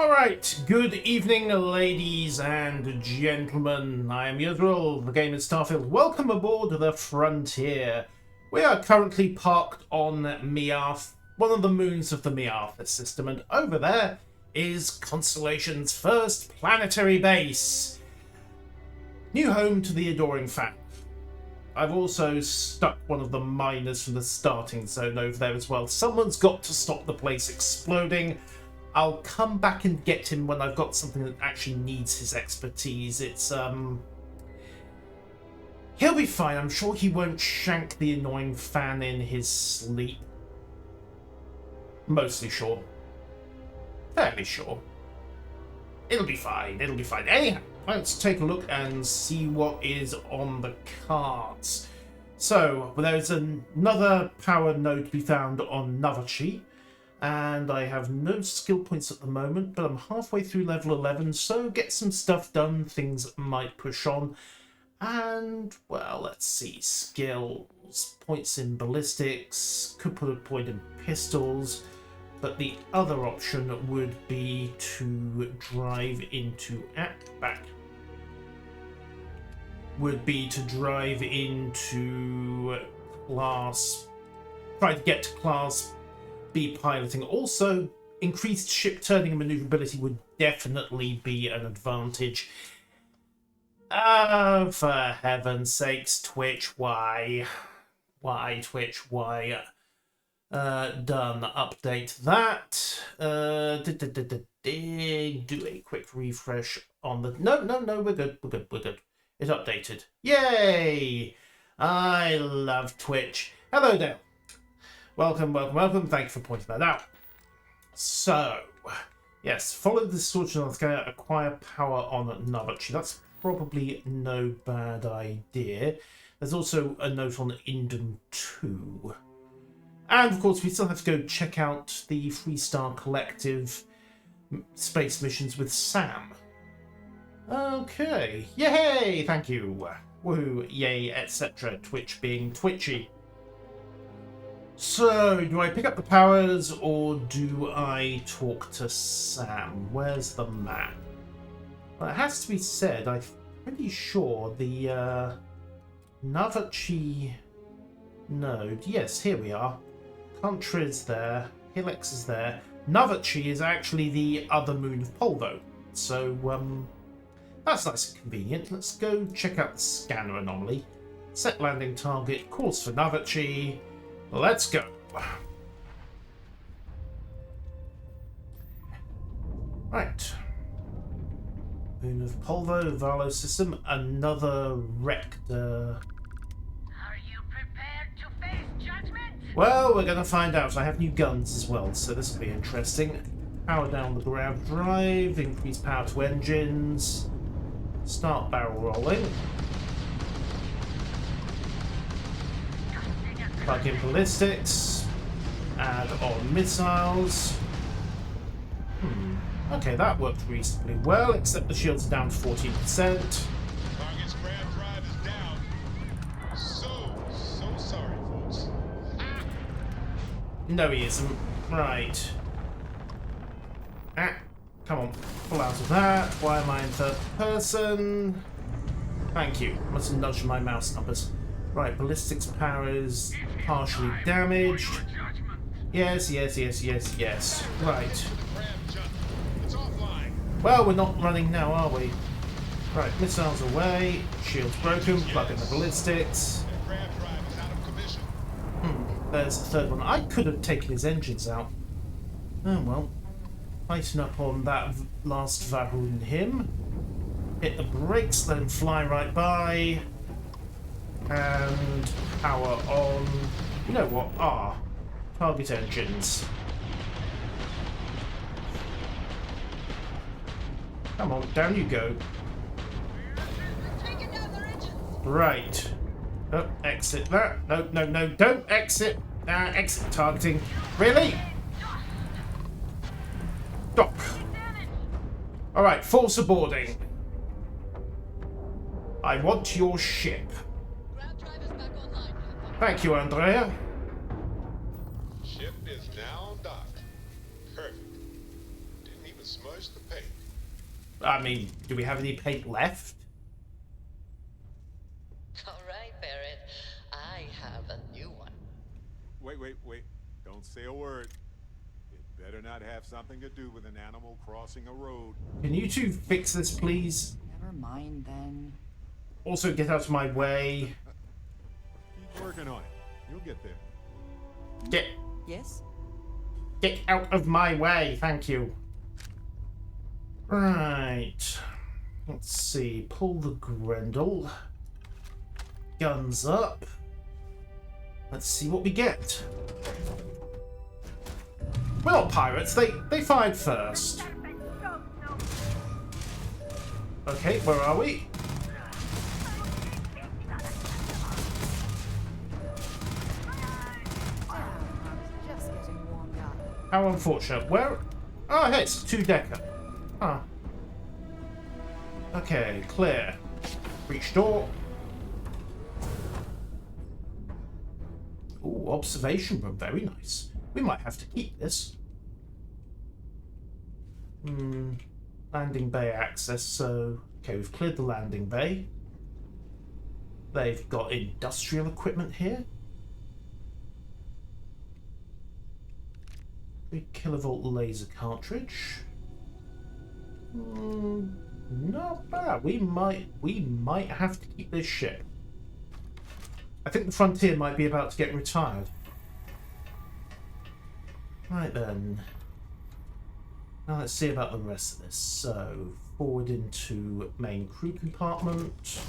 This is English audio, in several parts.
Alright, good evening ladies and gentlemen. I am Yuzril, the game is Starfield. Welcome aboard the Frontier. We are currently parked on Miarth, one of the moons of the Miarth system, and over there is Constellation's first planetary base. New home to the Adoring Fact. I've also stuck one of the miners from the starting zone over there as well. Someone's got to stop the place exploding. I'll come back and get him when I've got something that actually needs his expertise. He'll be fine. I'm sure he won't shank the annoying fan in his sleep. Mostly sure. Fairly sure. It'll be fine. It'll be fine. Anyhow, let's take a look and see what is on the cards. So, there's another power node to be found on Navachi. And I have no skill points at the moment, but I'm halfway through level 11, so get some stuff done, things might push on. And, well, let's see, skills, points in ballistics, could put a point in pistols, but the other option would be to drive into, class, try to get to class B piloting. Also, increased ship turning and maneuverability would definitely be an advantage. For heaven's sakes, Twitch, why? Why, Twitch, why? Done. Update that. Do a quick refresh on the... No, we're good. It updated. Yay! I love Twitch. Hello there. Welcome. Thank you for pointing that out. So, yes, follow the instruction on the acquire power on Navachi. That's probably no bad idea. There's also a note on Indon 2. And, of course, we still have to go check out the Freestar Collective space missions with Sam. Okay. Yay! Thank you. Woohoo, yay, etc. Twitch being twitchy. So, do I pick up the powers or do I talk to Sam? Where's the map? Well, it has to be said, I'm pretty sure the Navachi node, yes, here we are. Contra is there, Helix is there. Navachi is actually the other moon of Polvo. So, that's nice and convenient. Let's go check out the scanner anomaly. Set landing target, course for Navachi. Let's go. Right. Moon of Polvo, Valo system, another Rector. Are you prepared to face judgment? Well, we're going to find out. I have new guns as well, so this will be interesting. Power down the grav drive, increase power to engines, start barrel rolling. Plug in ballistics, add on missiles. Okay, that worked reasonably well, except the shields are down to 14%. Target's grav drive is down. So sorry, folks. No, he isn't. Right. Come on, pull out of that. Why am I in third person? Thank you. Must have nudged my mouse numbers. Right, ballistics power is partially damaged. Yes. Right. It's offline. Well, we're not running now, are we? Right, missiles away. Shields broken. Plug in the ballistics. Grav drive is out of commission. There's the third one. I could have taken his engines out. Oh well. Tighten up on that last Varun him. Hit the brakes, let him fly right by. And power on, you know what, target engines. Come on, down you go. Right. Oh, exit that. No, don't exit. Exit targeting. Really? Dock. Alright, force boarding. I want your ship. Thank you, Andrea. Ship is now docked. Perfect. Didn't even to smudge the paint. I mean, do we have any paint left? All right, Barrett. I have a new one. Wait. Don't say a word. It better not have something to do with an animal crossing a road. Can you two fix this, please? Never mind then. Also, get out of my way. Keep working on it. You'll get there. Yes? Get out of my way, thank you. Right. Let's see. Pull the Grendel. Guns up. Let's see what we get. We're not pirates. They fired first. Okay, where are we? Just getting warmed up. How unfortunate. Where? Oh, hey, it's two-decker. Huh. Okay, clear. Breach door. Ooh, observation room. Very nice. We might have to keep this. Landing bay access, so... Okay, we've cleared the landing bay. They've got industrial equipment here. 3 kilovolt laser cartridge. Not bad. We might have to keep this ship. I think the Frontier might be about to get retired. Right then. Now let's see about the rest of this. So, forward into main crew compartment.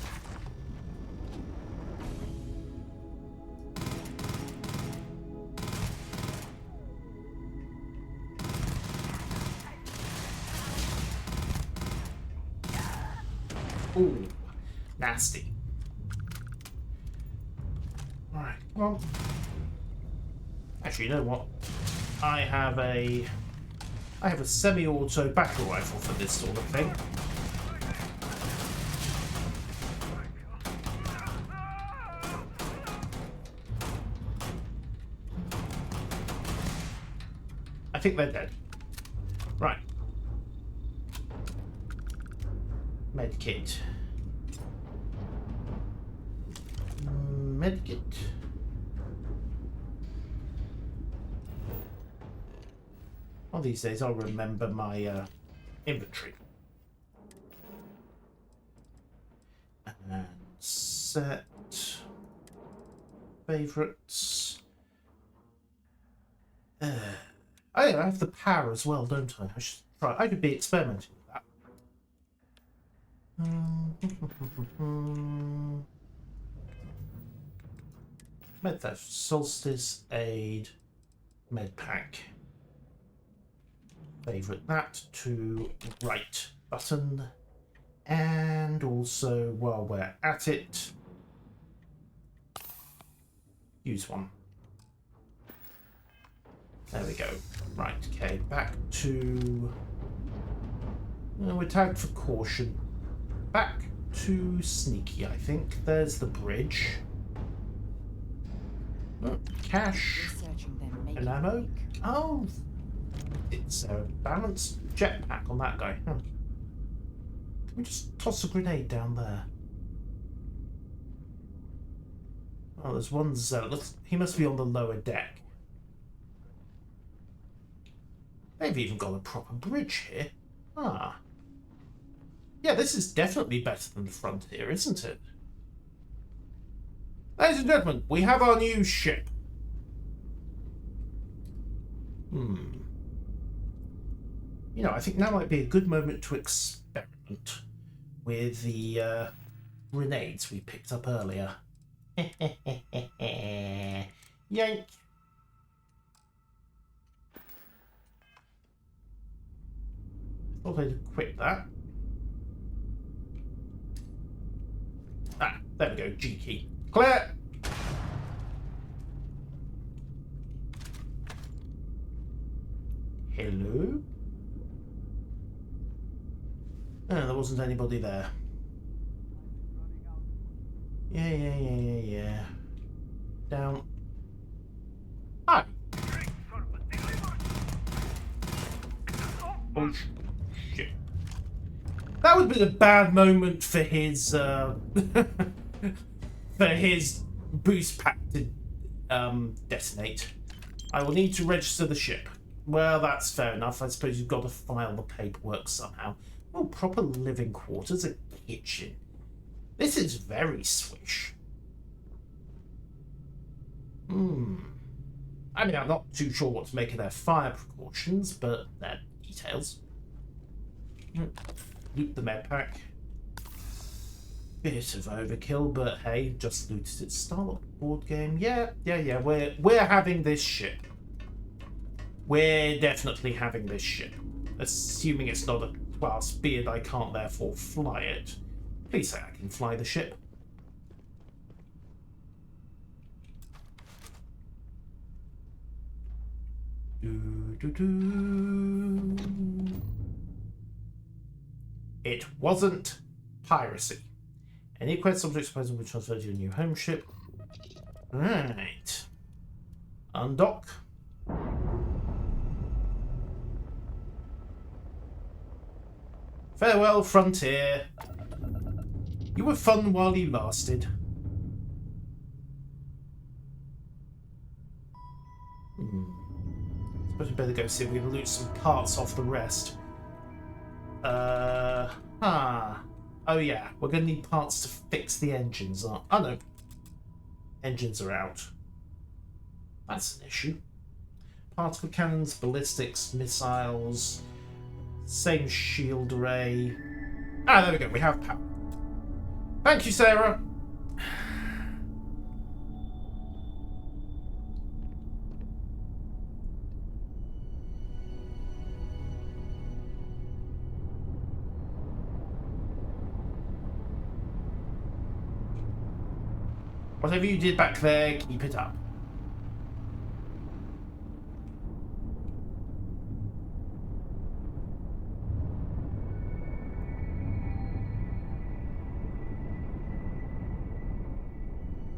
Ooh, nasty. Alright, come on. Actually, you know what? I have a semi-auto battle rifle for this sort of thing. I think they're dead. Right. Medkit. Medkit. One of these days I'll remember my inventory. And set favorites. Oh yeah, I have the power as well, don't I? I should try. I could be experimenting with that. Med theft, solstice, aid, med pack. Favorite that to right button, and also while we're at it, use one. There we go. Right, okay, back to... we're tagged for caution. Back to sneaky, I think. There's the bridge. Oh, cash. Researching them, making And ammo. quick. Oh, it's a balanced jetpack on that guy. Can we just toss a grenade down there? Oh, there's one zealot. He must be on the lower deck. They've even got a proper bridge here. Ah. Yeah, this is definitely better than the Frontier, isn't it? Ladies and gentlemen, we have our new ship. You know, I think now might be a good moment to experiment with the grenades we picked up earlier. Yank! Thought I'd equip that. Ah, there we go, G key. Clear! Hello? Oh, there wasn't anybody there. Yeah. Down. Hi! Oh, That would have been a bad moment for his for his boost pack to detonate. I will need to register the ship. Well, that's fair enough. I suppose you've got to file the paperwork somehow. Oh, proper living quarters, a kitchen. This is very swish. I mean, I'm not too sure what to make of their fire precautions, but they're details. Loot the med pack. Bit of overkill, but hey, just looted it. Starlock board game. Yeah. We're having this ship. We're definitely having this ship. Assuming it's not a class B and I can't therefore fly it. Please say I can fly the ship. It wasn't piracy. Any quest subject supposed to be transferred to your new home ship. Right. Undock. Farewell, Frontier. You were fun while you lasted. Suppose we better go see if we can loot some parts off the rest. Oh yeah, we're gonna need parts to fix the engines. Oh no. Engines are out. That's an issue. Particle cannons, ballistics, missiles. Same shield array. There we go, we have power. Thank you, Sarah. Whatever you did back there, keep it up.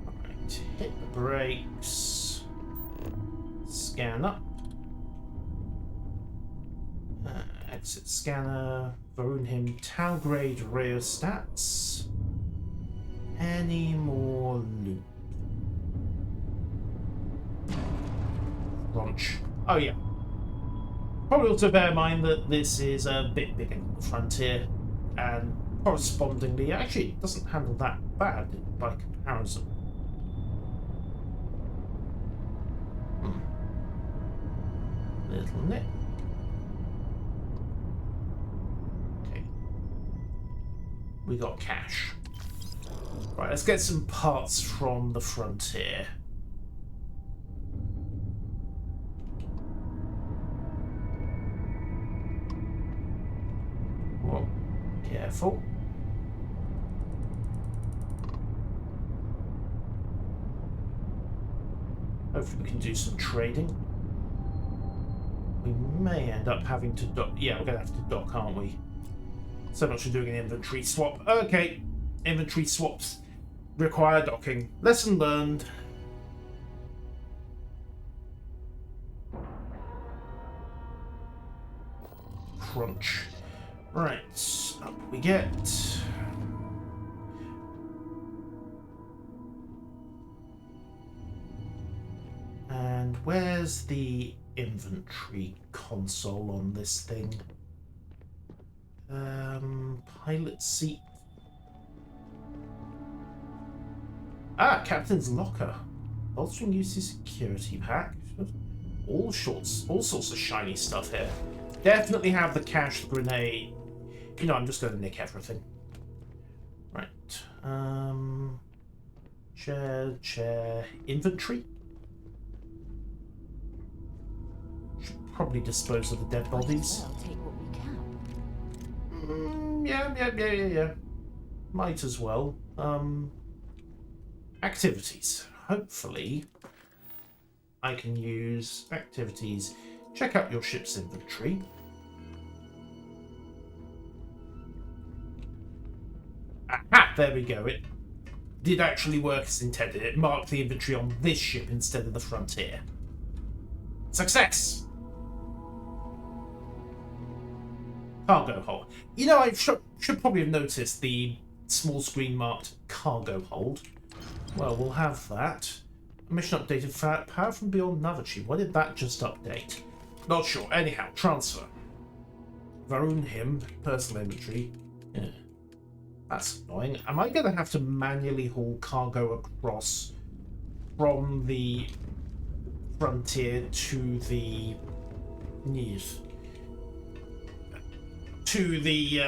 Alright, hit the brakes. Scan up. Exit scanner. Varun him town grade rheostats. Any more loot? Launch. Oh yeah. Probably also bear in mind that this is a bit bigger than the Frontier, and correspondingly, actually, it doesn't handle that bad by comparison. Little nip. Okay. We got cash. Right, let's get some parts from the Frontier. Whoa, careful. Hopefully we can do some trading. We may end up having to dock. Yeah, we're going to have to dock, aren't we? So much for doing an inventory swap. Okay, inventory swaps require docking. Lesson learned. Crunch. Right, up we get. And where's the inventory console on this thing? Pilot seat. Captain's locker. Bolstering UC security pack. All sorts of shiny stuff here. Definitely have the cash, the grenade. You know, I'm just going to nick everything. Right. Chair. Inventory. Should probably dispose of the dead bodies. Might as well take what we can. Yeah. Might as well. Activities. Hopefully, I can use activities. Check out your ship's inventory. Aha! There we go. It did actually work as intended. It marked the inventory on this ship instead of the Frontier. Success! Cargo hold. You know, I should probably have noticed the small screen marked cargo hold. Well, we'll have that. Mission updated for power from beyond Navachi. Why did that just update? Not sure. Anyhow, transfer. Varun him, personal inventory. Yeah. That's annoying. Am I going to have to manually haul cargo across from the frontier to the... Yes. To the...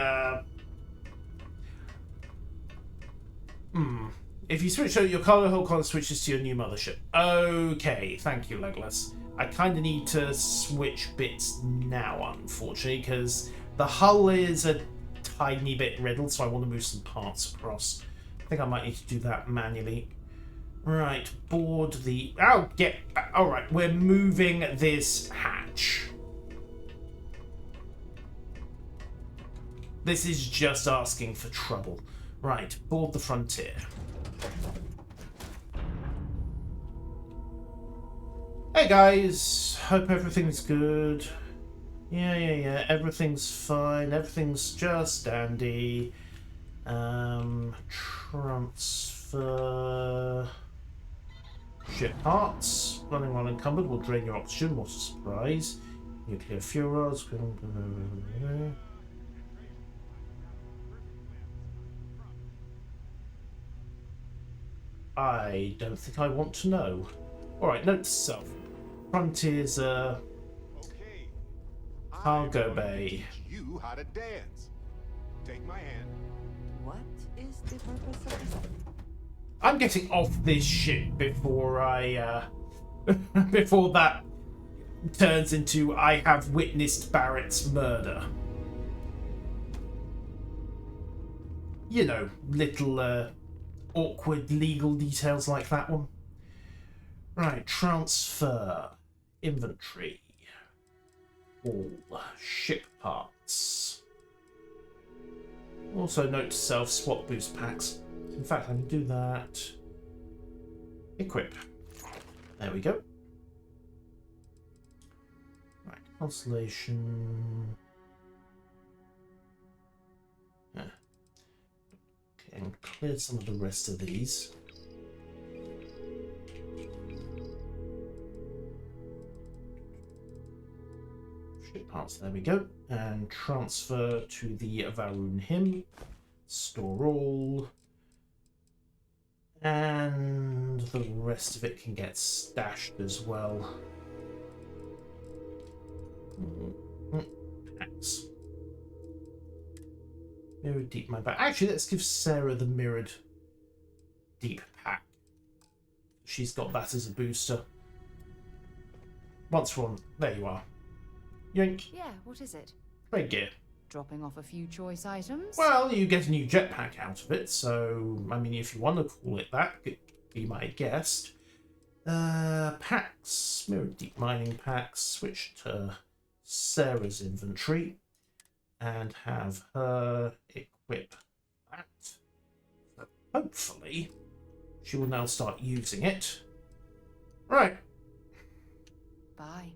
If you switch out your cargo hold column switches to your new mothership. Okay, thank you, Legolas. I kind of need to switch bits now, unfortunately, because the hull is a tiny bit riddled, so I want to move some parts across. I think I might need to do that manually. Right, board the... Oh, get... Alright, we're moving this hatch. This is just asking for trouble. Right, board the Frontier. Hey guys, hope everything's good. Yeah, everything's fine, everything's just dandy. Transfer... Ship parts. Running while encumbered will drain your oxygen, what a surprise. Nuclear fuel rods. I don't think I want to know. Alright, note to self. Frontier's Okay. cargo I'm gonna bay. teach you how to dance. Take my hand. What is the purpose of this? I'm getting off this ship before I before that turns into I have witnessed Barrett's murder. You know, little awkward legal details like that one. Right, transfer, inventory, all ship parts. Also note to self, swap boost packs. In fact, I can do that. Equip. There we go. Right, constellation. Yeah. Okay, and clear some of the rest of these. Ship parts, there we go. And transfer to the Varun him. Store all. And the rest of it can get stashed as well. Packs. Mirrored deep my back. Actually, let's give Sarah the mirrored deep pack. She's got that as a booster. Once we're on, there you are. Yoink. Yeah, what is it? Great gear. Dropping off a few choice items? Well, you get a new jetpack out of it, so, I mean, if you want to call it that, be my guest. Packs, mirrored deep mining packs, switch to Sarah's inventory, and have her equip that. So hopefully, she will now start using it. Right. Bye.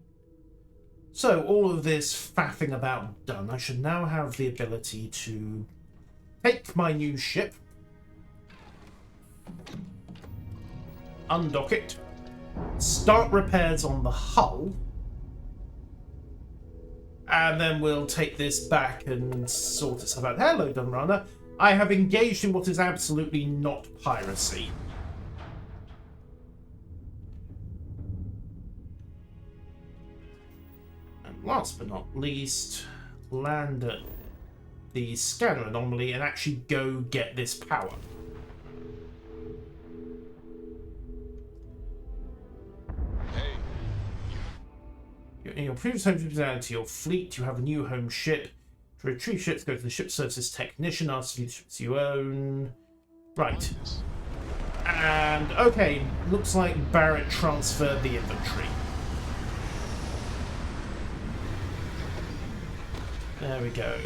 So, all of this faffing about done, I should now have the ability to take my new ship, undock it, start repairs on the hull, and then we'll take this back and sort itself out. Hello, Dunrunner. I have engaged in what is absolutely not piracy. Last but not least, land at the scanner anomaly and actually go get this power. Hey, In your previous home to your fleet, you have a new home ship. To retrieve ships, go to the ship services technician, ask for the ships you own. Right. And, okay, looks like Barrett transferred the inventory. There we go.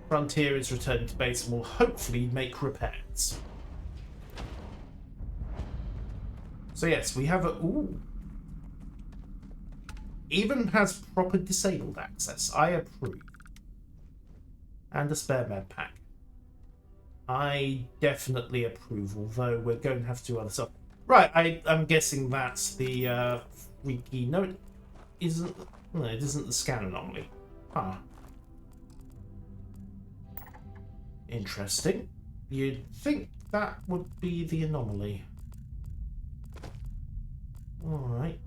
Frontier is returning to base and will hopefully make repairs. So yes, we have a... Ooh. even has proper disabled access. I approve. And a spare med pack. I definitely approve, although we're going to have to do other stuff. Right, I'm guessing that's the freaky... No, it isn't... No, it isn't the scan anomaly. Ah. Interesting. You'd think that would be the anomaly. Alright.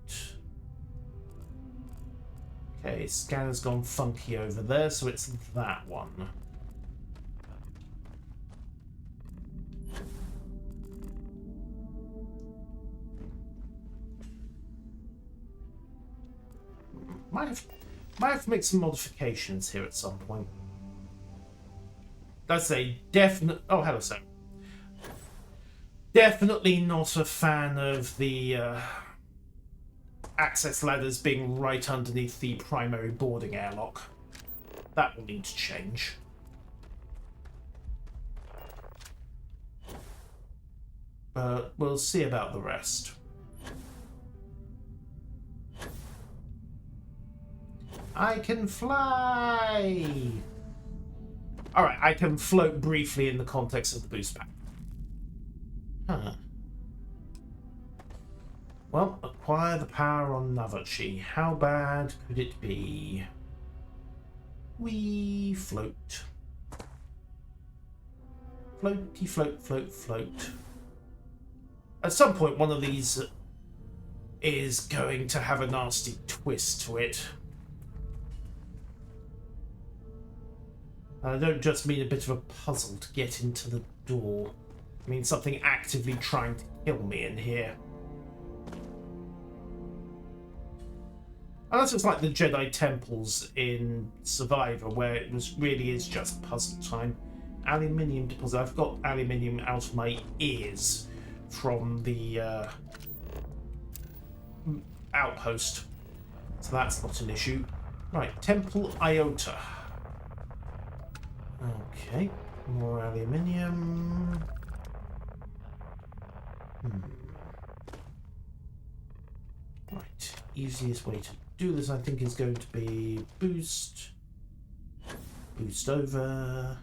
Okay, scanner's gone funky over there, so it's that one. Might have to make some modifications here at some point. That's a definite... Oh, hello, sir. Definitely not a fan of the access ladders being right underneath the primary boarding airlock. That will need to change. But we'll see about the rest. I can fly! Alright, I can float briefly in the context of the boost pack. Huh. Well, acquire the power on Navachi. How bad could it be? We float. Floaty, float, float, float. At some point, one of these is going to have a nasty twist to it. I don't just mean a bit of a puzzle to get into the door. I mean something actively trying to kill me in here. Unless it's like the Jedi temples in Survivor, where it really is just puzzle time. Aluminium deposit. I've got aluminium out of my ears from the outpost, so that's not an issue. Right, Temple Iota. Okay, more aluminium. Right, easiest way to do this, I think, is going to be boost, boost over,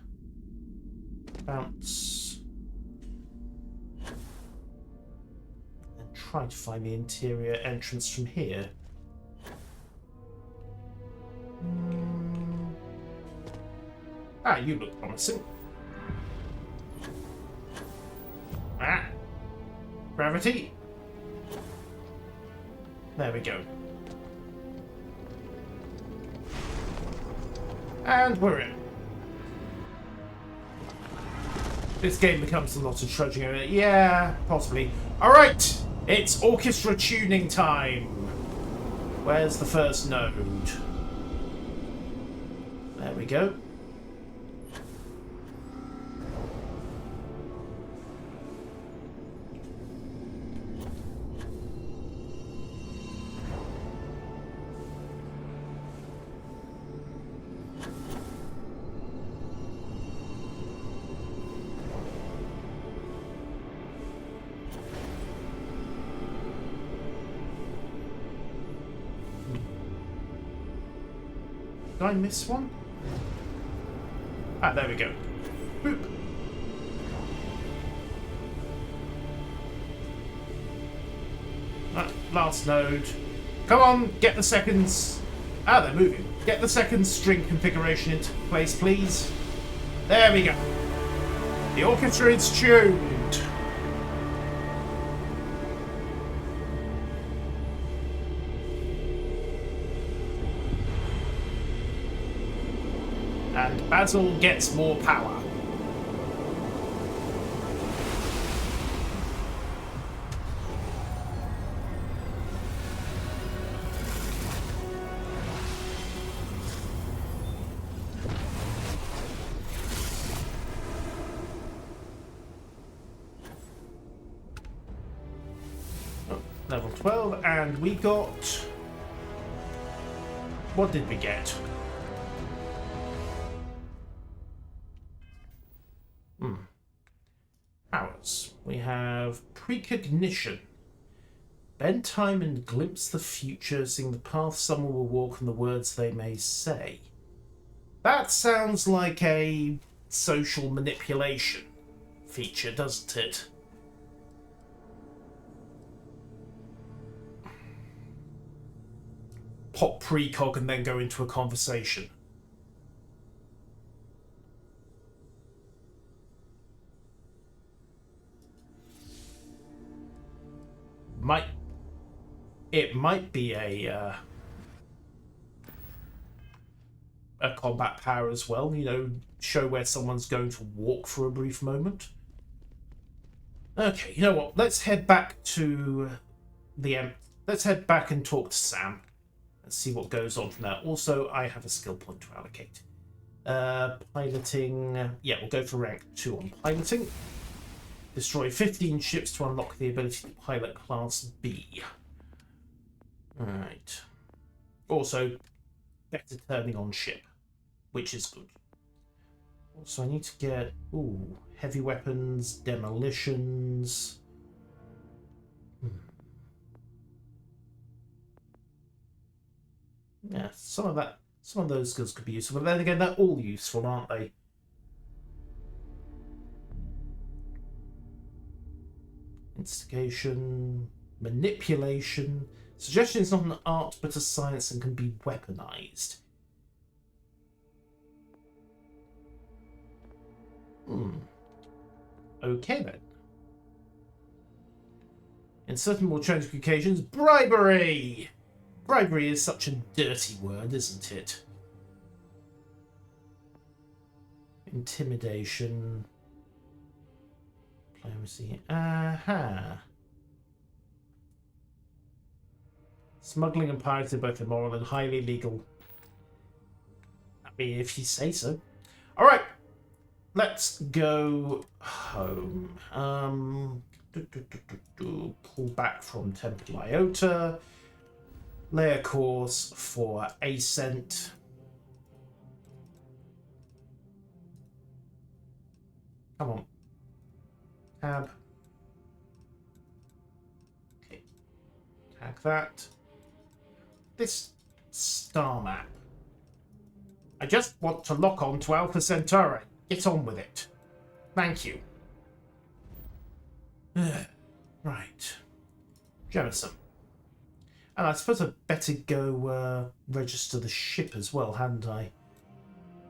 bounce, and try to find the interior entrance from here. Ah, you look promising. Ah, gravity. There we go. And we're in. This game becomes a lot of trudging over. Yeah, possibly. Alright, it's orchestra tuning time. Where's the first node? There we go. Did I miss one? Ah, there we go. Boop. Right, last node. Come on, get the seconds. Ah, they're moving. Get the second string configuration into place, please. There we go. The orchestra is tuned. And Basil gets more power. Oh, level 12, and we got... What did we get? Powers. We have precognition. Bend time and glimpse the future, seeing the path someone will walk and the words they may say. That sounds like a social manipulation feature, doesn't it? Pop precog and then go into a conversation. It might be a combat power as well, you know, show where someone's going to walk for a brief moment. Okay, you know what? Let's head back to let's head back and talk to Sam and see what goes on from there. Also, I have a skill point to allocate. Piloting. Yeah, we'll go for rank 2 on piloting. Destroy 15 ships to unlock the ability to pilot class B. Alright. Also, better turning on ship, which is good. Also, I need to get heavy weapons, demolitions. Yeah, some of those skills could be useful, but then again, they're all useful, aren't they? Instigation, manipulation. Suggestion is not an art but a science and can be weaponized. Okay then. In certain more challenging occasions, bribery! Bribery is such a dirty word, isn't it? Intimidation. Diplomacy. Aha. Smuggling and piracy are both immoral and highly legal. I mean, if you say so. Alright. Let's go home. Pull back from Temple Iota. Lay a course for Ascent. Come on. Tab. Okay. Tag that. This star map. I just want to lock on to Alpha Centauri. Get on with it. Thank you. Right. Jemison. And I suppose I'd better go register the ship as well, hadn't I?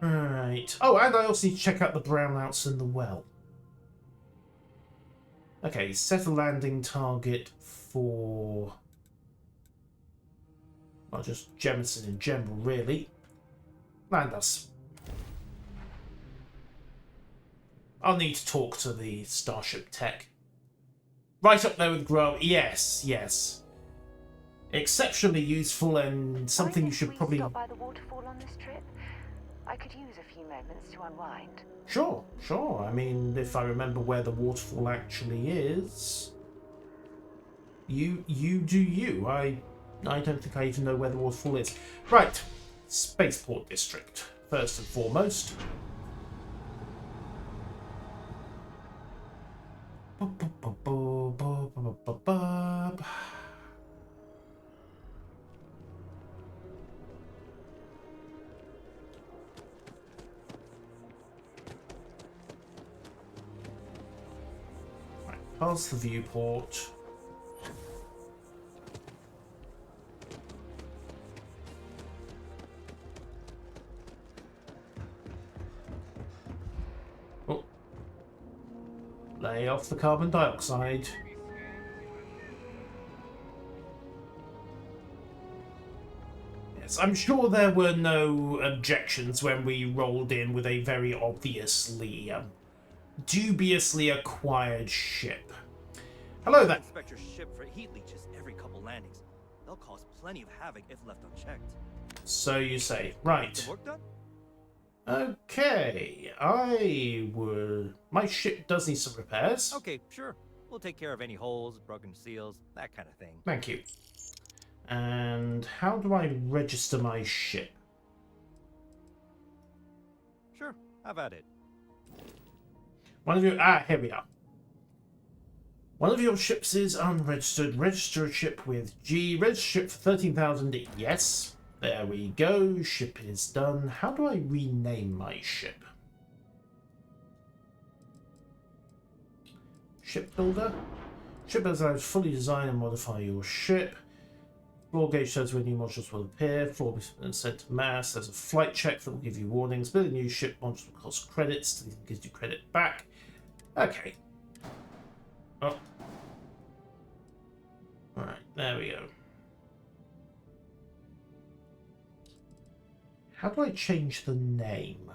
Right. Oh, and I also need to check out the brownouts in the well. Okay, set a landing target for... well, just Jemison in general, really. Land us. I'll need to talk to the Starship tech. Right up there with Grow. Yes, yes. Exceptionally useful and something you should probably... stop by the waterfall on this trip? I could use a few moments to unwind. Sure, sure. I mean, if I remember where the waterfall actually is... You do you. I don't think I even know where the waterfall is. Right. Spaceport District, first and foremost. Right, past the viewport. Lay off the carbon dioxide. Yes, I'm sure there were no objections when we rolled in with a very obviously, dubiously acquired ship. Hello there. Inspect your ship for heat leeches every couple landings. They'll cause plenty of havoc if left unchecked. So you say. Right. The work done? Okay, my ship does need some repairs. Okay, sure. We'll take care of any holes, broken seals, that kind of thing. Thank you. And how do I register my ship? Sure, have at it. One of you... here we are. One of your ships is unregistered. Register a ship with G. Register ship for 13,000 E. Yes. There we go. Ship is done. How do I rename my ship? Ship builder. Ship builder allows fully design and modify your ship. Floor gauge shows when new modules will appear. Floor will be sent to mass. There's a flight check that will give you warnings. Building a new ship module will cost credits. It gives you credit back. Okay. Oh. Alright, there we go. How do I change the name?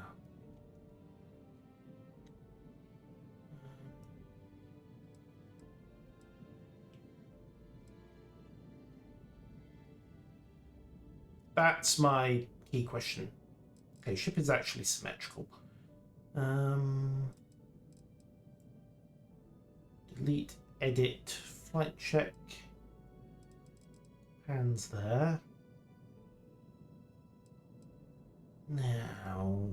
That's my key question. Okay, ship is actually symmetrical. Delete, edit, flight check. Hands there. Now.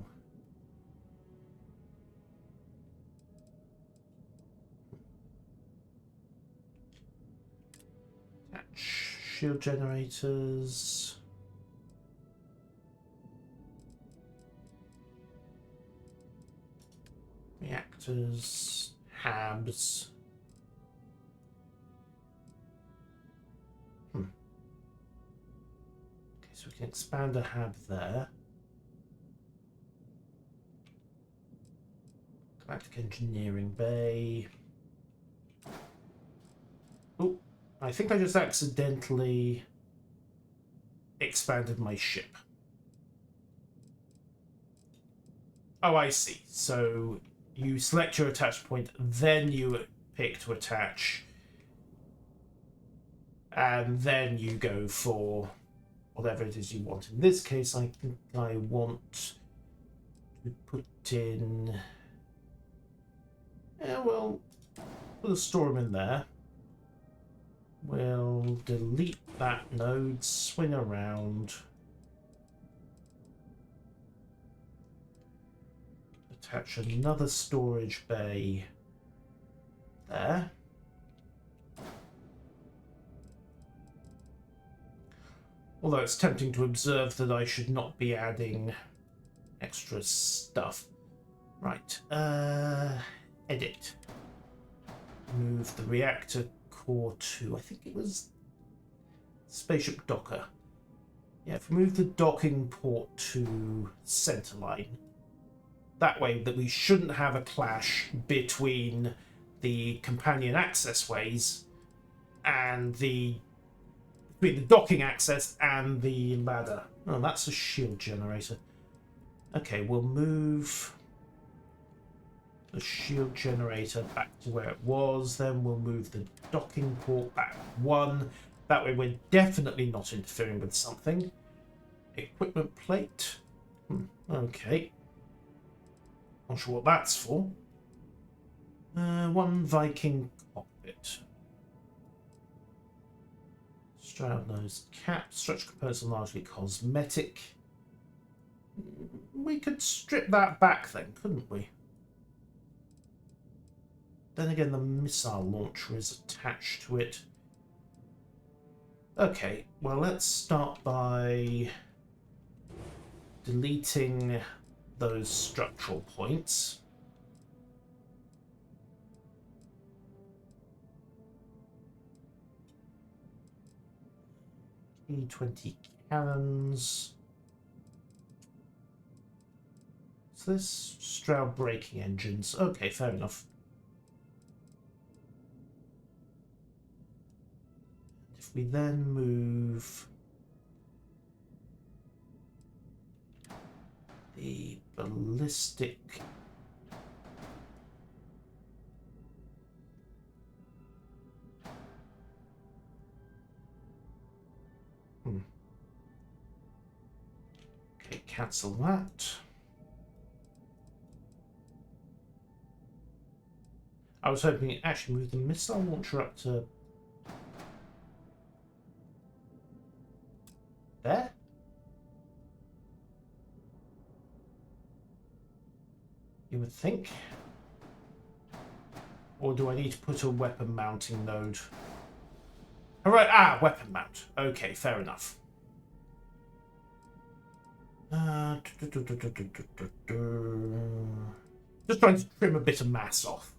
Attach shield generators. Reactors, habs. Okay, so we can expand a hab there. Galactic Engineering Bay. Oh, I think I just accidentally expanded my ship. Oh, I see. So you select your attach point, then you pick to attach, and then you go for whatever it is you want. In this case, I think I want to put in... Yeah, well, put a storm in there. We'll delete that node, swing around. Attach another storage bay there. Although it's tempting to observe that I should not be adding extra stuff. Right, edit. Move the reactor core to, I think it was spaceship docker. Yeah, if we move the docking port to centerline, that way that we shouldn't have a clash between the companion access ways and between the docking access and the ladder. Oh, that's a shield generator. Okay, we'll move the shield generator back to where it was. Then we'll move the docking port back one. That way we're definitely not interfering with something. Equipment plate. Okay. Not sure what that's for. One Viking cockpit. Stroud nose cap. Structure components are largely cosmetic. We could strip that back then, couldn't we? Then again, the missile launcher is attached to it. Okay, well, let's start by deleting those structural points. E20 cannons. So this Stroud braking engines. Okay, fair enough. If we then move the ballistic Okay, cancel that. I was hoping it actually moved the missile launcher up to there. You would think. Or do I need to put a weapon mounting node? Alright, weapon mount. Okay, fair enough. Just trying to trim a bit of mass off.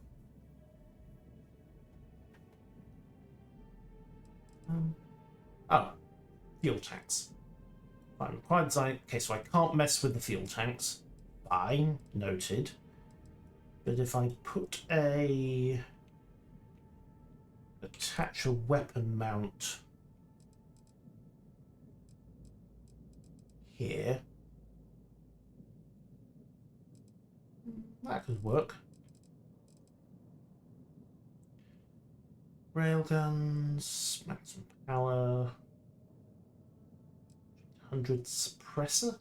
Fuel tanks. Fine, required design. Okay, so I can't mess with the fuel tanks. Fine, noted. But if I put attach a weapon mount here, that could work. Railguns, maximum power, 100 suppressor.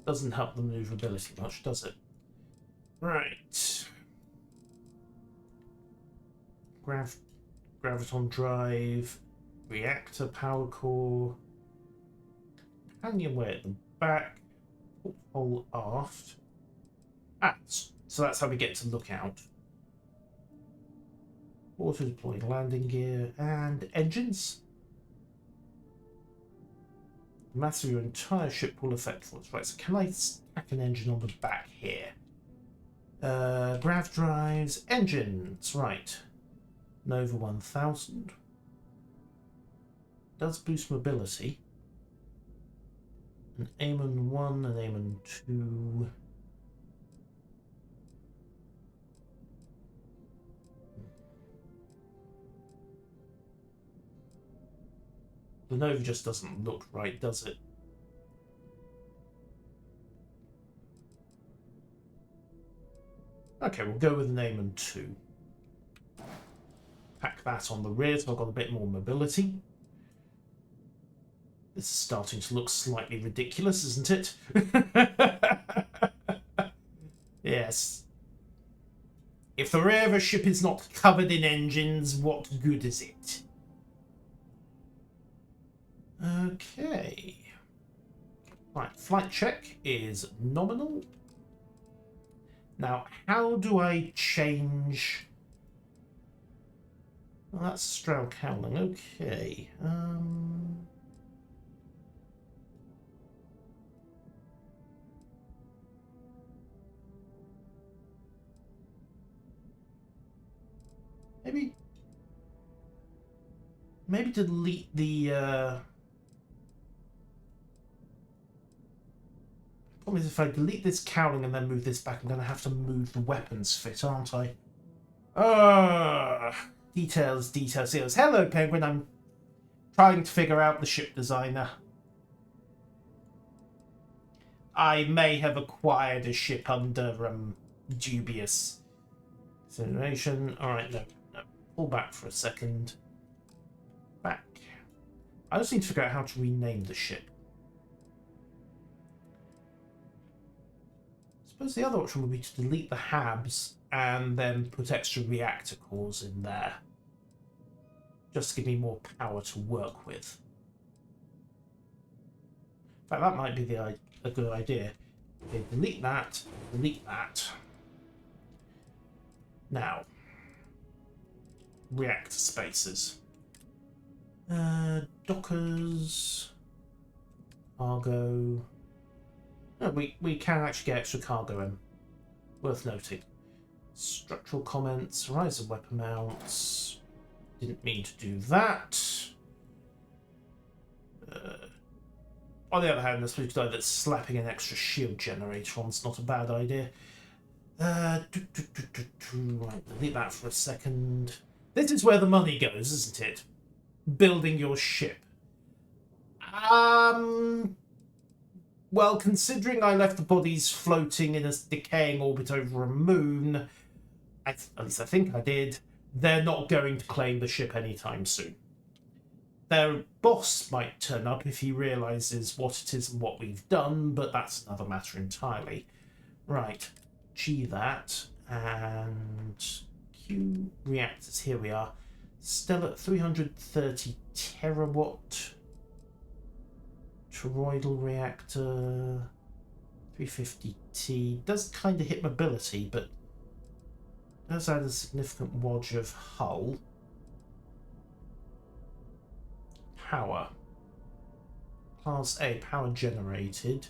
Doesn't help the maneuverability much, does it? Right. Graviton drive, reactor power core, companionway at the back, porthole aft. So that's how we get to lookout. Auto deployed landing gear and engines. The mass of your entire ship will affect force. Right, so can I stack an engine on the back here? Grav drives, engines, right. Nova 1000. Does boost mobility. An Amon 1, an Amon 2. The Nova just doesn't look right, does it? Okay, we'll go with an Amon 2. Pack that on the rear so I've got a bit more mobility. This is starting to look slightly ridiculous, isn't it? Yes. If the rear of a ship is not covered in engines, what good is it? Okay. Right, flight check is nominal. Now, how do I change... Well, that's Stroud Cowling, okay. Maybe delete the problem is if I delete this cowling and then move this back, I'm going to have to move the weapons fit, aren't I? Details. Hello, Penguin. I'm trying to figure out the ship designer. I may have acquired a ship under dubious consideration. Alright, no. Pull back for a second. Back. I just need to figure out how to rename the ship. I suppose the other option would be to delete the habs and then put extra reactor cores in there. Just to give me more power to work with. In fact, that might be a good idea. Okay, delete that. Now, reactor spaces. Dockers, cargo. No, we can actually get extra cargo in. Worth noting. Structural comments, rise of weapon mounts. Didn't mean to do that. On the other hand, I suppose you could either slapping an extra shield generator on's not a bad idea. Right, delete that for a second. This is where the money goes, isn't it? Building your ship. Well, considering I left the bodies floating in a decaying orbit over a moon, at least I think I did, they're not going to claim the ship anytime soon. Their boss might turn up if he realises what it is and what we've done, but that's another matter entirely. Right, G that, and Q reactors, here we are. Still at 330 terawatt. toroidal reactor. 350T. Does kind of hit mobility, but does add a significant wodge of hull. Power. Class A, power generated.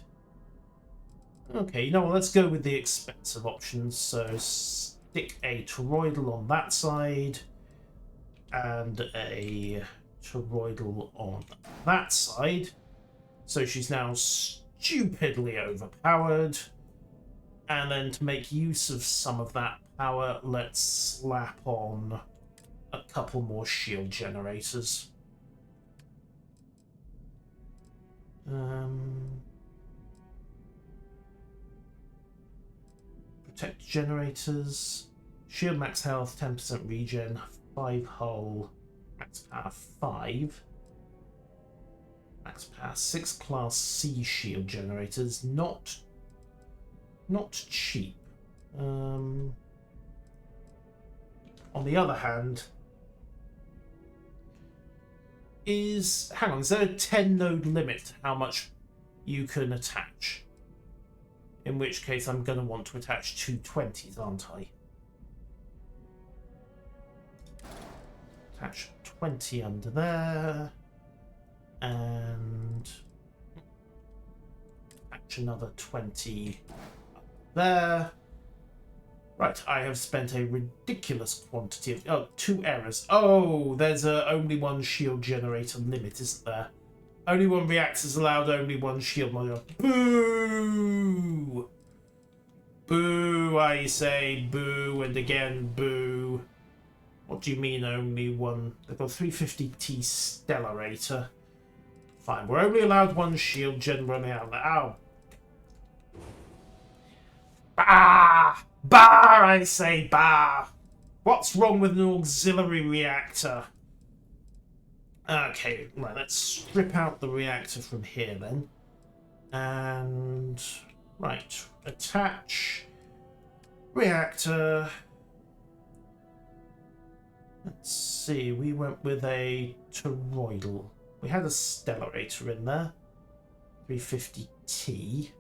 Okay, you know what, let's go with the expensive options. So stick a toroidal on that side and a toroidal on that side. So she's now stupidly overpowered. And then to make use of some of that power, let's slap on a couple more shield generators. Protect generators. Shield max health, 10% regen, 5 hull, max power 5. Max power 6 class C shield generators. Not cheap. On the other hand, is there a 10 node limit to how much you can attach? In which case I'm going to want to attach 220s, aren't I? Attach 20 under there, and attach another 20 up there. Right, I have spent a ridiculous quantity of... Oh, 2 errors. Oh, there's only one shield generator limit, isn't there? Only one reactor's allowed, only one shield module. Boo! Boo, I say. Boo, and again, boo. What do you mean only one? They've got 350T Stellarator. Fine, we're only allowed one shield gen running out there. Ow. Bah! Bah, I say, bah! What's wrong with an auxiliary reactor? Okay, right, let's strip out the reactor from here then. And... right, attach... reactor... Let's see, we went with a toroidal. We had a Stellarator in there. 350T.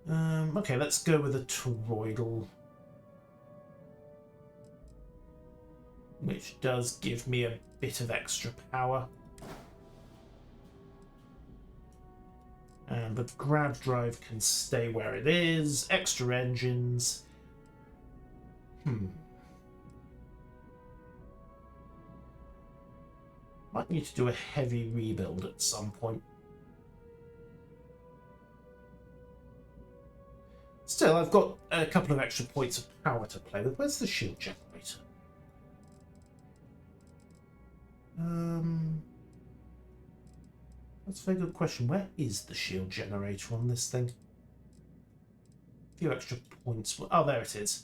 Okay, let's go with a toroidal. Which does give me a bit of extra power. And the grav drive can stay where it is. Extra engines. Might need to do a heavy rebuild at some point. Still, I've got a couple of extra points of power to play with. Where's the shield generator? That's a very good question. Where is the shield generator on this thing? A few extra points. Oh, there it is.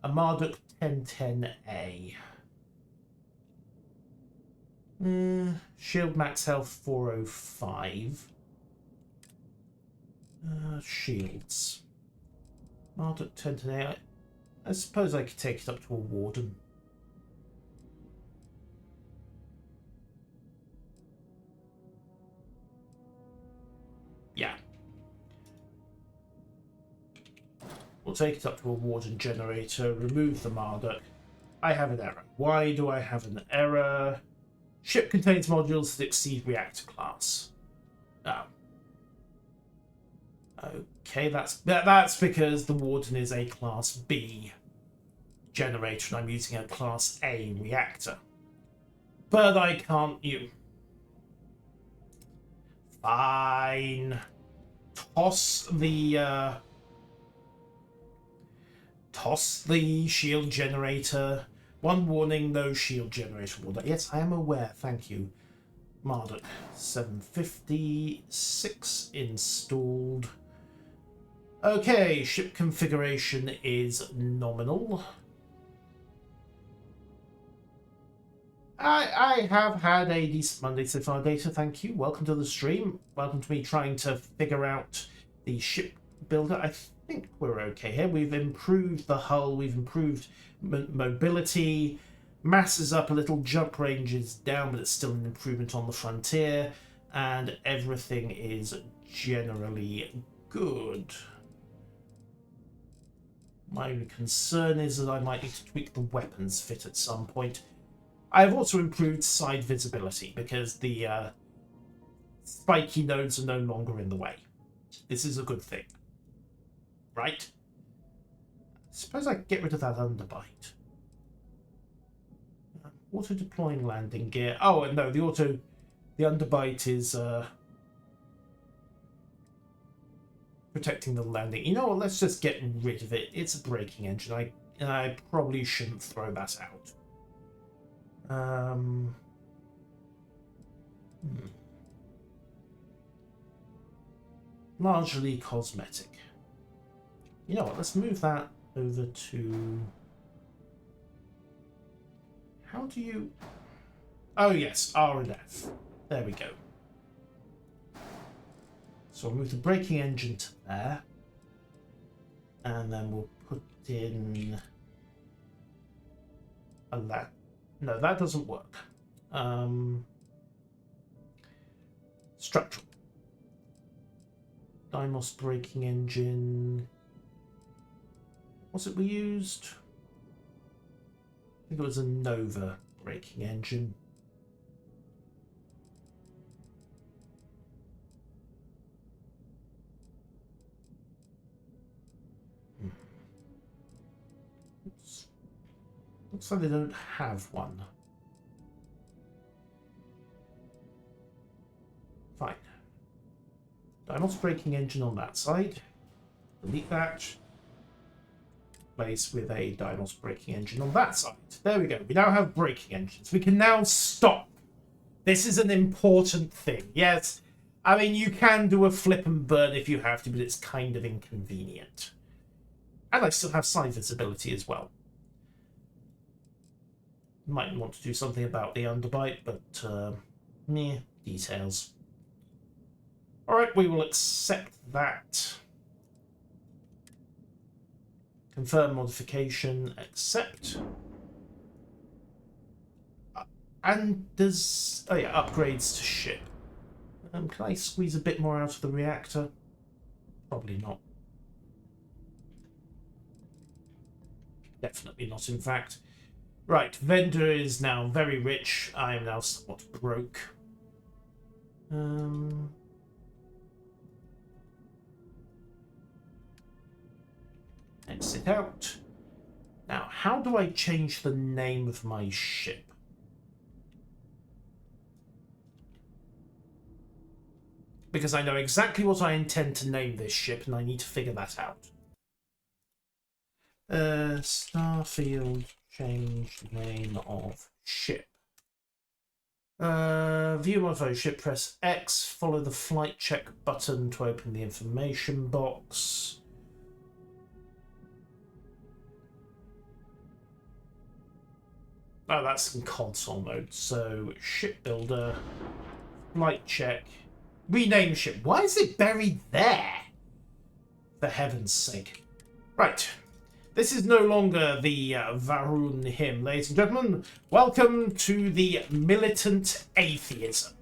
A Marduk 1010A. Shield max health 405. Shields. Marduk 1010A. I suppose I could take it up to a warden. Yeah. We'll take it up to a warden generator, remove the Marduk. I have an error. Why do I have an error? Ship contains modules that exceed reactor class. Oh. Okay, that's because the warden is a class B generator and I'm using a class A reactor. But I can't use... Fine. Toss the shield generator. One warning, no shield generator order. Yes, I am aware, thank you. Marduk 756 installed. Okay, ship configuration is nominal. I have had a decent Monday so far, Data, thank you. Welcome to the stream. Welcome to me trying to figure out the ship builder. I think we're okay here. We've improved the hull, we've improved mobility, mass is up a little, jump range is down, but it's still an improvement on the frontier. and everything is generally good. My concern is that I might need to tweak the weapons fit at some point. I've also improved side visibility because the spiky nodes are no longer in the way. This is a good thing. Right? Suppose I could get rid of that underbite. Auto-deploying landing gear. Oh, and no, the underbite is protecting the landing. You know what? Let's just get rid of it. It's a braking engine. I probably shouldn't throw that out. Largely cosmetic. You know what? Let's move that over to... How do you... Oh yes, R and F. There we go. So we'll move the braking engine to there. And then we'll put in... a lap. No, that doesn't work. Structural. Dymos braking engine. What's it we used? I think it was a Nova braking engine. Looks like they don't have one. Fine. Dymos braking engine on that side. Delete that. Place with a Dymos braking engine on that side. There we go. We now have braking engines. We can now stop. This is an important thing. Yes, I mean, you can do a flip and burn if you have to, but it's kind of inconvenient. And I still have side visibility as well. Might want to do something about the underbite, but meh, details. Alright, we will accept that. Confirm modification, accept. And there's... Oh yeah, upgrades to ship. Can I squeeze a bit more out of the reactor? Probably not. Definitely not, in fact. Right, vendor is now very rich. I am now somewhat broke. Exit out. Now, how do I change the name of my ship? Because I know exactly what I intend to name this ship, and I need to figure that out. Starfield, change name of ship. View modify ship, press X, follow the flight check button to open the information box. Oh, that's in console mode. So, shipbuilder, flight check, rename ship. Why is it buried there? For heaven's sake. Right. This is no longer the Varun hymn, ladies and gentlemen. Welcome to the militant atheism.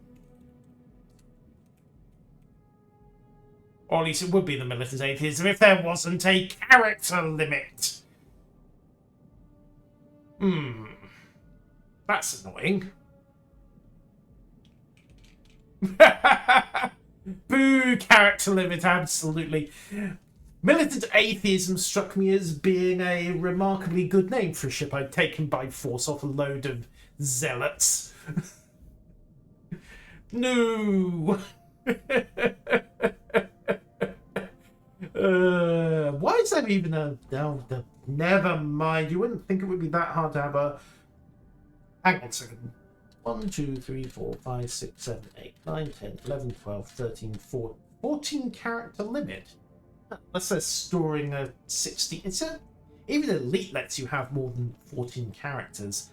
Or at least it would be the militant atheism if there wasn't a character limit. That's annoying. Boo, character limit, absolutely. Militant atheism struck me as being a remarkably good name for a ship I'd taken by force off a load of zealots. No. Why is that even a... No, never mind. You wouldn't think it would be that hard to have a... Hang on a second. 1, 2, 3, 4, 5, 6, 7, 8, 9, 10, 11, 12, 13, 14 character limit. Unless they're storing a 60... Even Elite lets you have more than 14 characters.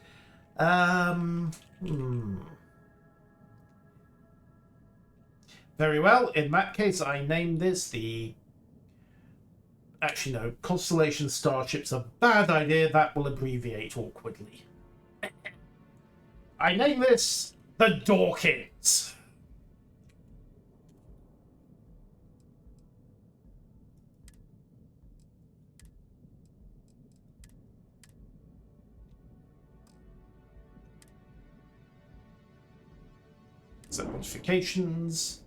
Very well. In that case, I name this the... Actually, no. Constellation Starship's a bad idea. That will abbreviate awkwardly. I name this the Dawkins. Set modifications.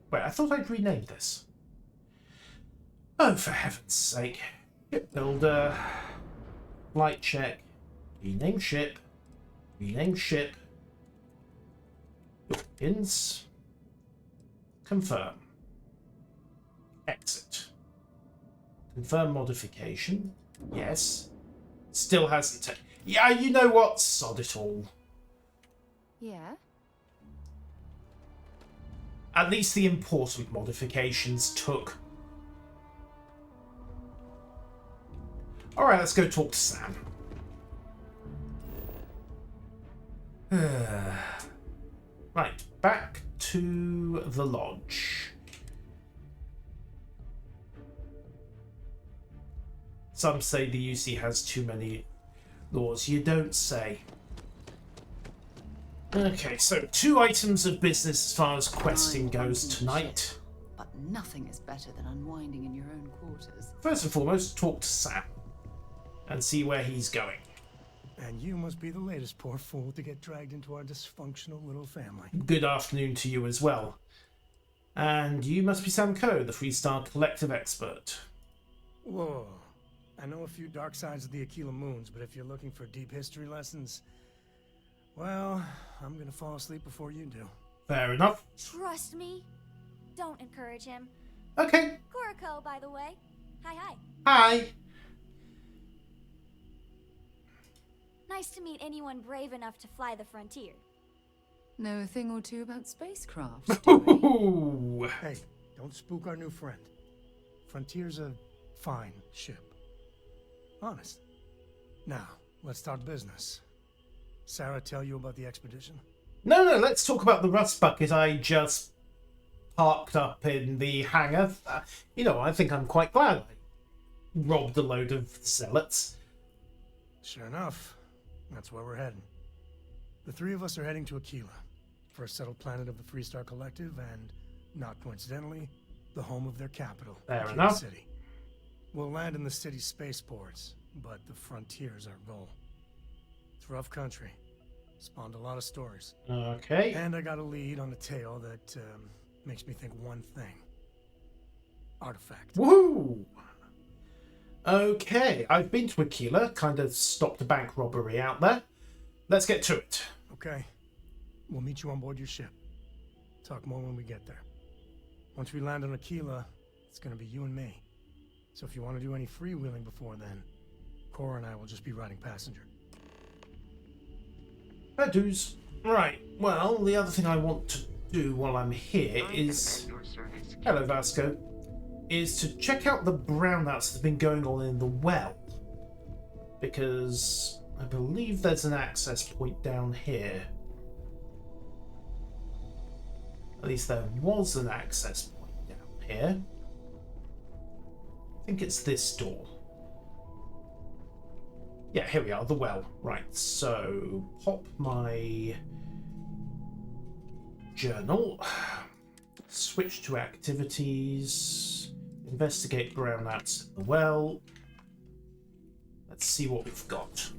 Wait, I thought I'd renamed this. Oh, for heaven's sake. Ship builder. Flight check. Rename ship. Rename ship. Begins. Confirm. Exit. Confirm modification. Yes. Still hasn't. Yeah, you know what? Sod it all. Yeah? At least the important modifications took. Alright, let's go talk to Sam. Right, back to the lodge. Some say the UC has too many laws. You don't say. Okay, so 2 items of business as far as questing goes tonight. But nothing is better than unwinding in your own quarters. First and foremost, talk to Sam and see where he's going. And you must be the latest poor fool to get dragged into our dysfunctional little family. Good afternoon to you as well. And you must be Sam Coe, the Freestar Collective expert. Whoa. I know a few dark sides of the Aquila Moons, but if you're looking for deep history lessons, well, I'm gonna fall asleep before you do. Fair enough. Trust me. Don't encourage him. Okay. Kuriko, by the way. Hi. Hi. Nice to meet anyone brave enough to fly the frontier. Know a thing or two about spacecraft, do we? Ooh. Hey, don't spook our new friend. Frontier's a fine ship. Honest. Now, let's start business. Sarah tell you about the expedition? No, let's talk about the rust bucket I just parked up in the hangar. I think I'm quite glad I robbed a load of zealots. Sure enough. That's where we're heading. The 3 of us are heading to Aquila, first settled planet of the Freestar Collective, and, not coincidentally, the home of their capital, Fair Aquila enough. City. We'll land in the city's spaceports, but the frontier's our goal. It's rough country. Spawned a lot of stories. Okay. And I got a lead on a tale that makes me think one thing. Artifact. Woohoo! Okay, I've been to Aquila, kind of stopped a bank robbery out there. Let's get to it. Okay. We'll meet you on board your ship. Talk more when we get there. Once we land on Aquila, it's gonna be you and me. So if you want to do any freewheeling before then, Cora and I will just be riding passenger. Fair dues. Right, well, the other thing I want to do while I'm here is... Hello, Vasco. Is to check out the brownouts that have been going on in the well. Because I believe there's an access point down here. At least there was an access point down here. I think it's this door. Yeah, here we are, the well. Right, so pop my journal. Switch to activities. Investigate brownouts in the well. Let's see what we've got.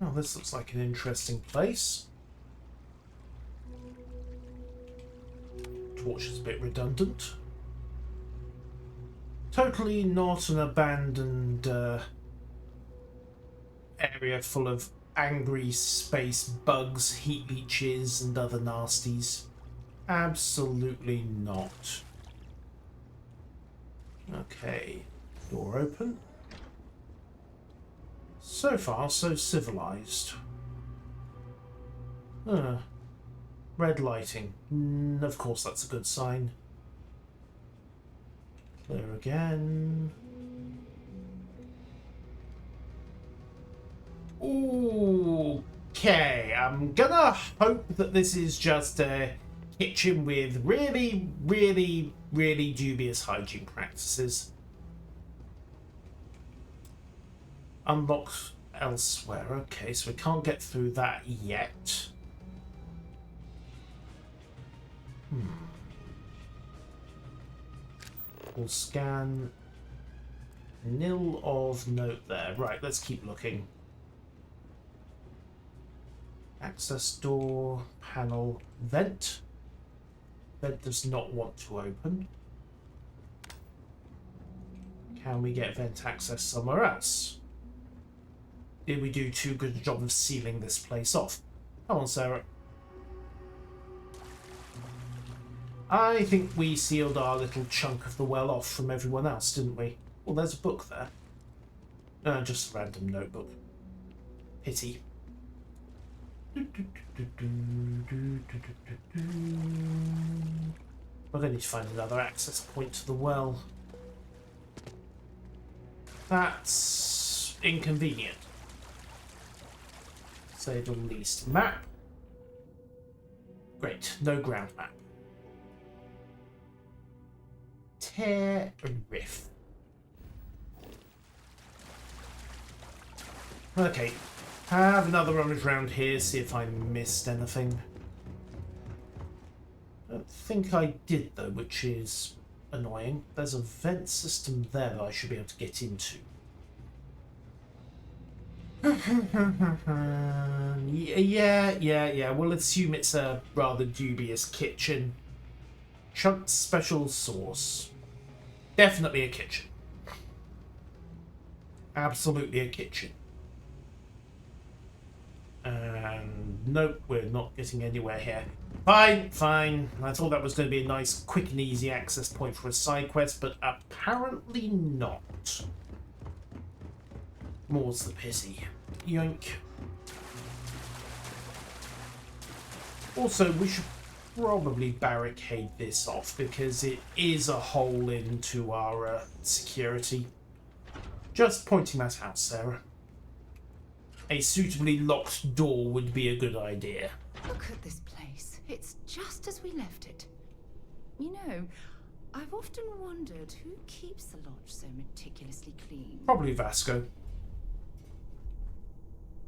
Oh, this looks like an interesting place. Torch is a bit redundant. Totally not an abandoned area full of angry space bugs, heat leeches, and other nasties. Absolutely not. Okay, door open. So far, so civilized. Red lighting. Of course, that's a good sign. There again. Okay, I'm gonna hope that this is just a kitchen with really, really, really dubious hygiene practices. Unlocked elsewhere. Okay, so we can't get through that yet. We'll scan. Nil of note there. Right, let's keep looking. Access door, panel, vent. Vent does not want to open. Can we get vent access somewhere else? Did we do too good a job of sealing this place off? Come on, Sarah. I think we sealed our little chunk of the well off from everyone else, didn't we? Well, there's a book there. No, just a random notebook. Pity. We're going to need to find another access point to the well. That's inconvenient. Say the least. Map. Great, no ground map. Terrific. Okay, have another rummage around here, see if I missed anything. I don't think I did though, which is annoying. There's a vent system there that I should be able to get into. Yeah. We'll assume it's a rather dubious kitchen. Chunk's special sauce. Definitely a kitchen. Absolutely a kitchen. And nope, we're not getting anywhere here. Fine. I thought that was going to be a nice, quick and easy access point for a side quest, but apparently not. More's the pity. Yoink. Also, we should probably barricade this off because it is a hole into our security. Just pointing that out, Sarah. A suitably locked door would be a good idea. Look at this place. It's just as we left it. You know, I've often wondered who keeps the lodge so meticulously clean. Probably Vasco.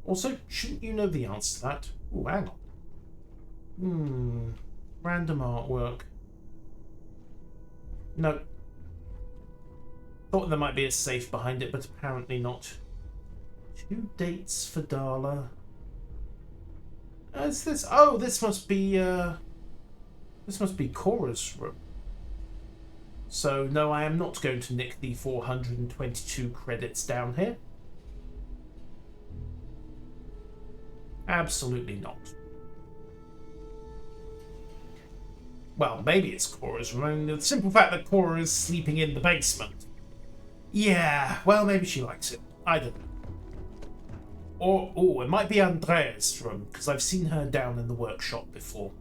Also, shouldn't you know the answer to that? Oh, hang on. Random artwork. No. Thought there might be a safe behind it, but apparently not. 2 dates for Darla. Is this? Oh, this must be Cora's room. So no, I am not going to nick the 422 credits down here. Absolutely not. Well, maybe it's Cora's room. I mean, the simple fact that Cora is sleeping in the basement. Yeah, well, maybe she likes it. I don't know. Or it might be Andrea's room, because I've seen her down in the workshop before,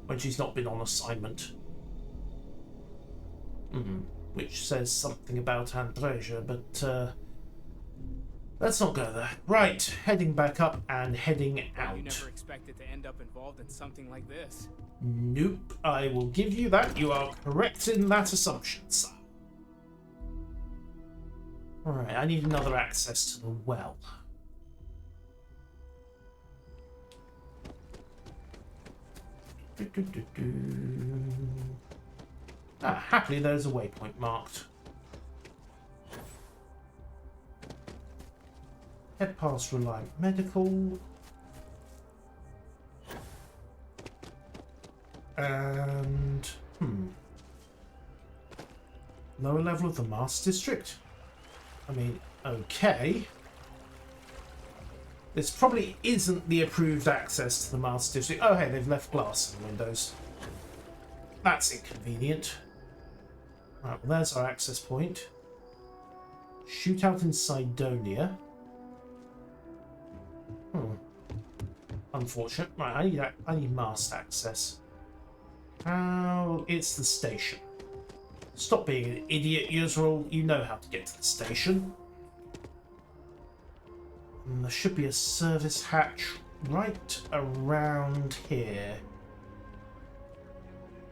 when she's not been on assignment. Which says something about Andrea, but let's not go there. Right, heading back up and heading out. You never expected to end up involved in something like this. Nope, I will give you that. You are correct in that assumption, sir. Alright, I need another access to the well. Happily there's a waypoint marked. Head past Reliant Medical. And... lower level of the Mast District. I mean, okay. This probably isn't the approved access to the Mast District. Oh, hey, they've left glass in the windows. That's inconvenient. Right, well, there's our access point. Shootout in Cydonia. Unfortunate. Right, I need Mast access. It's the station. Stop being an idiot, Yusril. You know how to get to the station. And there should be a service hatch right around here.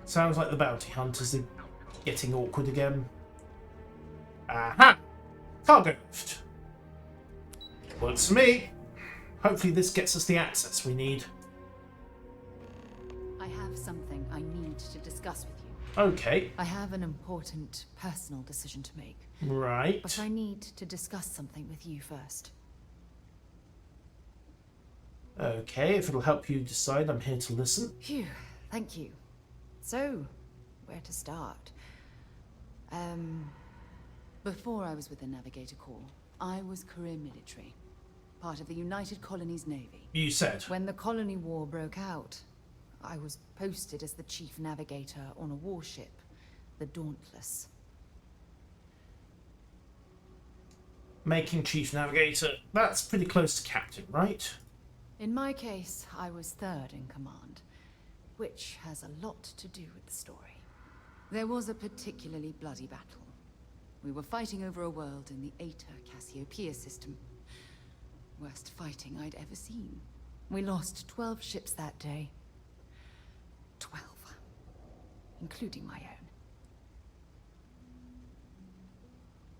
Sounds like the bounty hunters are getting awkward again. Aha! Cargo lift. Works for me. Hopefully this gets us the access we need. I have something I need to discuss with you. Okay. I have an important personal decision to make. Right. But I need to discuss something with you first. Okay, if it'll help you decide, I'm here to listen. Phew, thank you. So, where to start? Before I was with the Navigator Corps, I was career military, part of the United Colonies Navy. You said. When the Colony War broke out, I was posted as the chief navigator on a warship, the Dauntless. Making chief navigator, that's pretty close to captain, right? In my case, I was third in command, which has a lot to do with the story. There was a particularly bloody battle. We were fighting over a world in the Aeta Cassiopeia system. Worst fighting I'd ever seen. We lost 12 ships that day. 12. Including my own.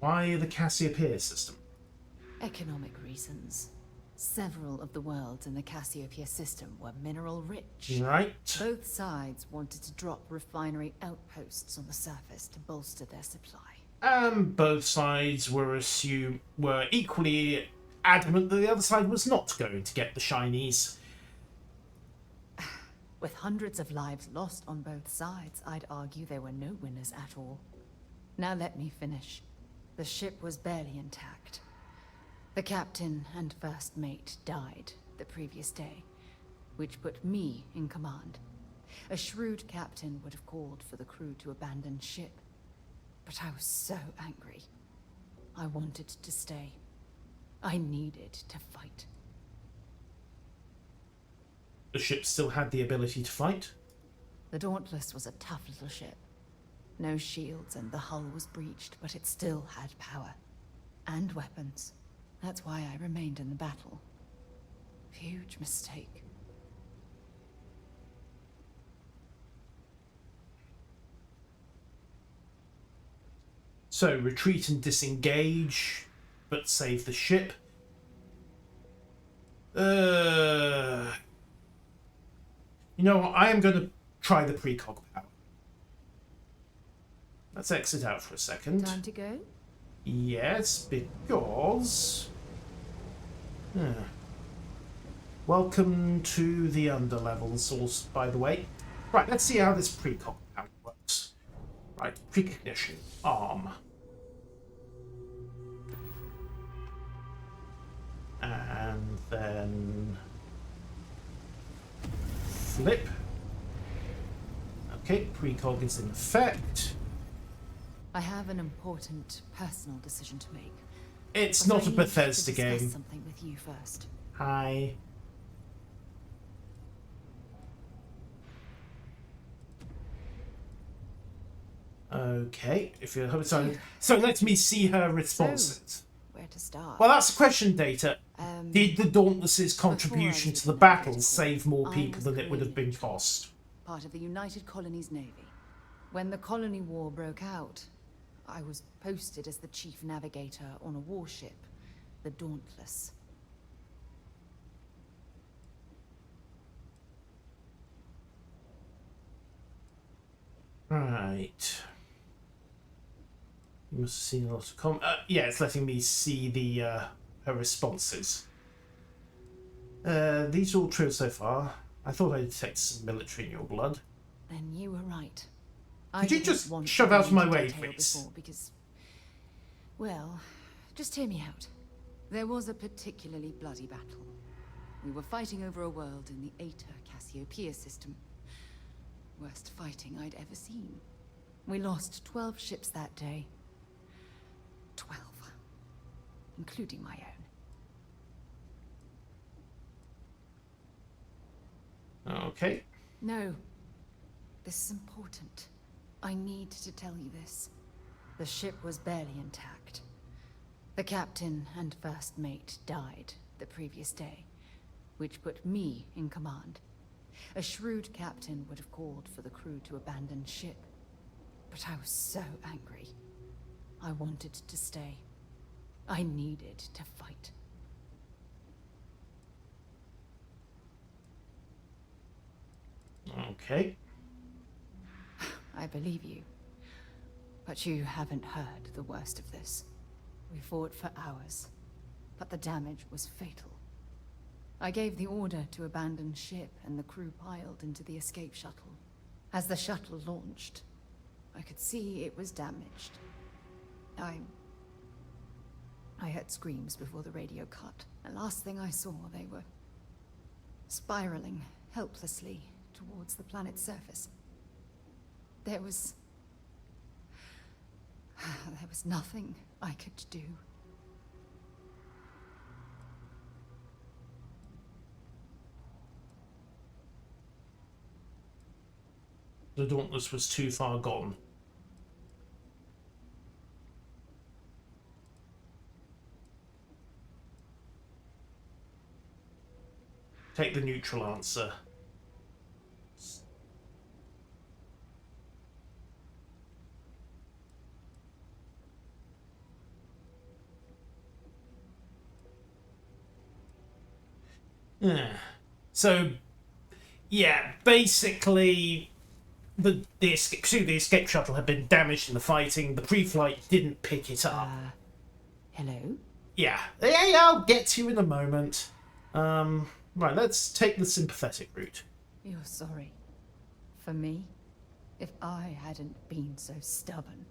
Why the Cassiopeia system? Economic reasons. Several of the worlds in the Cassiopeia system were mineral rich. Right. Both sides wanted to drop refinery outposts on the surface to bolster their supply. Both sides were equally adamant that the other side was not going to get the shinies. With hundreds of lives lost on both sides, I'd argue there were no winners at all. Now let me finish. The ship was barely intact. The captain and first mate died the previous day, which put me in command. A shrewd captain would have called for the crew to abandon ship. But I was so angry. I wanted to stay. I needed to fight. The ship still had the ability to fight? The Dauntless was a tough little ship. No shields and the hull was breached, but it still had power. And weapons. That's why I remained in the battle. Huge mistake. So, retreat and disengage, but save the ship. You know what? I am going to try the precog power. Let's exit out for a second. Time to go? Yes, because... Welcome to the underlevels, also, by the way. Right, let's see how this precog power works. Right, precognition. Arm. And then... flip. Okay, precog is in effect. I have an important personal decision to make. It's But not I a need Bethesda to discuss game. something with you first. Hi. Okay, if you're hoping so let me see her responses. Where to start? Well, that's the question, Data. Did the Dauntless's contribution to the battle save more people than it would have been cost? Part of the United Colonies Navy. When the Colony War broke out, I was posted as the chief navigator on a warship, the Dauntless. Right. You must have seen a lot of yeah, it's letting me see the her responses. These are all true so far. I thought I detected some military in your blood. Then you were right. Could you just shove out of my way, please? Because, well, just hear me out. There was a particularly bloody battle. We were fighting over a world in the Aeta Cassiopeia system. Worst fighting I'd ever seen. We lost 12 ships that day. 12. Including my own. Okay. No. This is important. I need to tell you this. The ship was barely intact. The captain and first mate died the previous day, which put me in command. A shrewd captain would have called for the crew to abandon ship. But I was so angry. I wanted to stay. I needed to fight. Okay. I believe you. But you haven't heard the worst of this. We fought for hours, but the damage was fatal. I gave the order to abandon ship, and the crew piled into the escape shuttle. As the shuttle launched, I could see it was damaged. I heard screams before the radio cut, and last thing I saw, they were spiraling helplessly towards the planet's surface. There was nothing I could do. The Dauntless was too far gone. Take the neutral answer. Yeah. So, yeah, basically, the escape shuttle had been damaged in the fighting. The pre-flight didn't pick it up. Hello? Yeah, I'll get to you in a moment. Right, let's take the sympathetic route. You're sorry. For me? If I hadn't been so stubborn,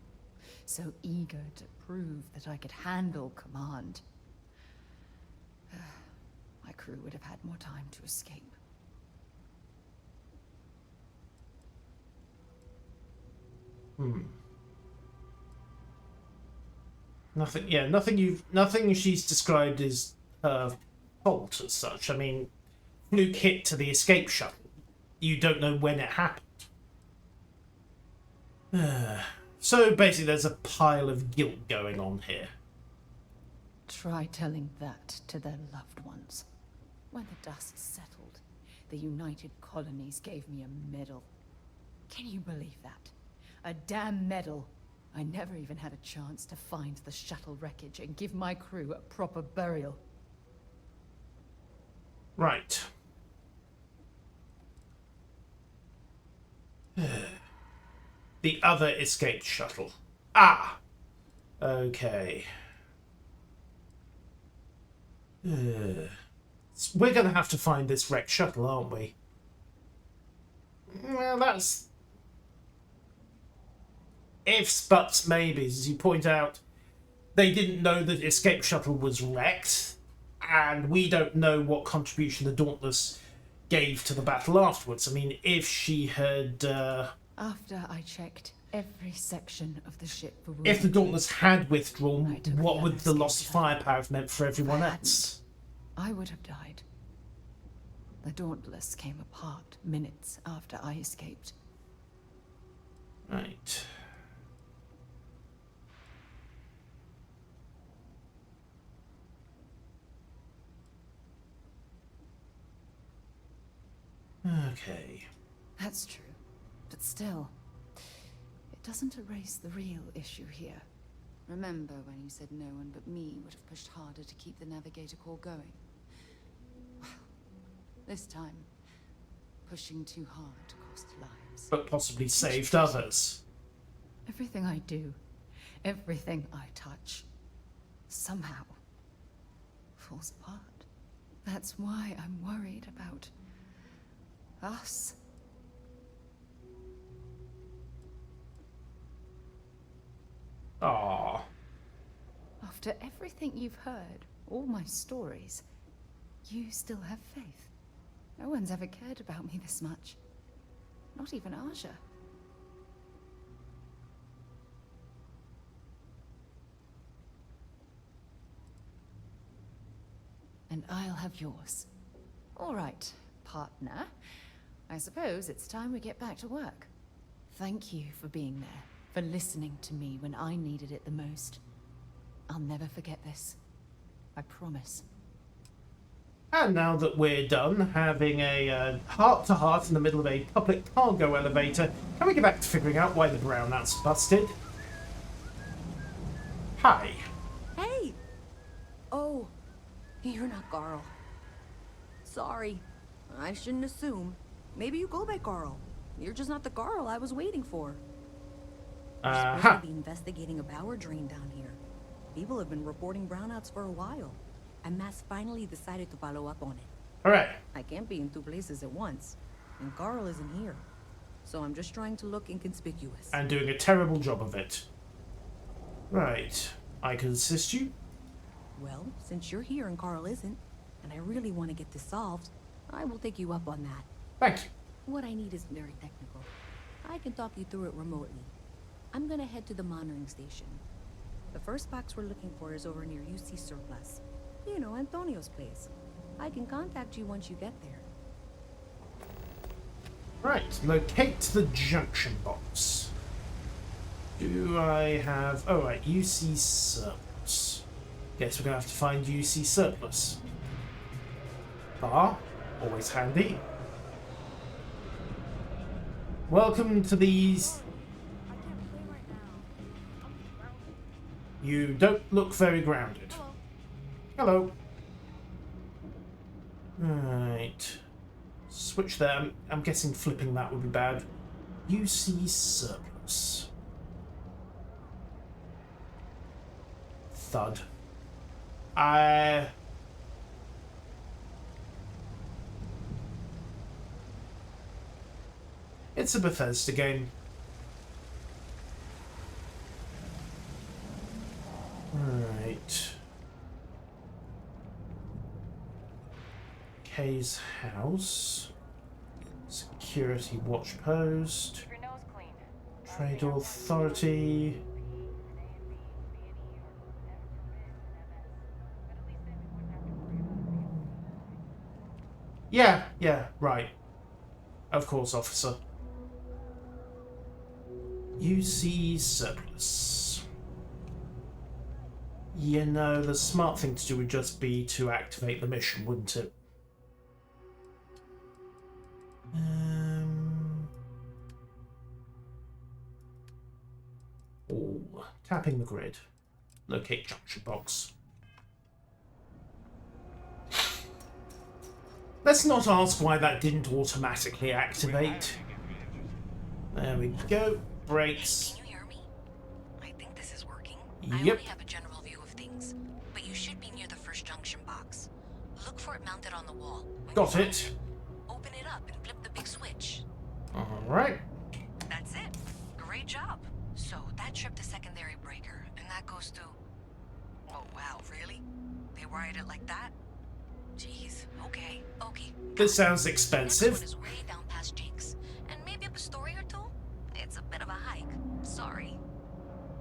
so eager to prove that I could handle command, my crew would have had more time to escape. Nothing she's described as fault as such. I mean, fluke hit to the escape shuttle. You don't know when it happened. So basically there's a pile of guilt going on here. Try telling that to their loved ones. When the dust settled, the United Colonies gave me a medal. Can you believe that? A damn medal. I never even had a chance to find the shuttle wreckage and give my crew a proper burial. Right. The other escaped shuttle. Ah! Okay. We're gonna have to find this wrecked shuttle, aren't we? Well, that's... ifs, buts, maybes. As you point out, they didn't know that the escape shuttle was wrecked, and we don't know what contribution the Dauntless gave to the battle afterwards. I mean, if she had... After I checked every section of the ship for... if the Dauntless had withdrawn, what would the loss of firepower have meant for everyone else? I would have died. The Dauntless came apart minutes after I escaped. Right. Okay. That's true. But still, it doesn't erase the real issue here. Remember when you said no one but me would have pushed harder to keep the Navigator Corps going? Well, this time, pushing too hard cost lives. But possibly saved others. Everything I do, everything I touch, somehow falls apart. That's why I'm worried about us. Aww. After everything you've heard, all my stories, you still have faith. No one's ever cared about me this much. Not even Aja. And I'll have yours. All right, partner. I suppose it's time we get back to work. Thank you for being there, for listening to me when I needed it the most. I'll never forget this. I promise. And now that we're done having a heart-to-heart in the middle of a public cargo elevator, can we get back to figuring out why the brownouts busted? Hi. Hey! Oh, you're not Garl. Sorry. I shouldn't assume. Maybe you go by Garl. You're just not the Garl I was waiting for. We're supposed Ha! to be investigating a power drain down here. People have been reporting brownouts for a while, and Mass finally decided to follow up on it. Alright. I can't be in two places at once, and Carl isn't here. So I'm just trying to look inconspicuous. And doing a terrible job of it. Right. I can assist you? Well, since you're here and Carl isn't, and I really want to get this solved, I will take you up on that. Thank you. What I need isn't very technical. I can talk you through it remotely. I'm gonna head to the monitoring station. The first box we're looking for is over near UC Surplus. You know, Antonio's place. I can contact you once you get there. Right, locate the junction box. Do I have... Oh, right, UC Surplus. Guess we're going to have to find UC Surplus. Bar, always handy. Welcome to these... You don't look very grounded. Hello. Right. Switch there. I'm guessing flipping that would be bad. UC Surplus. Thud. It's a Bethesda game. Right. Kay's house. Security watch post. Trade authority. Yeah, right. Of course, officer. UC Surplus. You know, the smart thing to do would just be to activate the mission, wouldn't it? Oh, tapping the grid. Locate junction box. Let's not ask why that didn't automatically activate. There we go. Brakes. Can you hear me? I think this is working. Yep. I only have a general view of things, but you should be near the first junction box. Look for it mounted on the wall. Got it. Open it up and flip the big switch. Alright. That's it. Great job. So that tripped the secondary breaker, and that goes to... Oh wow, really? They wired it like that? Jeez, okay. This sounds expensive. Next one is way down past Jake's, and maybe up a story or two? It's a bit of a hike. Sorry.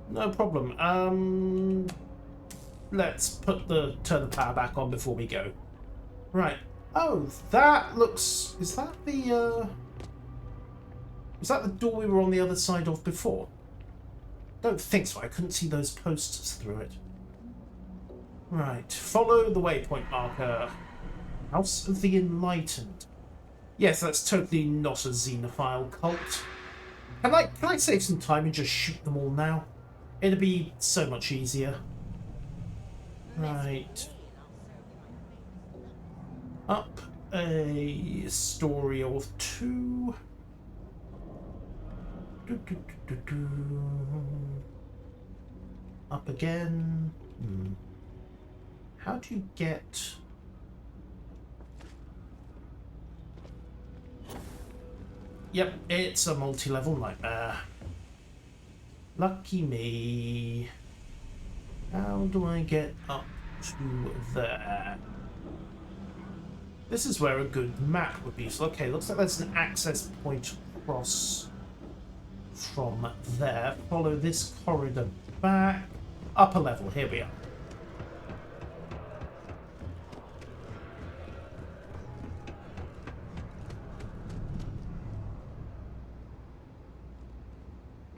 No problem. Let's turn the power back on before we go. Right. Oh, that looks... Is that the door we were on the other side of before? Don't think so. I couldn't see those posts through it. Right. Follow the waypoint marker. House of the Enlightened. Yes, that's totally not a xenophile cult. Can I save some time and just shoot them all now? It'd be so much easier. Right. Up a story or two. Up again. How do you get... Yep, it's a multi-level nightmare. Lucky me. How do I get up to there? This is where a good map would be. So, okay, looks like there's an access point across from there. Follow this corridor back. Upper level, here we are.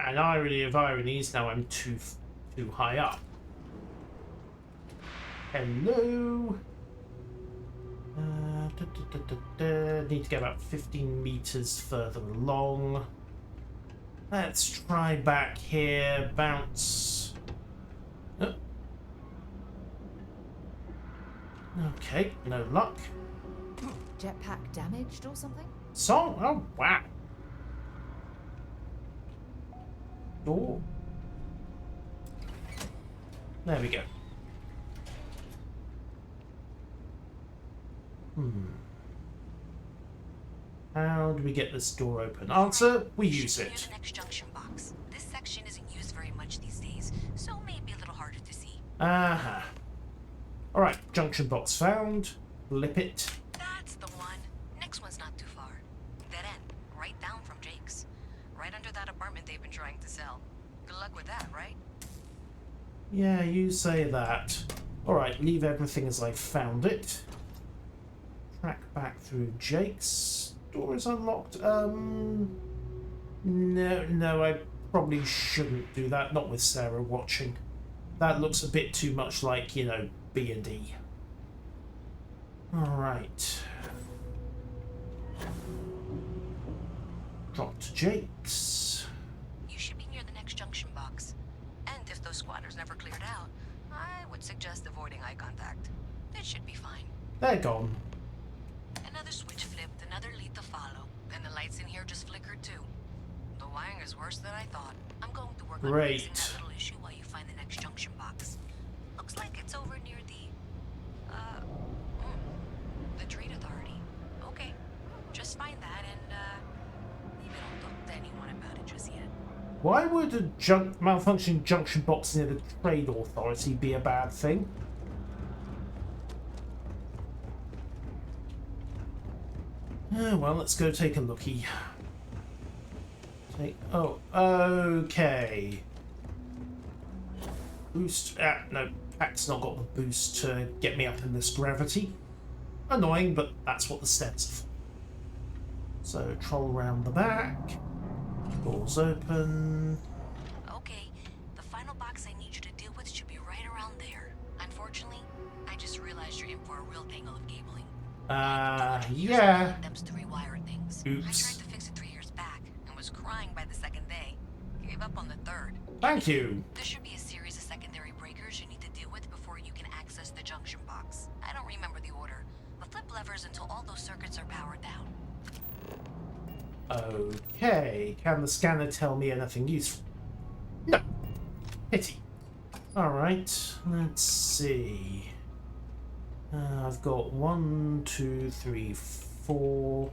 And irony of ironies, now I'm too high up. Hello. Need to get about 15 meters further along. Let's try back here. Bounce. Oh. Okay, no luck. Jetpack damaged or something? So, oh wow. door. There we go. How do we get this door open? Answer, we use it. The next junction box. This section isn't used very much these days, so maybe a little harder to see. Aha. Alright, junction box found. Flip it. That's the one. Next one's not too far. Dead end. Right down from Jake's. Right under that apartment they've been trying to sell. Good luck with that, right? Yeah, you say that. Alright, leave everything as I found it. Track back through Jake's. Door is unlocked. No, I probably shouldn't do that. Not with Sarah watching. That looks a bit too much like, you know, B&D. Alright. Drop to Jake's. You should be near the next junction box. And if those squatters never cleared out, I would suggest avoiding eye contact. It should be fine. They're gone. Another switch flipped, another lead to follow. And the lights in here just flickered too. The wiring is worse than I thought. I'm going to work on fixing that little issue while you find the next junction box. Looks like it's over near the Trade Authority. Okay, just find that and maybe don't talk to anyone about it just yet. Why would a malfunctioning junction box near the Trade Authority be a bad thing? Well, let's go take a looky. Oh, okay. Boost. No, Pack's not got the boost to get me up in this gravity. Annoying, but that's what the steps are for. So, troll around the back. Doors open. Okay, the final box I need you to deal with should be right around there. Unfortunately, I just realized you're in for a real tangle of cabling. Yeah. Attempts to rewire things. Oops. I tried to fix it 3 years back and was crying by the second day. Gave up on the third. Thank you. There should be a series of secondary breakers you need to deal with before you can access the junction box. I don't remember the order, but flip levers until all those circuits are powered down. Okay. Can the scanner tell me anything useful? No. Pity. Alright. Let's see. I've got 1, 2, 3, 4.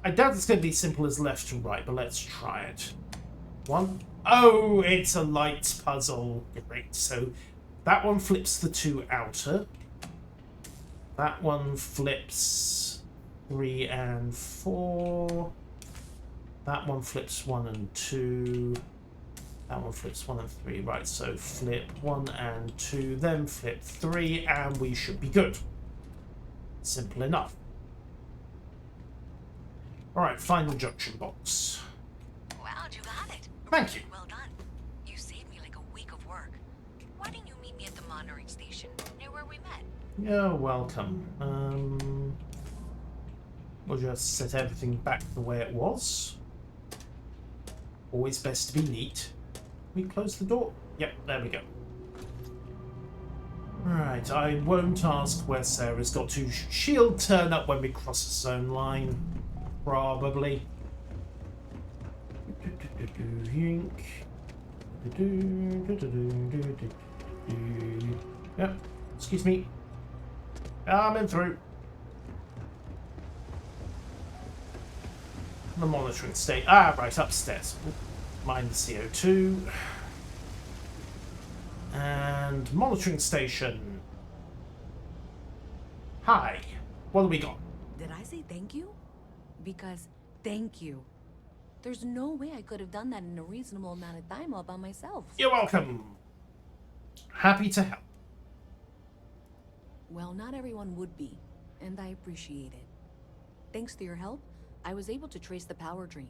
I doubt it's going to be simple as left to right, but let's try it. 1. Oh, it's a lights puzzle. Great. So that one flips the 2 outer. That one flips 3 and 4. That one flips 1 and 2. That one flips 1 and 3. Right, so flip 1 and 2, then flip 3, and we should be good. Simple enough. Alright, final junction box. Wow, you got it. Thank you. Well done. You saved me like a week of work. Why didn't you meet me at the monitoring station, near where we met? You're welcome. We'll just set everything back the way it was. Always best to be neat. We close the door? Yep, there we go. Right, I won't ask where Sarah's got to. She'll turn up when we cross the zone line. Probably. Yep, excuse me. I'm in through. The monitoring state. Ah, right, upstairs. Mine the CO2. And monitoring station. Hi. What have we got? Did I say thank you? Because thank you. There's no way I could have done that in a reasonable amount of time all by myself. You're welcome. Happy to help. Well, not everyone would be, and I appreciate it. Thanks to your help, I was able to trace the power drain.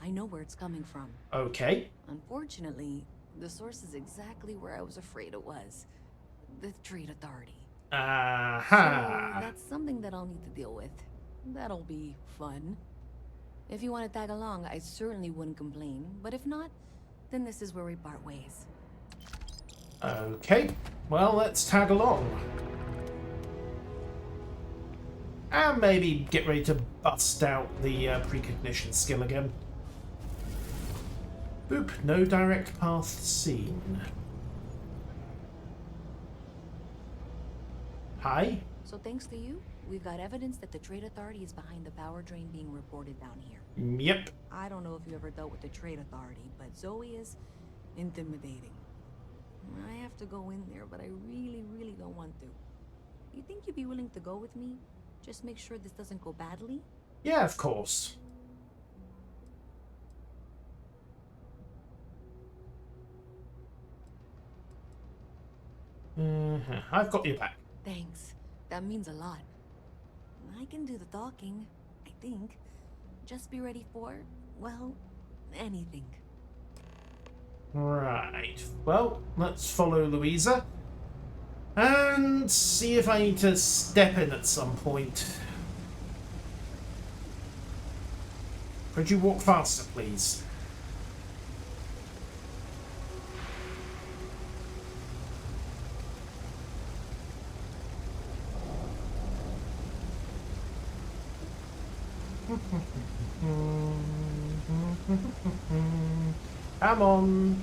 I know where it's coming from. Okay. Unfortunately, the source is exactly where I was afraid it was. The Trade Authority. Aha. So that's something that I'll need to deal with. That'll be fun. If you want to tag along, I certainly wouldn't complain. But if not, then this is where we part ways. Okay. Well, let's tag along. And maybe get ready to bust out the precognition skill again. Boop, no direct path seen. Hi? So thanks to you, we've got evidence that the Trade Authority is behind the power drain being reported down here. Yep. I don't know if you ever dealt with the Trade Authority, but Zoe is intimidating. I have to go in there, but I really don't want to. You think you'd be willing to go with me? Just make sure this doesn't go badly? Yeah, of course. I've got your back. Thanks. That means a lot. I can do the talking, I think. Just be ready for, well, anything. Right. Well, let's follow Louisa. And see if I need to step in at some point. Could you walk faster, please?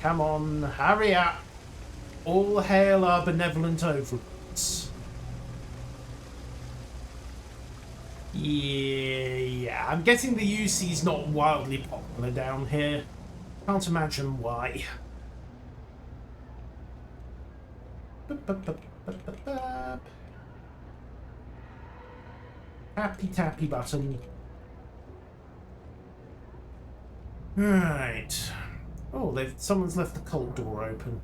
Come on, hurry up. All hail our benevolent overlords. Yeah, I'm guessing the UC's not wildly popular down here. Can't imagine why. Happy tappy button. Right. Oh, someone's left the cult door open.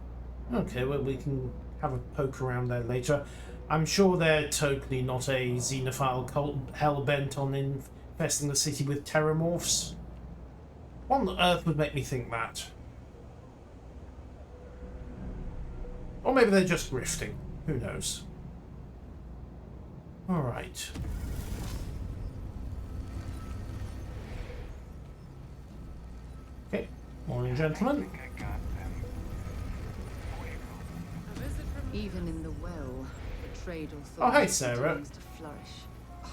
Okay, well, we can have a poke around there later. I'm sure they're totally not a xenophile cult hell-bent on infesting the city with terramorphs. What on earth would make me think that? Or maybe they're just grifting. Who knows? Alright. Okay. Morning, gentlemen. Even in the well, the trade authority Oh, hey, Sarah. continues to flourish. Oh,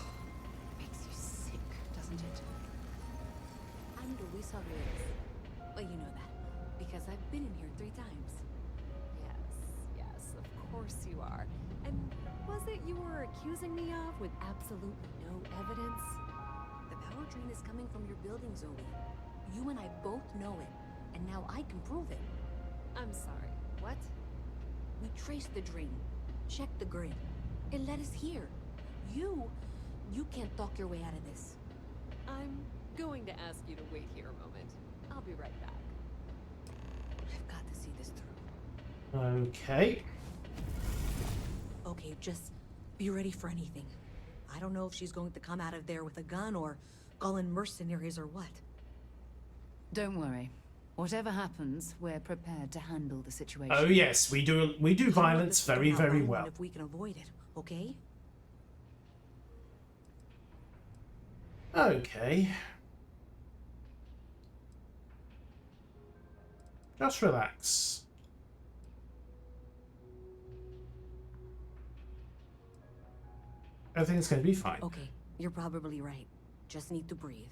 makes you sick, doesn't it? I'm Luisa Reyes. Well, you know that, because I've been in here 3 times. Yes, of course you are. And was it you were accusing me of with absolutely no evidence? The power drain is coming from your building, Zoe. You and I both know it, and now I can prove it. I'm sorry, what? We traced the drain, checked the grid. It led us here. You can't talk your way out of this. I'm going to ask you to wait here a moment. I'll be right back. I've got to see this through. Okay. Okay, just be ready for anything. I don't know if she's going to come out of there with a gun or call in mercenaries or what. Don't worry. Whatever happens, we're prepared to handle the situation. Oh yes, we do violence very, very well. If we can avoid it, okay? Okay. Just relax. Everything's going to be fine. Okay, you're probably right. Just need to breathe.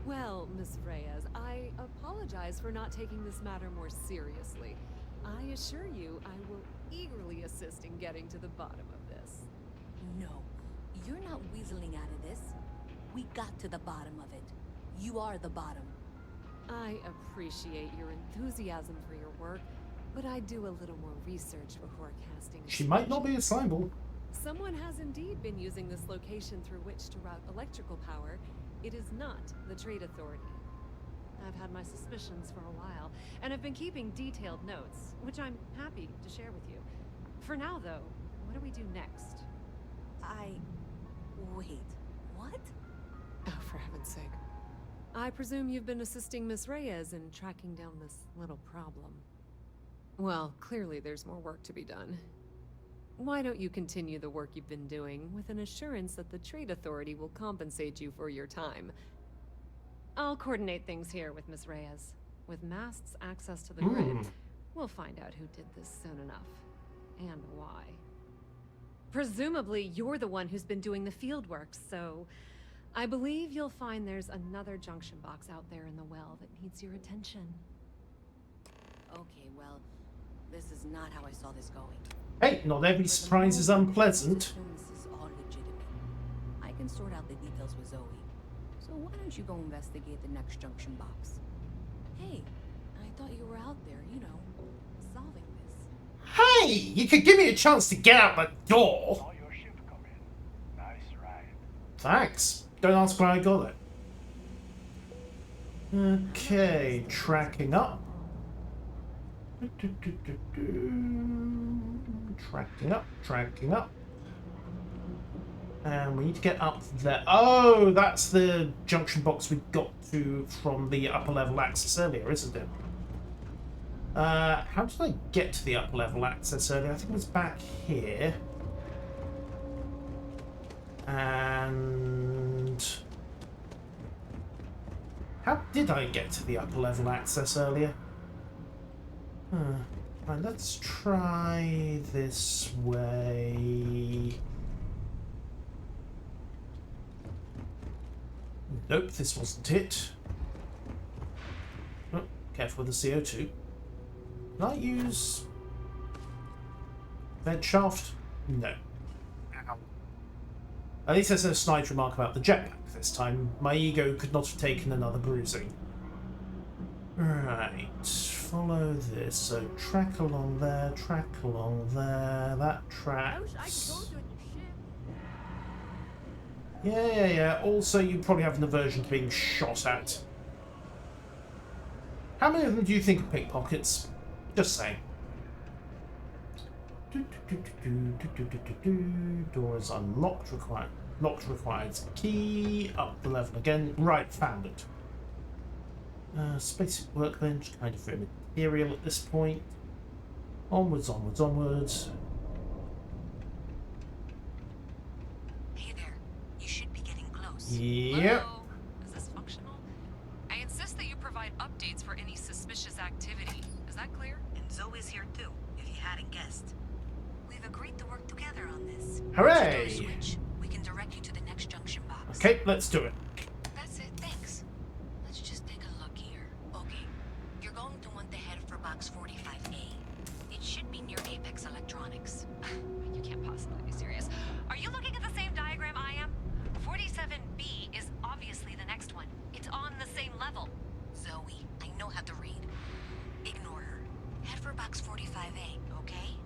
Well, Miss Reyes, I apologize for not taking this matter more seriously. I assure you I will eagerly assist in getting to the bottom of this. No, you're not weaseling out of this. We got to the bottom of it. You are the bottom. I appreciate your enthusiasm for your work, but I do a little more research before casting a She might not be a Slimeball. Someone has indeed been using this location through which to route electrical power. It is not the Trade Authority. I've had my suspicions for a while, and have been keeping detailed notes, which I'm happy to share with you. For now, though, what do we do next? Wait, what? Oh, for heaven's sake. I presume you've been assisting Miss Reyes in tracking down this little problem. Well, clearly there's more work to be done. Why don't you continue the work you've been doing with an assurance that the Trade Authority will compensate you for your time? I'll coordinate things here with Miss Reyes. With Mast's access to the grid, we'll find out who did this soon enough. And why. Presumably, you're the one who's been doing the field work, so I believe you'll find there's another junction box out there in the well that needs your attention. Okay, well, this is not how I saw this going. Hey, not every surprise is unpleasant. This is all legitimate. I can sort out the details with Zoe. So why don't you go investigate the next junction box? Hey, I thought you were out there, you know, solving this. Hey, you could give me a chance to get out the door. Your ship come in. Nice ride. Thanks. Don't ask where I got it. Okay, tracking up. Tracking up. And we need to get up there. Oh, that's the junction box we got to from the upper level access earlier, isn't it? How did I get to the upper level access earlier? I think it was back here. And how did I get to the upper level access earlier? Right, let's try this way. Nope, this wasn't it. Oh, careful with the CO2. Can I use vent shaft? No. Ow. At least there's no snide remark about the jetpack this time. My ego could not have taken another bruising. Right, follow this. So track along there, that tracks. Yeah. Also, you probably have an aversion to being shot at. How many of them do you think are pickpockets? Just saying. Door is unlocked. Locked requires a key. Up the level again. Right, found it. Space workbench, kind of for material at this point. Onwards. Hey there. You should be getting close. Yep. Hello? Is this functional? I insist that you provide updates for any suspicious activity. Is that clear? And Zoe's here too, if you hadn't guessed. We've agreed to work together on this. Hooray! Switch. We can direct you to the next junction box. Okay, let's do it. That's it, thanks. Let's just take a look here. Okay, you're going to want to head for box 45A. It should be near Apex Electronics. You can't possibly be serious. Are you looking at the same diagram I am? 47B is obviously the next one. It's on the same level. Zoe, I know how to read. Ignore her. Head for box 45A, okay?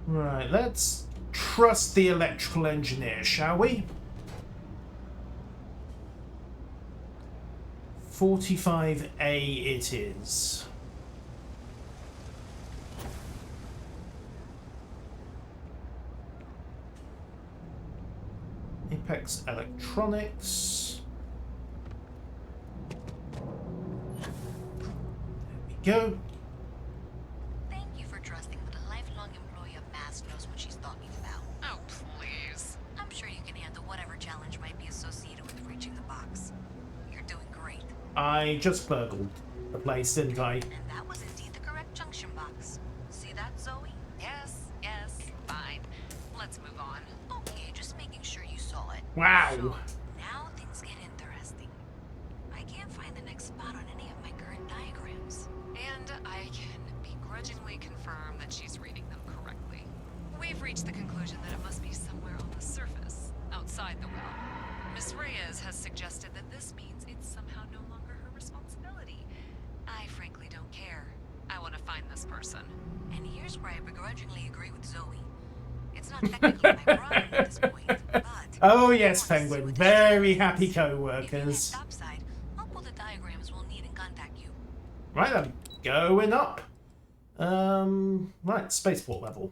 Right, let's trust the electrical engineer, shall we? 45A it is. Apex Electronics. There we go. Thank you for trusting that a lifelong employee of MAST knows what she's talking about. Oh, please. I'm sure you can handle whatever challenge might be associated with reaching the box. You're doing great. I just burgled the place, didn't I? And that was indeed the correct junction box. See that, Zoe? Yes, fine. Let's move on. Okay, just making sure you saw it. Wow. So, now things get interesting. I can't find the next spot on any of my current diagrams. And I can begrudgingly confirm that she's reading them correctly. We've reached the conclusion that it must be somewhere on the surface, outside the well. Miss Reyes has suggested that this means it's somehow no longer her responsibility. I frankly don't care. I want to find this person. And here's where I begrudgingly agree with Zoe. It's not technically my problem at this point, but... Oh yes, Penguin. Very happy co-workers. Topside, I'll pull the diagrams we'll need and contact you. Right then, going up. Right, spaceport level.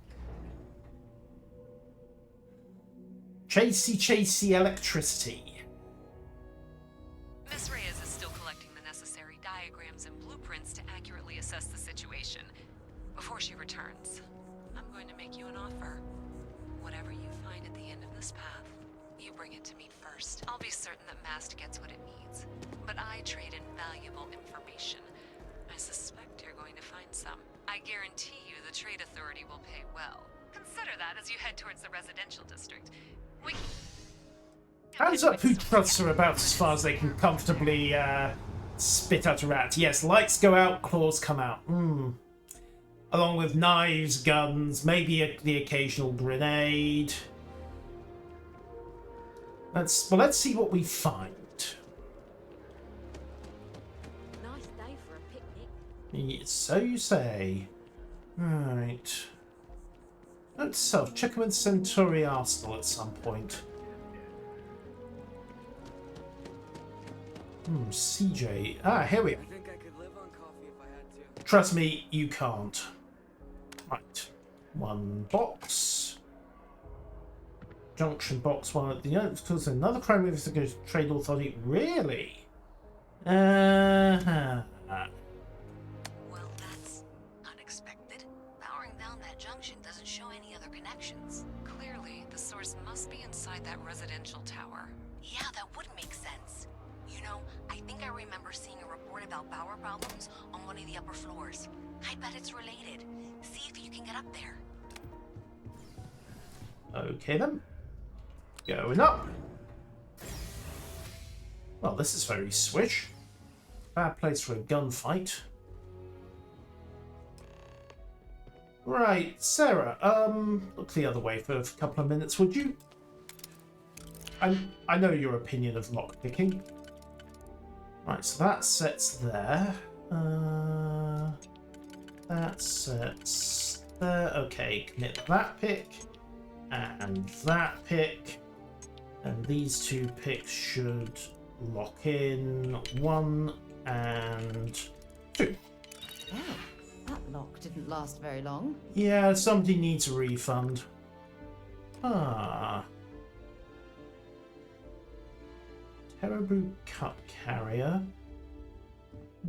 Chasey electricity. Miss Reyes is still collecting the necessary diagrams and blueprints to accurately assess the situation. Before she returns, I'm going to make you an offer. Whatever you find at the end of this path, you bring it to me first. I'll be certain that MAST gets what it needs, but I trade in valuable information. I suspect you're going to find some. I guarantee you the Trade Authority will pay well. Consider that as you head towards the residential district. We... Hands up who trusts are about as far as they can comfortably spit out a rat. Yes, lights go out, claws come out. Along with knives, guns, maybe the occasional grenade. Let's see what we find. Nice day for a picnic. Yes, so you say. Right. Note to self, check in with Centauri Arsenal at some point. CJ. Ah, here we are. I think I could live on coffee if I had to. Trust me, you can't. Right. One box. Junction box. One. You know, because another crime with the trade authority. Really? Well, that's unexpected. Powering down that junction doesn't show any other connections. Clearly, the source must be inside that residential tower. Yeah, that would make sense. You know, I think I remember seeing a report about power problems on one of the upper floors. I bet it's related. See if you can get up there. Okay then. Going up. Well, this is very swish. Bad place for a gunfight. Right, Sarah, look the other way for a couple of minutes, would you? I know your opinion of lockpicking. Right, so that sets there. That sets there. Okay, commit that pick. And that pick. And these two picks should lock in. 1 and 2. Oh, that lock didn't last very long. Yeah, somebody needs a refund. Ah. Caribou Cup Carrier.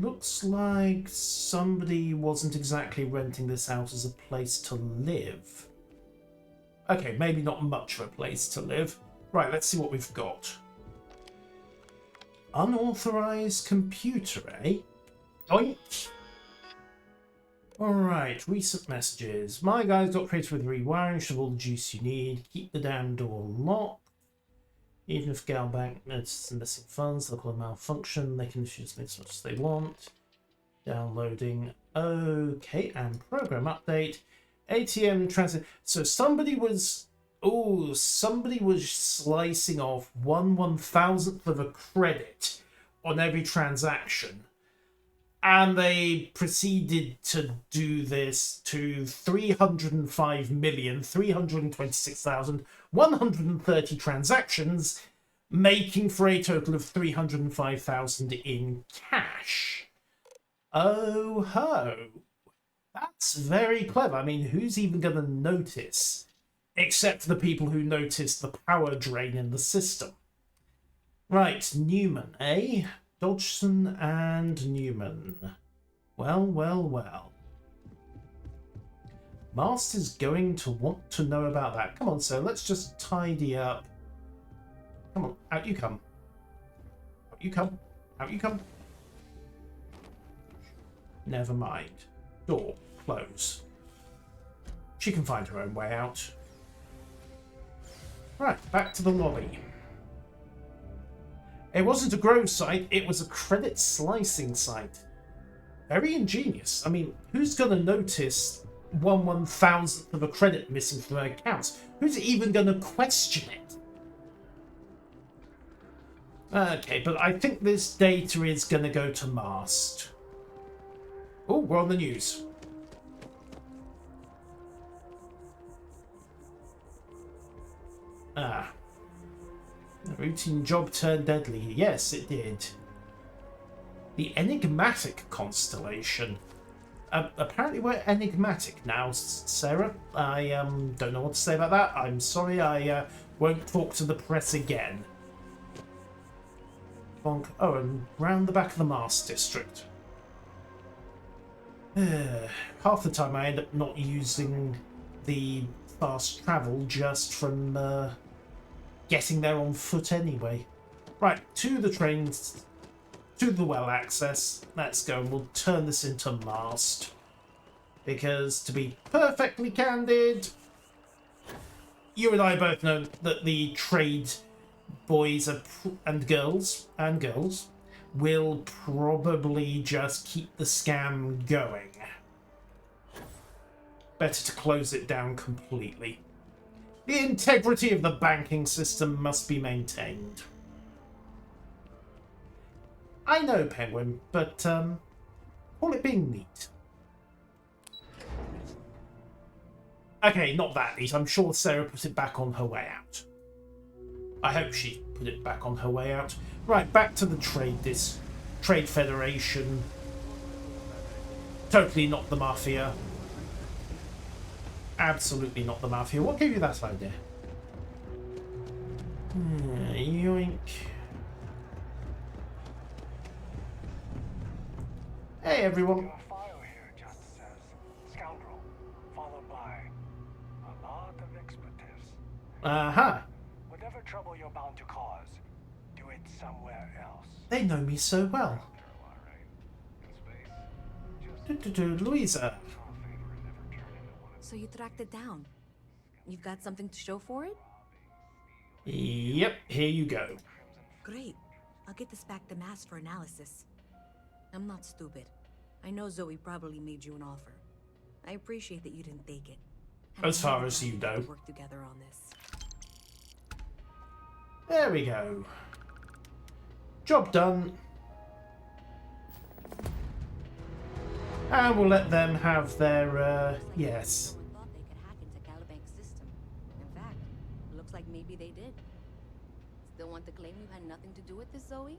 Looks like somebody wasn't exactly renting this out as a place to live. Okay, maybe not much of a place to live. Right, let's see what we've got. Unauthorized computer, eh? Oink! Alright, recent messages. My guys got creative with rewiring, should have all the juice you need. Keep the damn door locked. Even if Galbank notices missing funds, they'll call a malfunction. They can issue as much as they want. Downloading. Okay, and program update. ATM transit. So somebody was slicing off 1/1000th of a credit on every transaction. And they proceeded to do this to 305,326,130 transactions, making for a total of 305,000 in cash. Oh ho! That's very clever. I mean, who's even going to notice? Except the people who noticed the power drain in the system. Right, Newman, eh? Dodgson and Newman. Well, well, well. Master's going to want to know about that. Come on, sir, let's just tidy up. Come on, out you come. Out you come. Out you come. Never mind. Door, close. She can find her own way out. Right, back to the lolly. It wasn't a grove site, it was a credit slicing site. Very ingenious. I mean, who's going to notice 1/1000th of a credit missing from their accounts? Who's even going to question it? Okay, but I think this data is going to go to Mast. Oh, we're on the news. Ah. The routine job turned deadly. Yes, it did. The enigmatic constellation. Apparently we're enigmatic now, Sarah. I don't know what to say about that. I'm sorry, I won't talk to the press again. Bonk. Oh, and round the back of the Mast District. Half the time I end up not using the fast travel just from getting there on foot anyway. Right, to the trains, to the well access. Let's go, and we'll turn this into Mast. Because, to be perfectly candid, you and I both know that the trade boys and girls will probably just keep the scam going. Better to close it down completely. The integrity of the banking system must be maintained. I know, Penguin, but call it being neat. Okay, not that neat. I'm sure Sarah put it back on her way out. I hope she put it back on her way out. Right, back to the Trade Federation. Totally not the Mafia. Absolutely not the Mafia. What gave you that idea? Yoink. Hey, everyone. Your file here just says scoundrel, followed by a lot of expletives. Whatever trouble you're bound to cause, do it somewhere else. They know me so well. Louisa. So you tracked it down. You've got something to show for it? Yep, here you go. Great. I'll get this back to Mass for analysis. I'm not stupid. I know Zoe probably made you an offer. I appreciate that you didn't take it. As far as you know. Work together on this. There we go. Job done. And we'll let them have their, yes. Thought they could hack into Calibank's system. In fact, it looks like maybe they did. Still want to claim you had nothing to do with this, Zoe?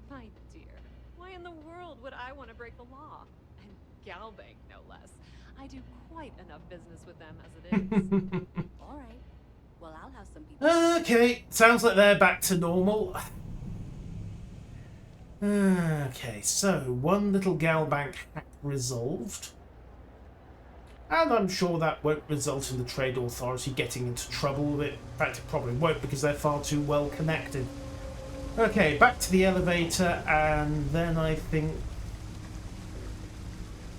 My dear, why in the world would I want to break the law? And Galbank, no less. I do quite enough business with them as it is. All right. Well, I'll have some people. Okay, sounds like they're back to normal. Okay, so one little Galbank hack resolved. And I'm sure that won't result in the Trade Authority getting into trouble with it. In fact, it probably won't because they're far too well connected. Okay, back to the elevator, and then I think...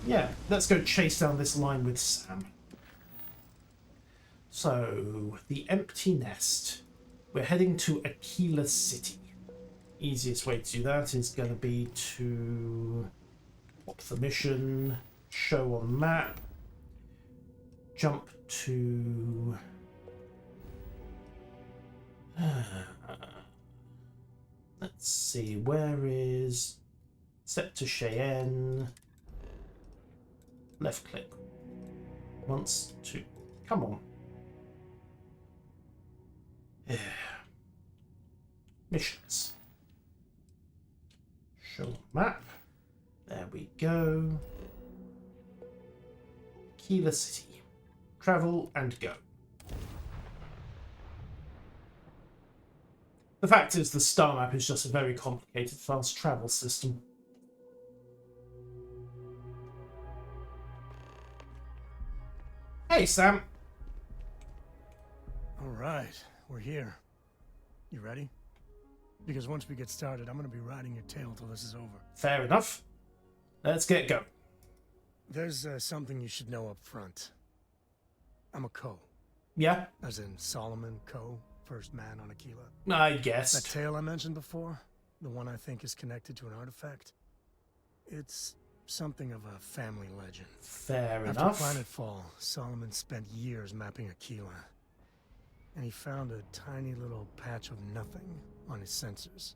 yeah, let's go chase down this line with Sam. So, the Empty Nest. We're heading to Aquila City. Easiest way to do that is going to be to pop the mission, show on map, jump to... let's see, where is... step to Cheyenne, left click, once, two, come on. Yeah. Missions. Show map. There we go. Aquila City. Travel and go. The fact is, the star map is just a very complicated fast travel system. Hey, Sam. All right, we're here. You ready? Because once we get started, I'm going to be riding your tail till this is over. Fair enough. Let's get going. There's something you should know up front. I'm a Coe. Yeah? As in Solomon Coe, first man on Aquila. I guessed. That tale I mentioned before, the one I think is connected to an artifact, it's something of a family legend. Fair enough. After Planetfall, Solomon spent years mapping Aquila. And he found a tiny little patch of nothing on his sensors.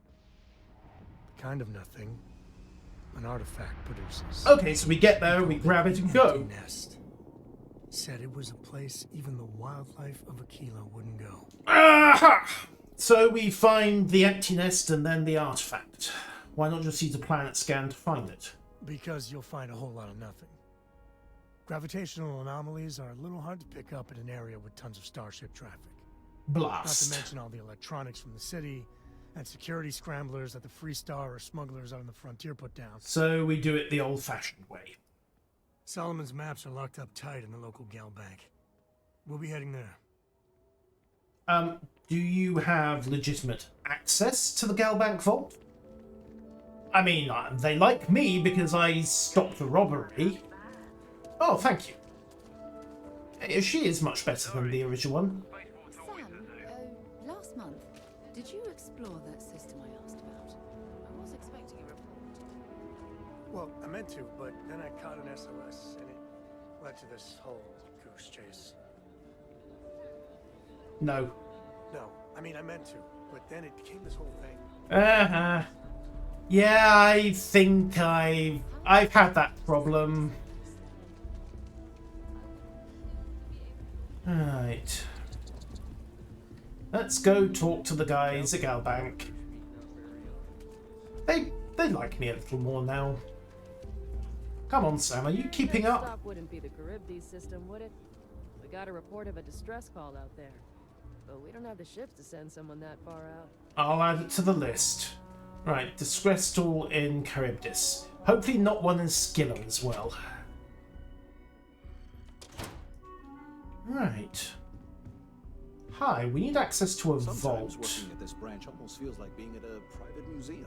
The kind of nothing an artifact produces. Okay, so we get there, we grab it and go. Nest. Said it was a place even the wildlife of Aquila wouldn't go. Aha! So we find the empty nest and then the artifact. Why not just use a planet scan to find it? Because you'll find a whole lot of nothing. Gravitational anomalies are a little hard to pick up in an area with tons of starship traffic. Blast. Not to mention all the electronics from the city and security scramblers that the Free Star or smugglers out on the frontier put down. So we do it the old-fashioned way. Solomon's maps are locked up tight in the local Galbank. We'll be heading there. Do you have legitimate access to the Galbank vault? I mean, they like me because I stopped the robbery. Oh, thank you. She is much better than the original one. Sam, last month, did you explore that system I asked about? I was expecting a report. Well, I meant to, but then I caught an SOS, and it led to this whole goose chase. No. No, I mean, I meant to, but then it became this whole thing. Yeah, I think I've had that problem. Alright. Let's go talk to the guys at Galbank. They like me a little more now. Come on, Sam, are you keeping up? Stop wouldn't be the Charybdis system, would it? We got a report of a distress call out there. But we don't have the ships to send someone that far out. I'll add it to the list. Right, distress tool in Charybdis. Hopefully not one in Skillen as well. Right. Hi, we need access to a vault. Working at this branch almost feels like being at a private museum.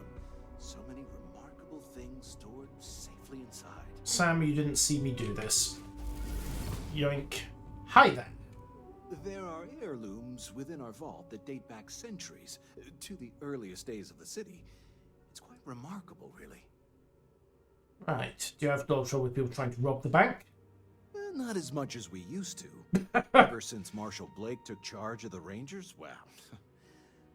So many remarkable things stored safely inside. Sam, you didn't see me do this. Yoink. Hi there. There are heirlooms within our vault that date back centuries, to the earliest days of the city. It's quite remarkable, really. Right. Do you have trouble with people trying to rob the bank? Not as much as we used to. Ever since Marshal Blake took charge of the Rangers, well,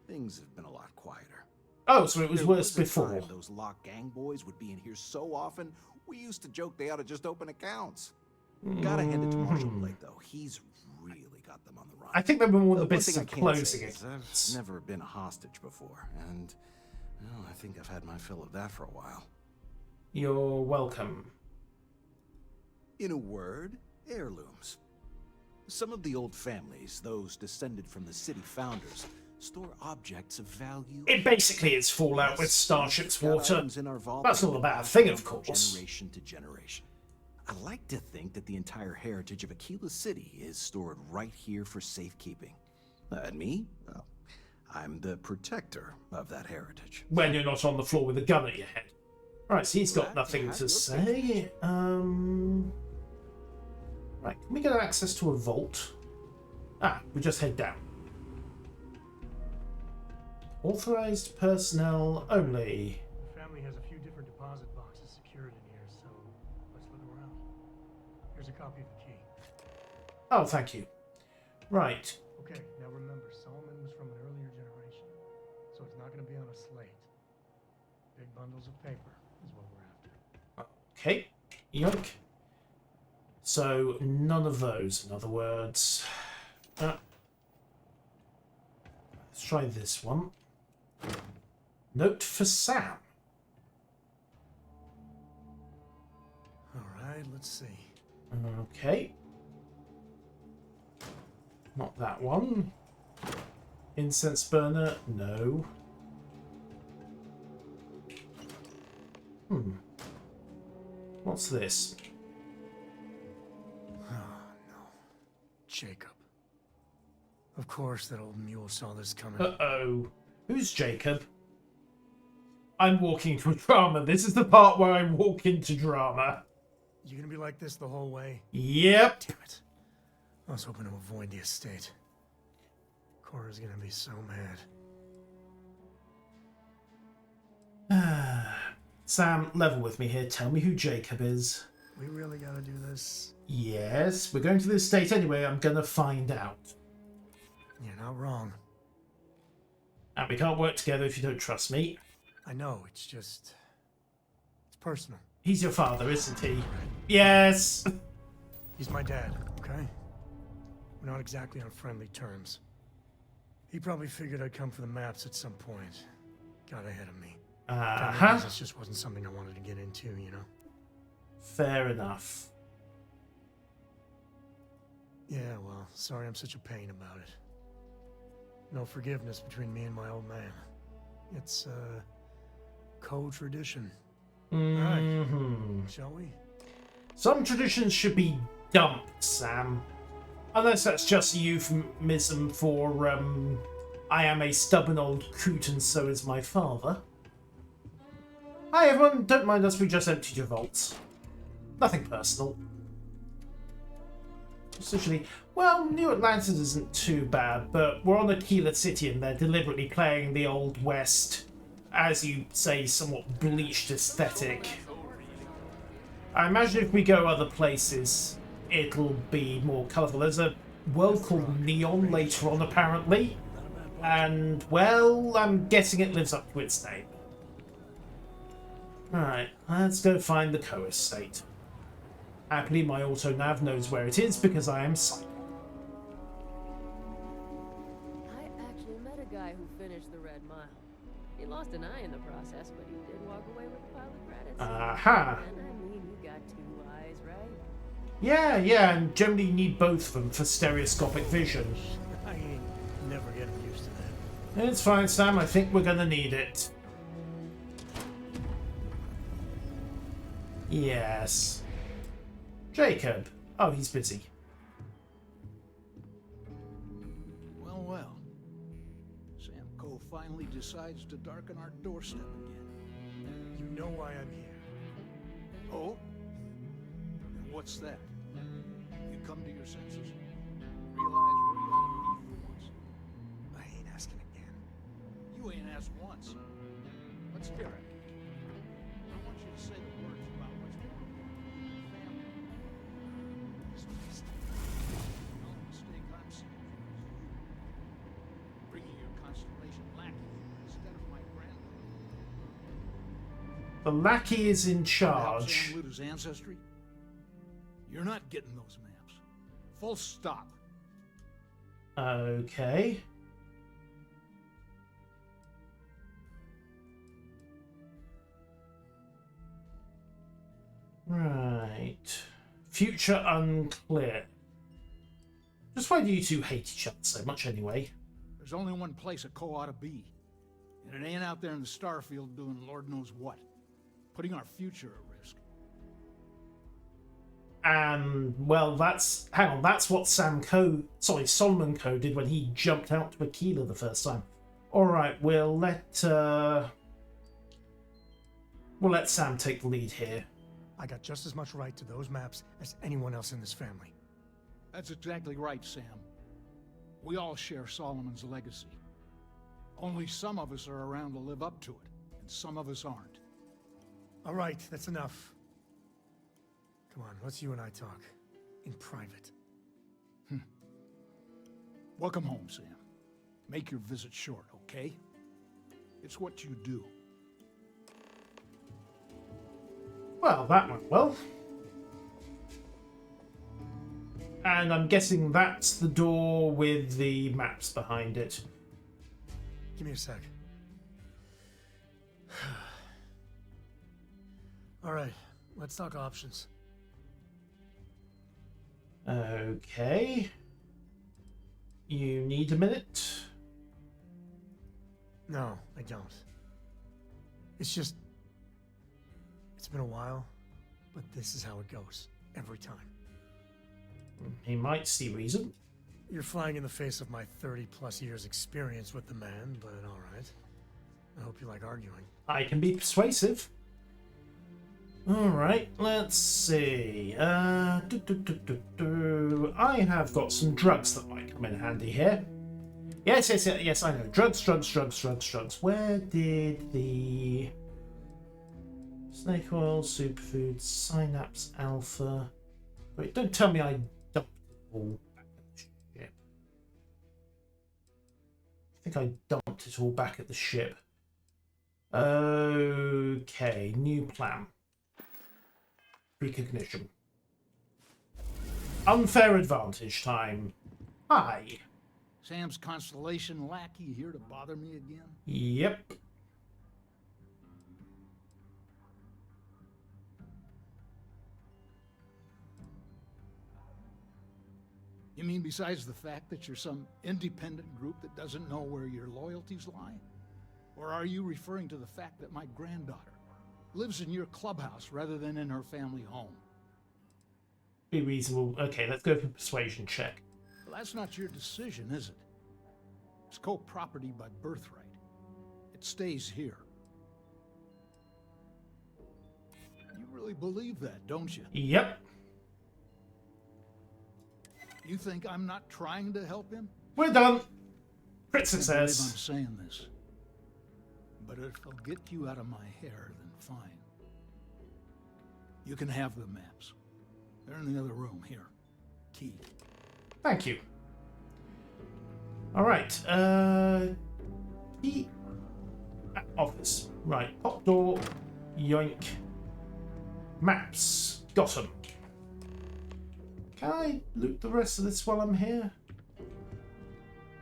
things have been a lot quieter. Oh, so it was There worse a before. time those lock gang boys would be in here so often, we used to joke they ought to just open accounts. Gotta hand it to Marshal Blake, though. He's really got them on the run. I think they were more in the One business thing of I can't closing say it. is I've never been a hostage before, and well, I think I've had my fill of that for a while. You're welcome. In a word, heirlooms. Some of the old families, those descended from the city founders, store objects of value. It basically is Fallout with Starship's water. In our vault That's not a bad thing, of course. Generation to generation. I like to think that the entire heritage of Aquila City is stored right here for safekeeping. And me? Well, I'm the protector of that heritage. When you're not on the floor with a gun at your head. Right, so he's got nothing to say. Right, can we get access to a vault? Ah, we just head down. Authorized personnel only. The family has a few different deposit boxes secured in here, so let's look around. Here's a copy of the key. Oh, thank you. Right. Okay, now remember, Solomon was from an earlier generation, so it's not going to be on a slate. Big bundles of paper is what we're after. Okay. Yoink. So, none of those, in other words. Let's try this one. Note for Sam. Alright, let's see. Okay. Not that one. Incense burner, no. What's this? Oh, no. Jacob. Of course that old mule saw this coming. Uh-oh. Who's Jacob? I'm walking into drama. This is the part where I walk into drama. You gonna be like this the whole way? Yep. Damn it. I was hoping to avoid the estate. Cora's gonna be so mad. Sam, level with me here. Tell me who Jacob is. We really gotta do this? Yes, we're going to the estate anyway. I'm gonna find out. You're not wrong. And we can't work together if you don't trust me. I know, it's just... it's personal. He's your father, isn't he? Yes! He's my dad, okay? We're not exactly on friendly terms. He probably figured I'd come for the maps at some point. Got ahead of me. This just wasn't something I wanted to get into, you know? Fair enough. Yeah, well, sorry I'm such a pain about it. No forgiveness between me and my old man. It's, co-tradition. Alright, shall we? Some traditions should be dumped, Sam. Unless that's just a euphemism for, I am a stubborn old coot and so is my father. Hi everyone, don't mind us, we just emptied your vaults. Nothing personal. Essentially, well, New Atlantis isn't too bad, but we're on Aquila City and they're deliberately playing the Old West, as you say, somewhat bleached aesthetic. I imagine if we go other places, it'll be more colourful. There's a world called Neon later on, apparently, and, well, I'm guessing it lives up to its name. Alright, let's go find the Coe estate. Happily, my auto-nav knows where it is because I am psychic. I actually met a guy who finished the Red Mile. He lost an eye in the process, but he did walk away with a pile of credits. Aha! And I mean, you got 2 eyes, right? Yeah, and generally you need both of them for stereoscopic vision. I ain't never getting used to that. It's fine, Sam. I think we're gonna need it. Yes. Jacob. Oh, he's busy. Well. Sam Coe finally decides to darken our doorstep again. You know why I'm here. Oh? And what's that? You come to your senses? Realize where you ought to be for once? I ain't asking again. You ain't asked once. Let's hear it. I want you to say the words about what's more important than your family. This mistake. The only mistake I'm seeing is you. Bringing your Constellation lackey here instead of my granddaughter. The lackey is in charge. Sam Luda's ancestry? You're not getting those maps. Full stop. Okay. Right. Future unclear. Just why do you two hate each other so much anyway? There's only one place a Coe ought to be. And it ain't out there in the Starfield doing Lord knows what. Putting our future at risk. And, well, that's... Hang on, that's what Solomon Coe did when he jumped out to Aquila the first time. Alright, we'll let Sam take the lead here. I got just as much right to those maps as anyone else in this family. That's exactly right, Sam. We all share Solomon's legacy. Only some of us are around to live up to it, and some of us aren't. All right, that's enough. Come on, let's you and I talk. In private. Welcome home, Sam. Make your visit short, okay? It's what you do. Well, that went well. And I'm guessing that's the door with the maps behind it. Give me a sec. All right, let's talk options. Okay. You need a minute? No, I don't. It's just... It's been a while, but this is how it goes. Every time. He might see reason. You're flying in the face of my 30-plus years experience with the man, but all right. I hope you like arguing. I can be persuasive. Alright, let's see. I have got some drugs that might come in handy here. Yes, I know. Drugs. Where did the... Snake oil, superfoods, synapse alpha... Wait, don't tell me I dumped it all back at the ship. I think I dumped it all back at the ship. Okay, new plan. Precognition. Unfair advantage time. Hi. Sam's Constellation lackey here to bother me again? Yep. You mean besides the fact that you're some independent group that doesn't know where your loyalties lie? Or are you referring to the fact that my granddaughter lives in your clubhouse rather than in her family home? Be reasonable. Okay, let's go for persuasion check. Well, that's not your decision, is it? It's co-property by birthright. It stays here. You really believe that, don't you? Yep. You think I'm not trying to help him? We're done. Crit I success. believe I'm saying this. But if I'll get you out of my hair, then fine. You can have the maps. They're in the other room here. Key. Thank you. Alright, key office. Right, pop door, yoink. Maps. Got 'em. Can I loot the rest of this while I'm here?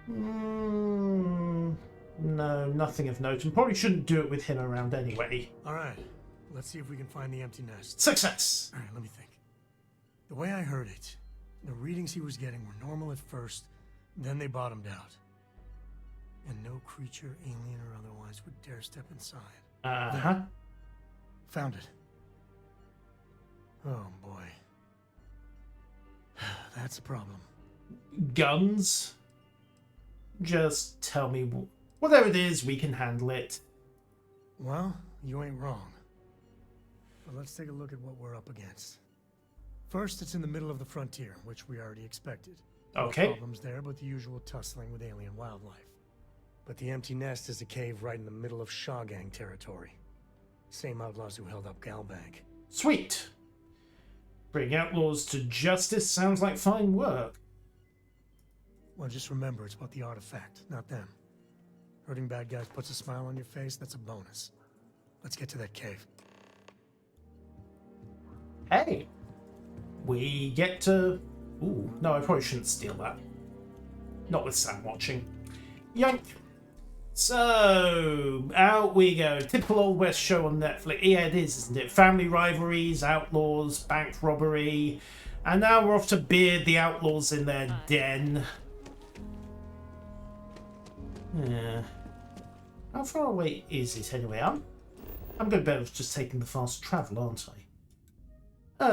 No, nothing of note. And probably shouldn't do it with him around anyway. Alright, let's see if we can find the empty nest. Success! Alright, let me think. The way I heard it, the readings he was getting were normal at first, then they bottomed out. And no creature, alien or otherwise, would dare step inside. Uh-huh. There. Found it. Oh boy. That's a problem. Guns? Just tell me whatever it is, we can handle it. Well, you ain't wrong. But let's take a look at what we're up against. First, it's in the middle of the frontier, which we already expected. Okay. No problems there, but the usual tussling with alien wildlife. But the empty nest is a cave right in the middle of Shawgang territory. Same outlaws who held up Galbank. Sweet. Bring outlaws to justice sounds like fine work. Well, just remember, it's about the artifact, not them. Hurting bad guys puts a smile on your face, that's a bonus. Let's get to that cave. Hey. We get to... Ooh, no, I probably shouldn't steal that. Not with Sam watching. Yank. So, out we go. Typical Old West show on Netflix. Yeah, it is, isn't it? Family rivalries, outlaws, bank robbery. And now we're off to beard the outlaws in their den. Yeah. How far away is it anyway? I'm going to bet it's just taking the fast travel, aren't I?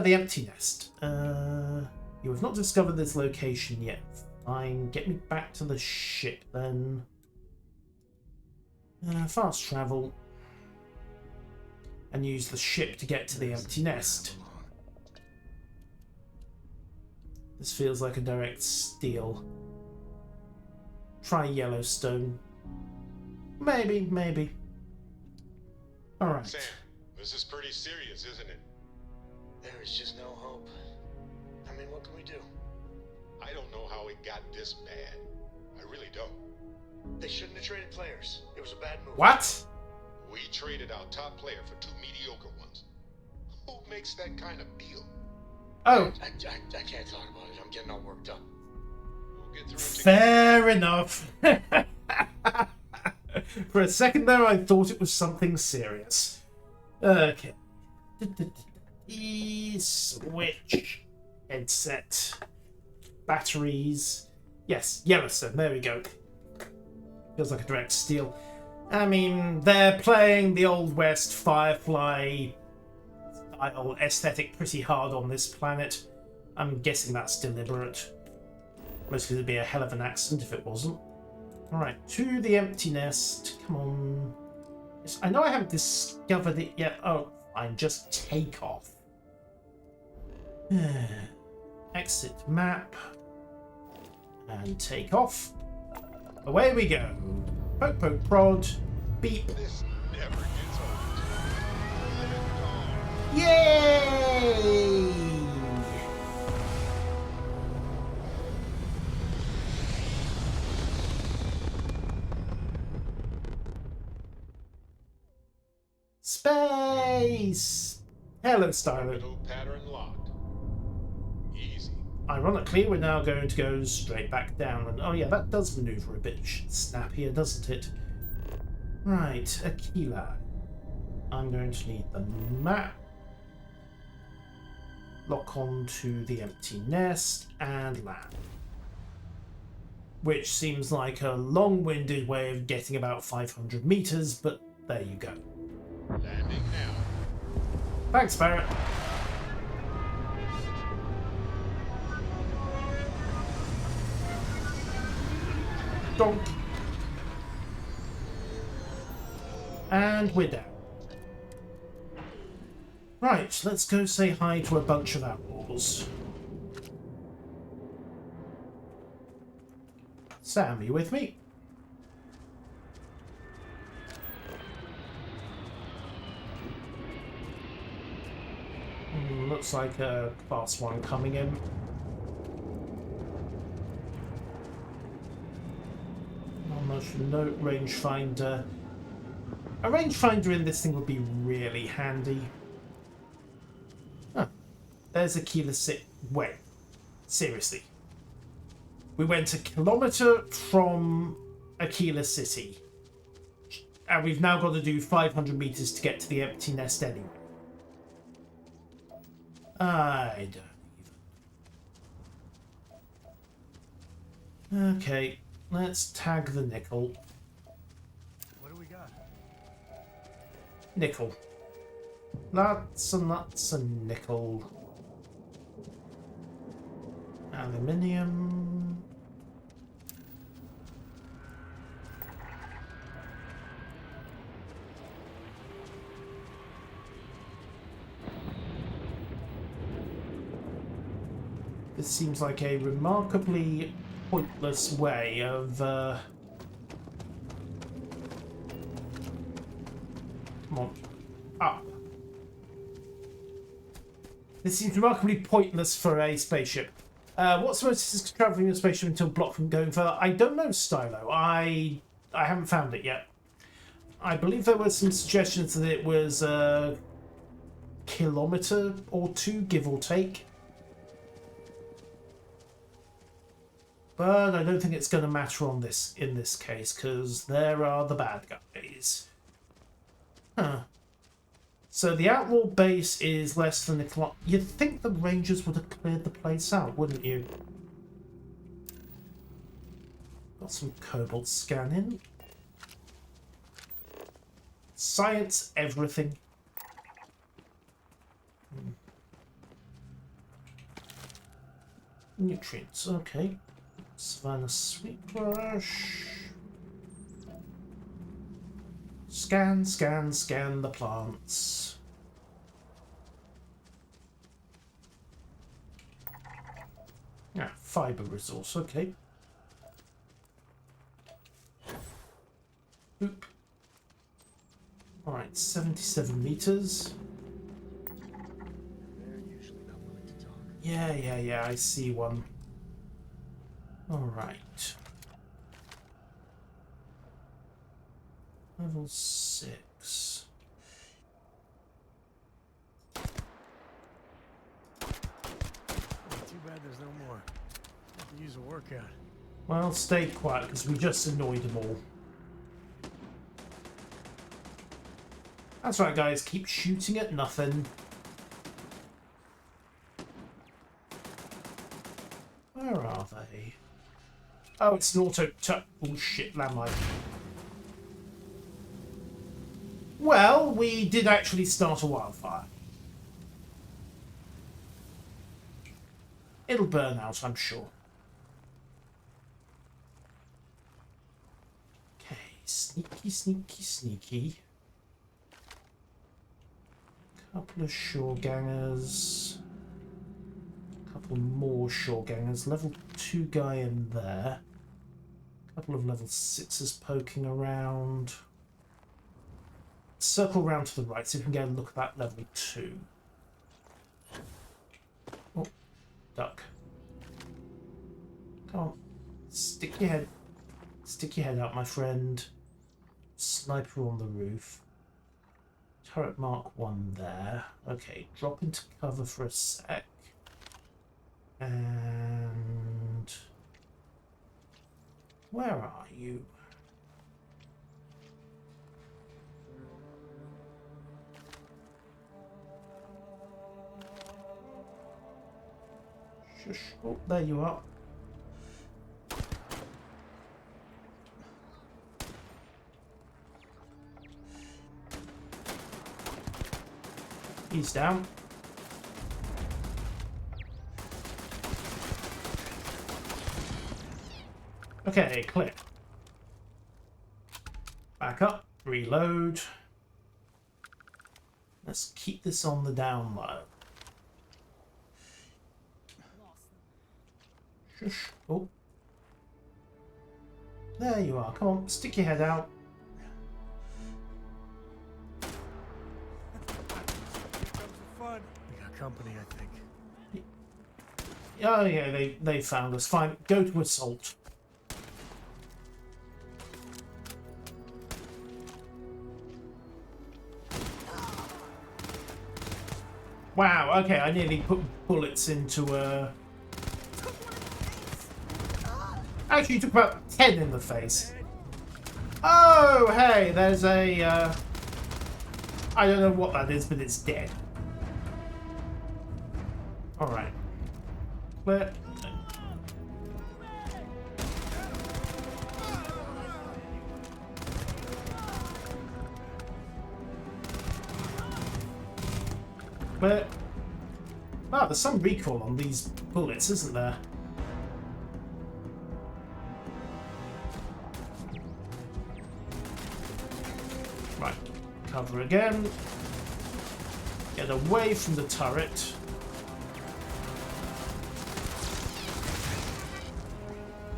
The empty nest. You have not discovered this location yet. Fine, get me back to the ship then. Fast travel. And use the ship to get to the empty nest. This feels like a direct steal. Try Yellowstone. Maybe, maybe. Alright. Sam, this is pretty serious, isn't it? There is just no hope. I mean, what can we do? I don't know how it got this bad. I really don't. They shouldn't have traded players. It was a bad move. What? We traded our top player for 2 mediocre ones. Who makes that kind of deal? Oh. I can't talk about it. I'm getting all worked up. We'll get through it Fair enough. For a second there, I thought it was something serious. Okay. Switch. Headset. Batteries. Yes, Yellowstone. There we go. Feels like a direct steal. I mean, they're playing the Old West Firefly style aesthetic pretty hard on this planet. I'm guessing that's deliberate. Mostly it'd be a hell of an accident if it wasn't. Alright, to the empty nest. Come on. Yes, I know I haven't discovered it yet. Oh, fine, just take off. Exit map. And take off. Away we go. Poke, poke, prod. Beep. This never gets old. Yay! Space! Hello, Stylo. Middle pattern locked. Easy. Ironically, we're now going to go straight back down. And oh yeah, that does maneuver a bit snappier, doesn't it? Right, Aquila. I'm going to need the map. Lock on to the empty nest and land. Which seems like a long-winded way of getting about 500 meters, but there you go. Landing now. Thanks, Barrett. Donk. And we're down. Right, let's go say hi to a bunch of outlaws. Sam, are you with me? Looks like a class 1 coming in. Almost no rangefinder. A rangefinder in this thing would be really handy. Huh. There's Aquila City. Wait. Seriously. We went 1 kilometer from Aquila City. And we've now got to do 500 meters to get to the empty nest anyway. I don't even. Okay, let's tag the nickel. What do we got? Nickel. Lots and lots of nickel. Aluminium. This seems like a remarkably pointless way of come on, up. This seems remarkably pointless for a spaceship. What's the most traveling a spaceship until blocked from going further? I don't know, Stylo. I haven't found it yet. I believe there were some suggestions that it was a kilometer or 2, give or take. But I don't think it's going to matter on this in this case, because there are the bad guys. Huh. So the outlaw base is less than a kilometer. You'd think the Rangers would have cleared the place out, wouldn't you? Got some cobalt scanning. Science, everything. Nutrients, okay. Savannah Sweetbrush. Scan, scan, scan the plants. Ah, fiber resource, okay. Oop. Alright, 77 meters. Yeah, I see one. Alright. Level 6. Too bad there's no more. I could use a workout. Well, stay quiet because we just annoyed them all. That's right, guys. Keep shooting at nothing. Where are they? Oh, it's an auto bullshit landmine. Well, we did actually start a wildfire. It'll burn out, I'm sure. Okay, sneaky, sneaky, sneaky. Couple of shore gangers. Couple more shore gangers. Level 2 guy in there. Couple of level 6s poking around. Circle round to the right so we can get a look at that level 2. Oh, duck. Come on. Stick your head out, my friend. Sniper on the roof. Turret mark 1 there. Okay, drop into cover for a sec. And where are you? Shush. Oh, there you are. He's down. Okay, clear. Back up, reload. Let's keep this on the down low. Shush. Oh. There you are. Come on, stick your head out. Fun. We got company, I think. Oh yeah, they found us. Fine, go to assault. Wow, okay, I nearly put bullets into Actually, you took about 10 in the face. Oh, hey, there's a... I don't know what that is, but it's dead. Alright. Clear. Clear. Ah, there's some recoil on these bullets, isn't there? Right. Cover again. Get away from the turret.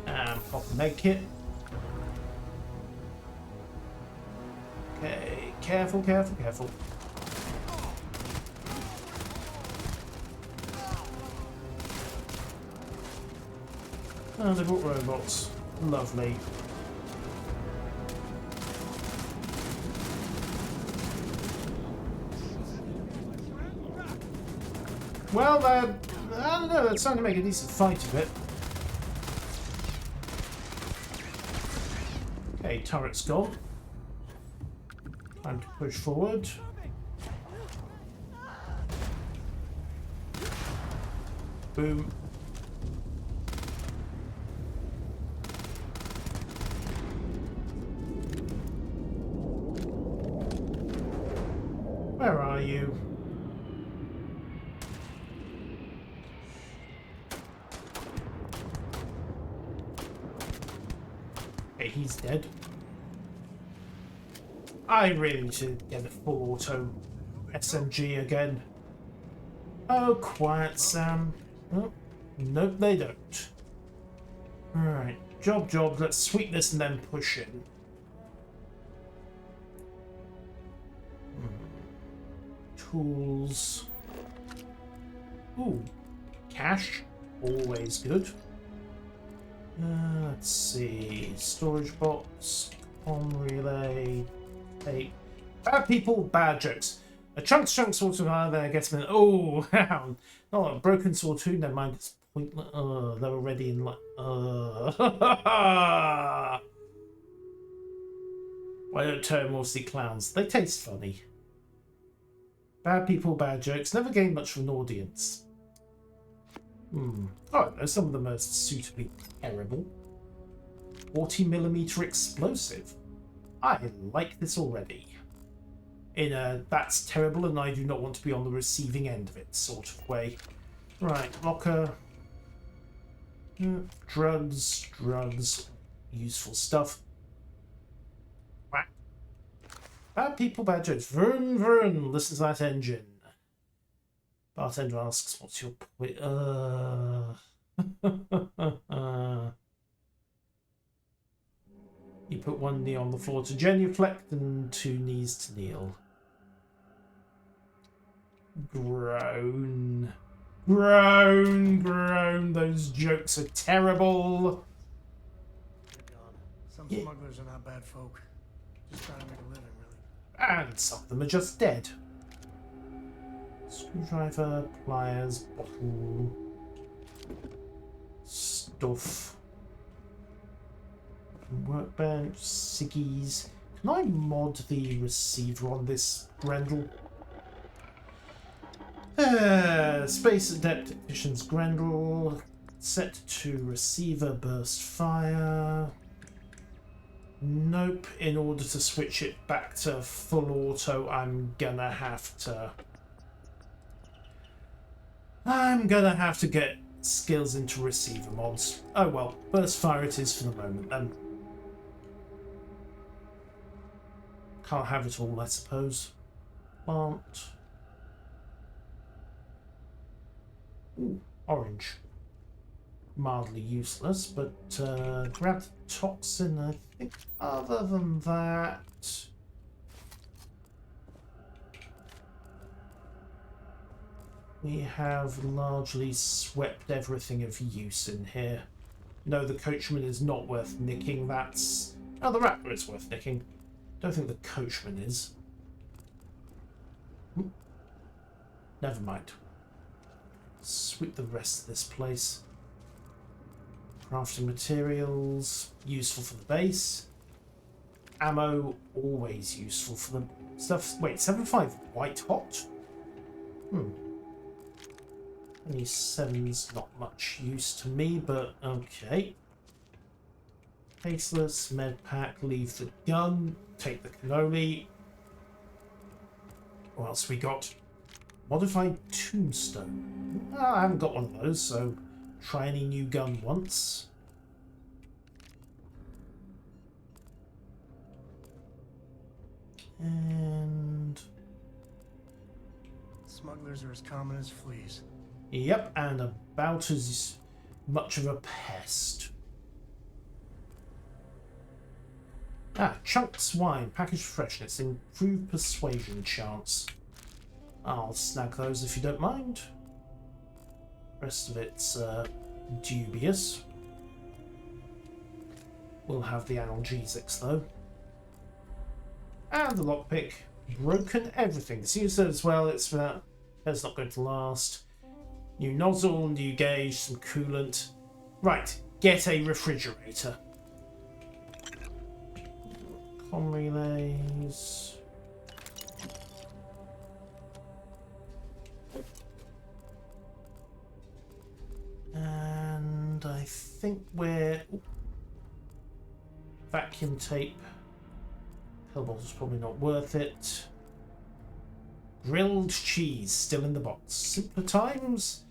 And pop a med kit. Okay, careful, careful, careful. Oh, they brought robots. Lovely. Well, I don't know, it's starting to make a decent fight of it. Okay, turret's gone. Time to push forward. Boom. Where are you? Okay, he's dead. I really should get a full auto SMG again. Oh, quiet, Sam. Oh, nope, they don't. Alright, job. Let's sweep this and then push in. Tools. Ooh, cash. Always good. Let's see. Storage box. On relay. Hey. Bad people, bad jokes. A chunk sort of there gets me. Oh, not a broken sword too. Never mind. It's pointless. They're already in like. Why don't turn see clowns? They taste funny. Bad people, bad jokes. Never gain much of an audience. Oh, no, some of them are suitably terrible. 40mm explosive. I like this already. In a that's terrible and I do not want to be on the receiving end of it sort of way. Right, locker. Drugs. Useful stuff. Whack. Bad people, bad jokes. Vroom. Listen to that engine. Bartender asks, what's your point? You put one knee on the floor to genuflect and two knees to kneel. Groan. Those jokes are terrible. Some smugglers are not bad folk. Just trying to make a living, really. And some of them are just dead. Screwdriver, pliers, bottle, stuff. Workbench, ciggies. Can I mod the receiver on this Grendel? Space Adept Efficient's Grendel. Set to receiver burst fire. Nope. In order to switch it back to full auto, I'm gonna have to get skills into receiver mods. Oh well, burst fire it is for the moment then. Can't have it all, I suppose. Plant. Ooh, orange. mildly useless, but grab the toxin. I think other than that, we have largely swept everything of use in here. No, the coachman is not worth nicking. That's... Oh, the rattler is worth nicking. Don't think the coachman is. Never mind. Sweep the rest of this place. Crafting materials, useful for the base. Ammo, always useful for the stuff. Wait, 7.5 white hot? Only 7's not much use to me, but okay. Faceless, med pack, leave the gun, take the cannoli. What else we got? Modified tombstone. I haven't got one of those, so try any new gun once. And... Smugglers are as common as fleas. Yep, and about as much of a pest. Chunks wine, packaged freshness, improved persuasion chance. I'll snag those if you don't mind. Rest of it's dubious. We'll have the analgesics though. And the lockpick. Broken everything. Seems as well it's for that. That's not going to last. New nozzle, new gauge, some coolant. Right, get a refrigerator. Comm relays. And I think we're... Vacuum tape. Pill bottle's probably not worth it. Grilled cheese still in the box. Simpler times.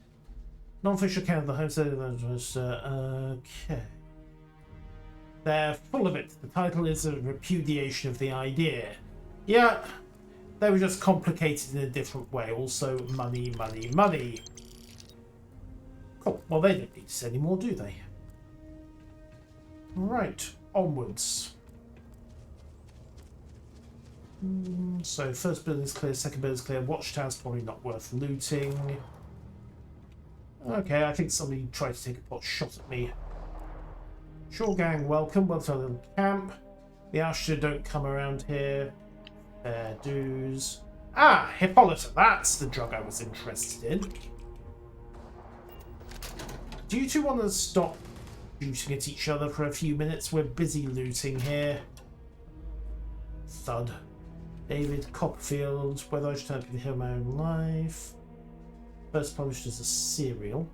Non-official account of the homestead. Okay. They're full of it. The title is a repudiation of the idea. Yeah, they were just complicated in a different way. Also, money, money, money. Cool. Well, they don't need this anymore, do they? Right, onwards. So, first building's clear, second building's clear. Watchtower's probably not worth looting. Okay, I think somebody tried to take a pot shot at me. Shore gang, welcome. Welcome to our little camp. The Ashta don't come around here. Fair dues. Ah, Hippolyta. That's the drug I was interested in. Do you two want to stop shooting at each other for a few minutes? We're busy looting here. Thud. David Copperfield. Whether I should turn to hear my own life. First published as a serial.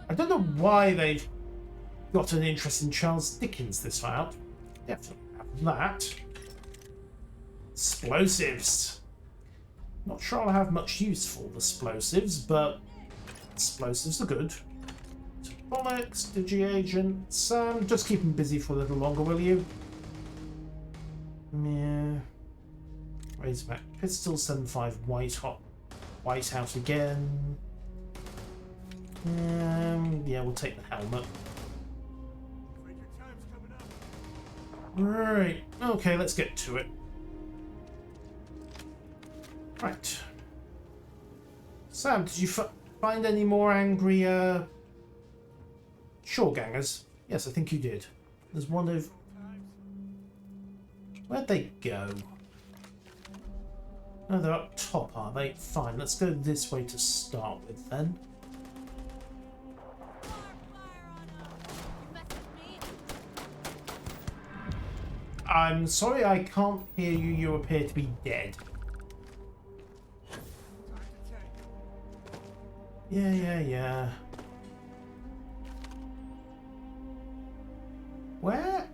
I don't know why they've got an interest in Charles Dickens this far out. Definitely have that. Explosives. Not sure I'll have much use for the explosives, but explosives are good. Bollocks, Digi-agents. Just keep them busy for a little longer, will you? Yeah. Razorback pistol, 7.5 white out again. Yeah, we'll take the helmet. Right. Okay, let's get to it. Right. Sam, did you find any more angry shore gangers? Yes, I think you did. There's one of... Where'd they go? No, they're up top, are they? Fine, let's go this way to start with then. I'm sorry, I can't hear you. You appear to be dead. Yeah. Where?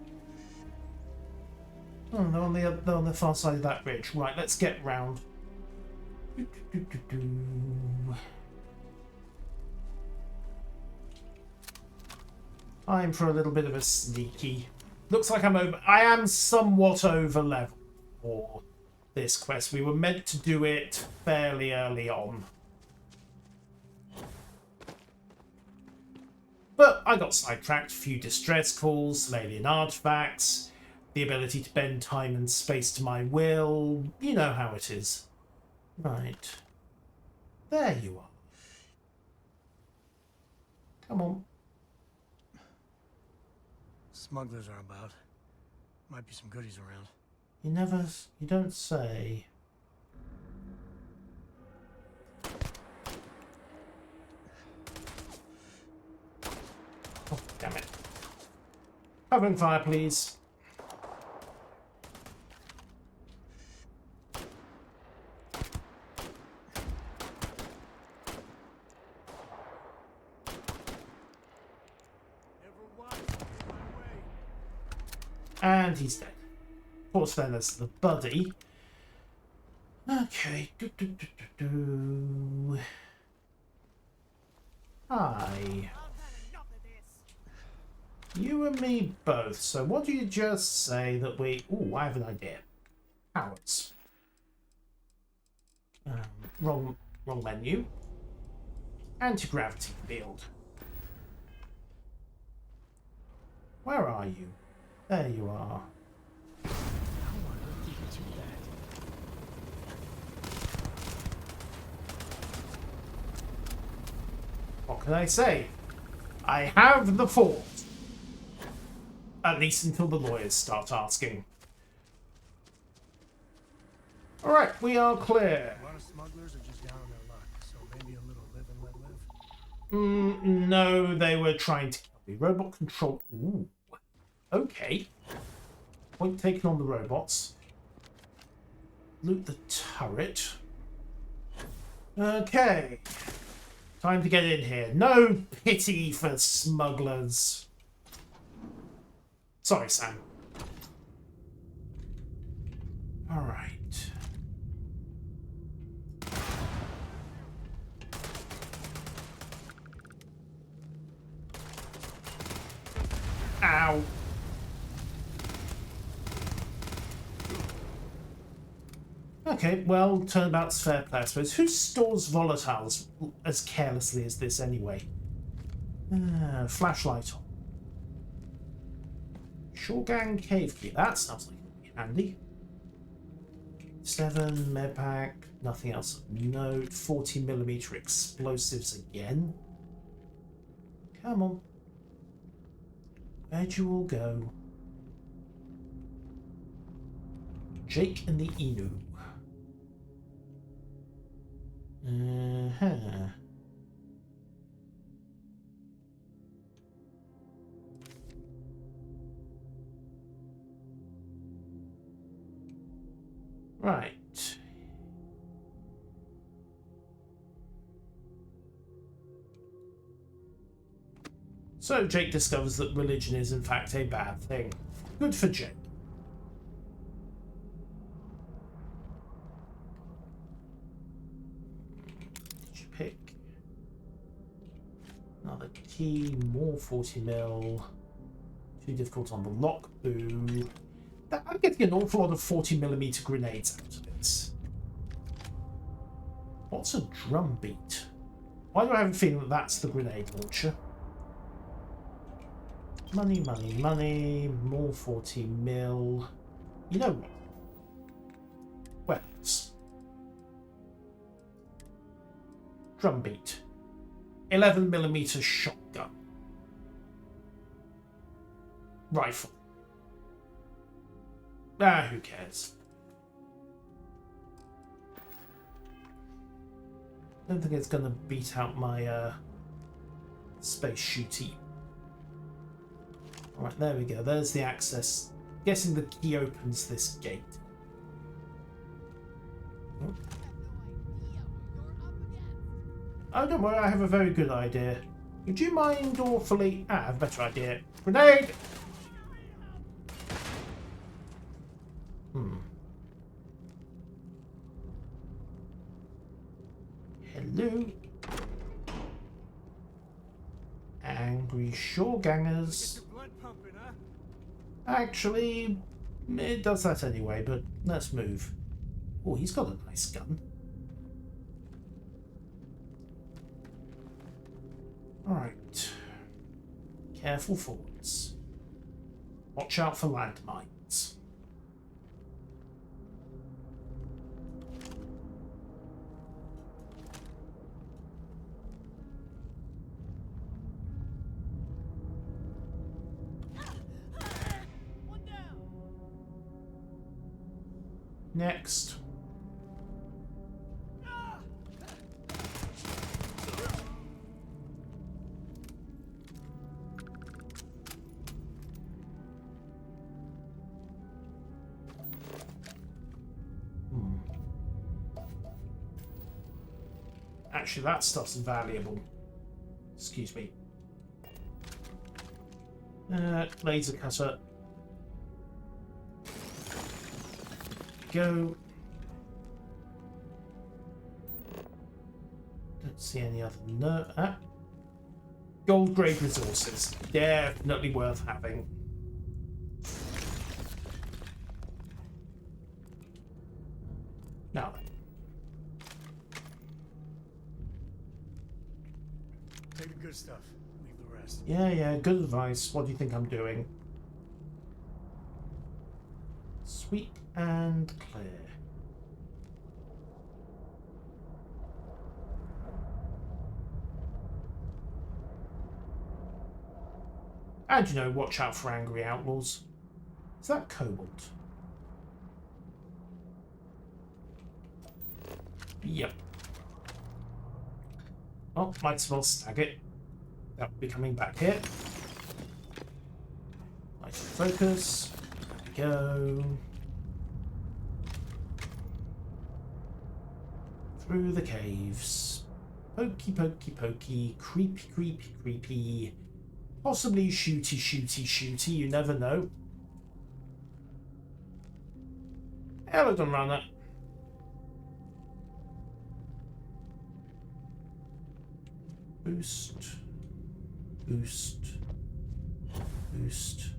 Oh, they're on the far side of that ridge. Right, let's get round. Time for a little bit of a sneaky. Looks like I am somewhat over level for this quest. We were meant to do it fairly early on. But I got sidetracked. A few distress calls, some alien artifacts, the ability to bend time and space to my will. You know how it is. Right. There you are. Come on. Smugglers are about. Might be some goodies around. You don't say. Oh, damn it. Covering fire, please. And he's dead. Of course, then there's the buddy. Okay. Hi. You and me both. So what do you just say that we... Ooh, I have an idea. Powers. Wrong menu. Anti-gravity field. Where are you? There you are. What can I say? I have the fort. At least until the lawyers start asking. Alright, we are clear. A lot of smugglers are just down on their luck, so maybe a little live and let live. No, they were trying to kill me. Robot control. Ooh. Okay. Point taken on the robots. Loot the turret. Okay. Time to get in here. No pity for smugglers. Sorry, Sam. Alright. Ow. Okay, well, turnabout's fair play, I suppose. Who stores volatiles as carelessly as this, anyway? Flashlight on. Shorgang cave key. That sounds like it'll be handy. 7 medpack. Nothing else of note. 40mm explosives again. Come on. Where'd you all go? Jake and the Inu. Right. So Jake discovers that religion is in fact a bad thing. Good for Jake. Pick another key, more 40mm. Too difficult on the lock. Boo. I'm getting an awful lot of 40mm grenades out of it. What's a drum beat? Why do I have a feeling that that's the grenade launcher? Money, money, money. More 40mm. You know what? Weapons. Drum beat. 11mm shotgun. Rifle. Ah, who cares? Don't think it's gonna beat out my space shooty. Alright, there we go. There's the access. Guessing the key opens this gate. Oh, don't worry, I have a very good idea. Would you mind awfully... I have a better idea. Grenade! Hello? Angry shoregangers. Actually, it does that anyway, but let's move. Oh, he's got a nice gun. Alright. Careful forwards. Watch out for landmines. Next. Actually, that stuff's valuable. Excuse me. Laser cutter. Go. Don't see any other gold grade resources. Definitely worth having. Now then. Take the good stuff. Leave the rest. Yeah, good advice. What do you think I'm doing? Sweep and clear. And you know, watch out for angry outlaws. Is that cobalt? Yep. Oh, might as well snag it. That will be coming back here. Nice focus. There we go. Through the caves. Pokey, pokey, pokey. Creepy, creepy, creepy. Possibly shooty, shooty, shooty. You never know. Elegant runner. Boost. Boost. Boost.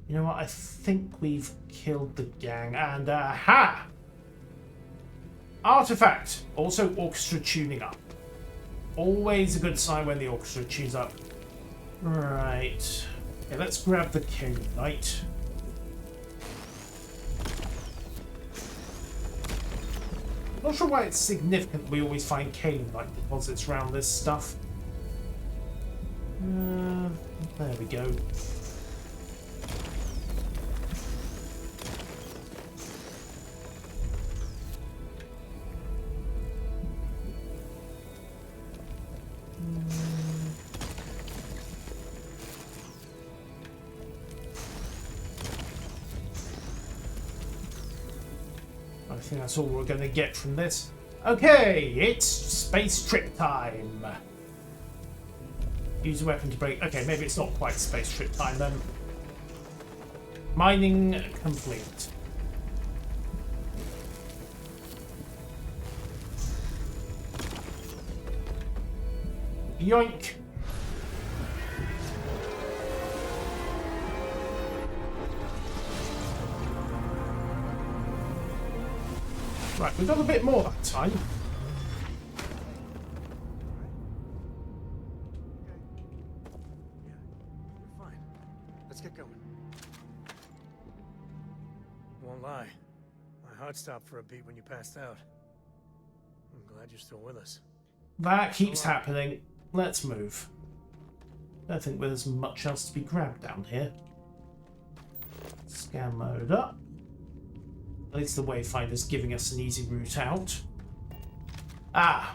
You know what? I think we've killed the gang. And aha! Artifact. Also orchestra tuning up. Always a good sign when the orchestra tunes up. Right. Okay, let's grab the King Knight. Not sure why it's significant we always find Kaling Light deposits around this stuff. There we go. I think that's all we're going to get from this. Okay, it's space trip time. Use a weapon to break. Okay, maybe it's not quite space trip time then. Mining complete. Yoink. Right, we've got a bit more that time. You're fine. Let's get going. Won't lie. My heart stopped for a beat when you passed out. I'm glad you're still with us. That keeps happening. Let's move. I don't think there's much else to be grabbed down here. Scan mode up. At least the Wayfinder's giving us an easy route out. Ah!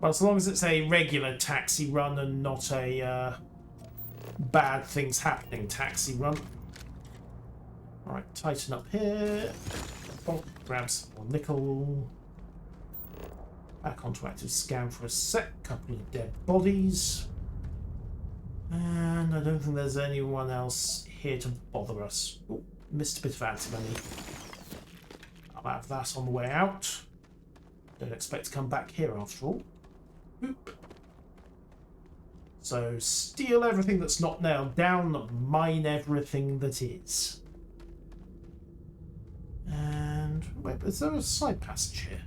Well, as long as it's a regular taxi run and not a bad things happening taxi run. Alright, tighten up here. Bonk, grab some more nickel. Back onto active scan for a sec. Couple of dead bodies. And I don't think there's anyone else here to bother us. Ooh, missed a bit of antimony. I'll have that on the way out. Don't expect to come back here after all. Boop. So steal everything that's not nailed down, mine everything that is. And wait, is there a side passage here?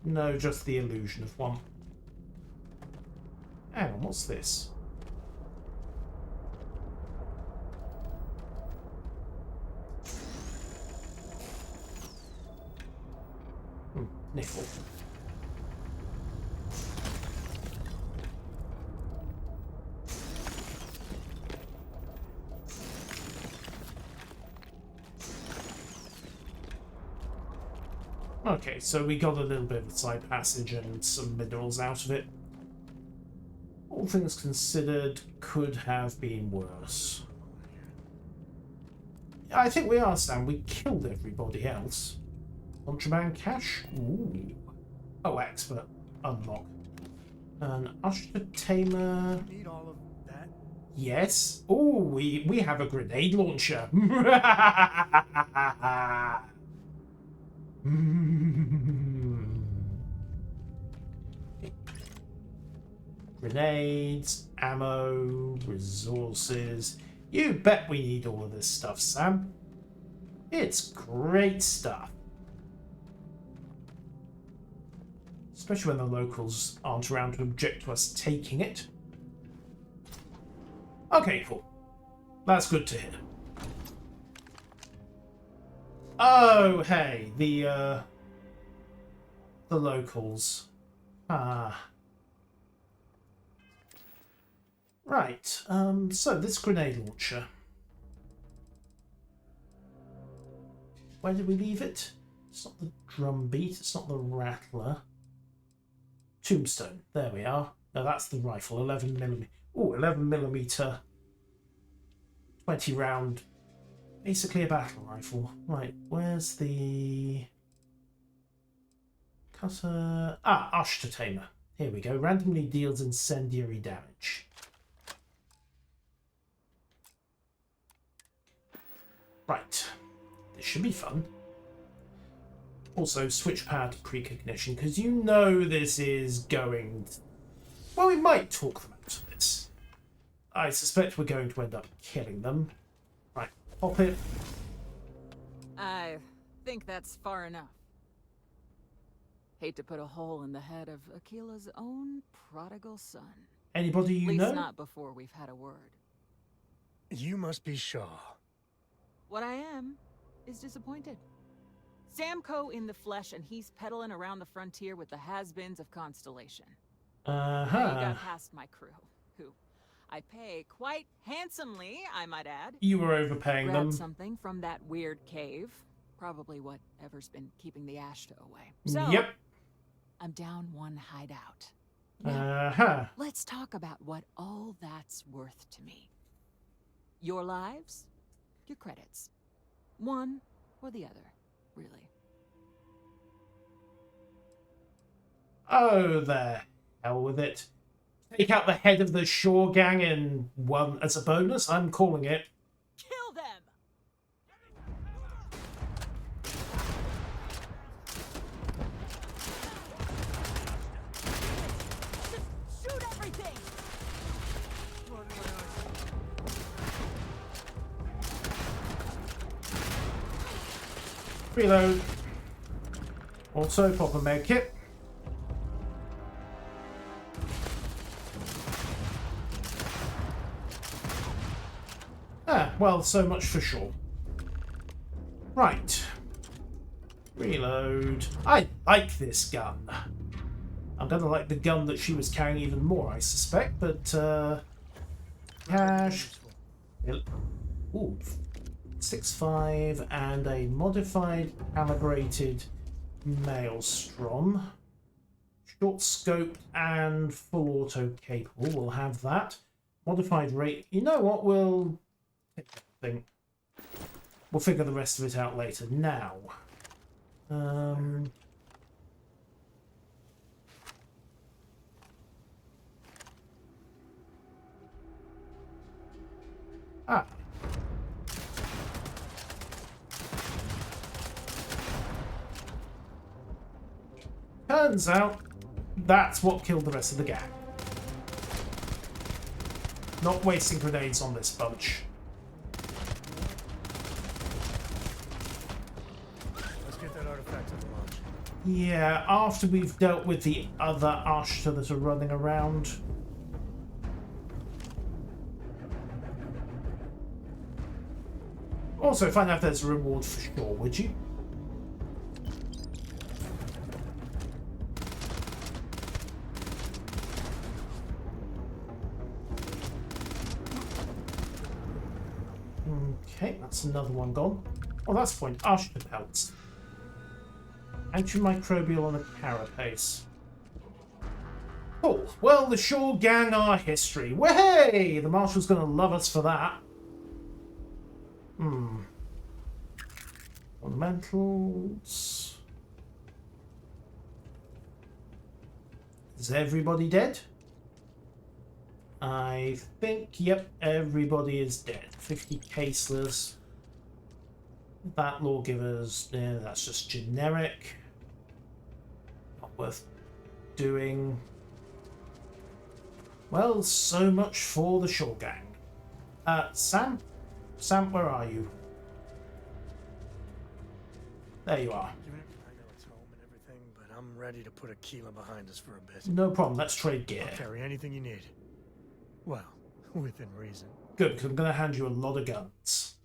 No, just the illusion of one. Hang on, what's this? Nickel. Okay, so we got a little bit of a side passage and some minerals out of it. All things considered, could have been worse. I think we are, Sam. We killed everybody else. Contraband cash? Ooh. Oh, expert. Unlock. An Ushter Tamer. Need all of that? Yes. Oh, we have a grenade launcher. Grenades, ammo, resources. You bet we need all of this stuff, Sam. It's great stuff. Especially when the locals aren't around to object to us taking it. Okay, cool. That's good to hear. Oh, hey, the locals. Right, so this grenade launcher. Where did we leave it? It's not the drum beat, it's not the rattler. Tombstone, there we are. No, that's the rifle, 11mm. Oh, 11mm, 20 round, basically a battle rifle. Right, where's the cutter? Ah, Ushter Tamer. Here we go. Randomly deals incendiary damage. Right, this should be fun. Also, switch power to precognition, because you know this is going... Well, we might talk them out of this. I suspect we're going to end up killing them. Right, pop it. I think that's far enough. Hate to put a hole in the head of Akila's own prodigal son. Anybody you know? At least not before we've had a word. You must be Shaw. What I am is disappointed. Samco in the flesh, and he's peddling around the frontier with the has-beens of Constellation. He got past my crew, who I pay quite handsomely, I might add. You were overpaying them. Something from that weird cave. Probably whatever's been keeping the Ashta away. So, yep. I'm down one hideout. Now, let's talk about what all that's worth to me. Your lives, your credits. One or the other, really. Oh, the hell with it. Take out the head of the Shaw gang and one as a bonus? I'm calling it. Kill them! Just shoot everything! Reload. Also, pop a med kit. Well, so much for sure. Right. Reload. I like this gun. I'm gonna like the gun that she was carrying even more, I suspect, but, cash. Ooh. 6.5 and a modified calibrated maelstrom. Short scoped and full auto capable. We'll have that. Modified rate. You know what? We'll figure the rest of it out later. Now, turns out that's what killed the rest of the gang. Not wasting grenades on this bunch. Yeah, after we've dealt with the other Ashta that are running around. Also, find out if there's a reward for sure, would you? Okay, that's another one gone. Oh, that's the point. Ashta pelts. Antimicrobial on a carapace. Cool. Well, the Shore Gang are history. Way! The Marshal's gonna love us for that. Fundamentals. Is everybody dead? I think, yep, everybody is dead. 50 caseless. That lawgiver's, yeah, that's just generic. Not worth doing. Well, so much for the Shore Gang. Sam? Sam, where are you? There you are. I know it's home and everything, but I'm ready to put Aquila behind us for a bit. No problem, let's trade gear. I'll carry anything you need. Well, within reason. Good, because I'm going to hand you a lot of guns.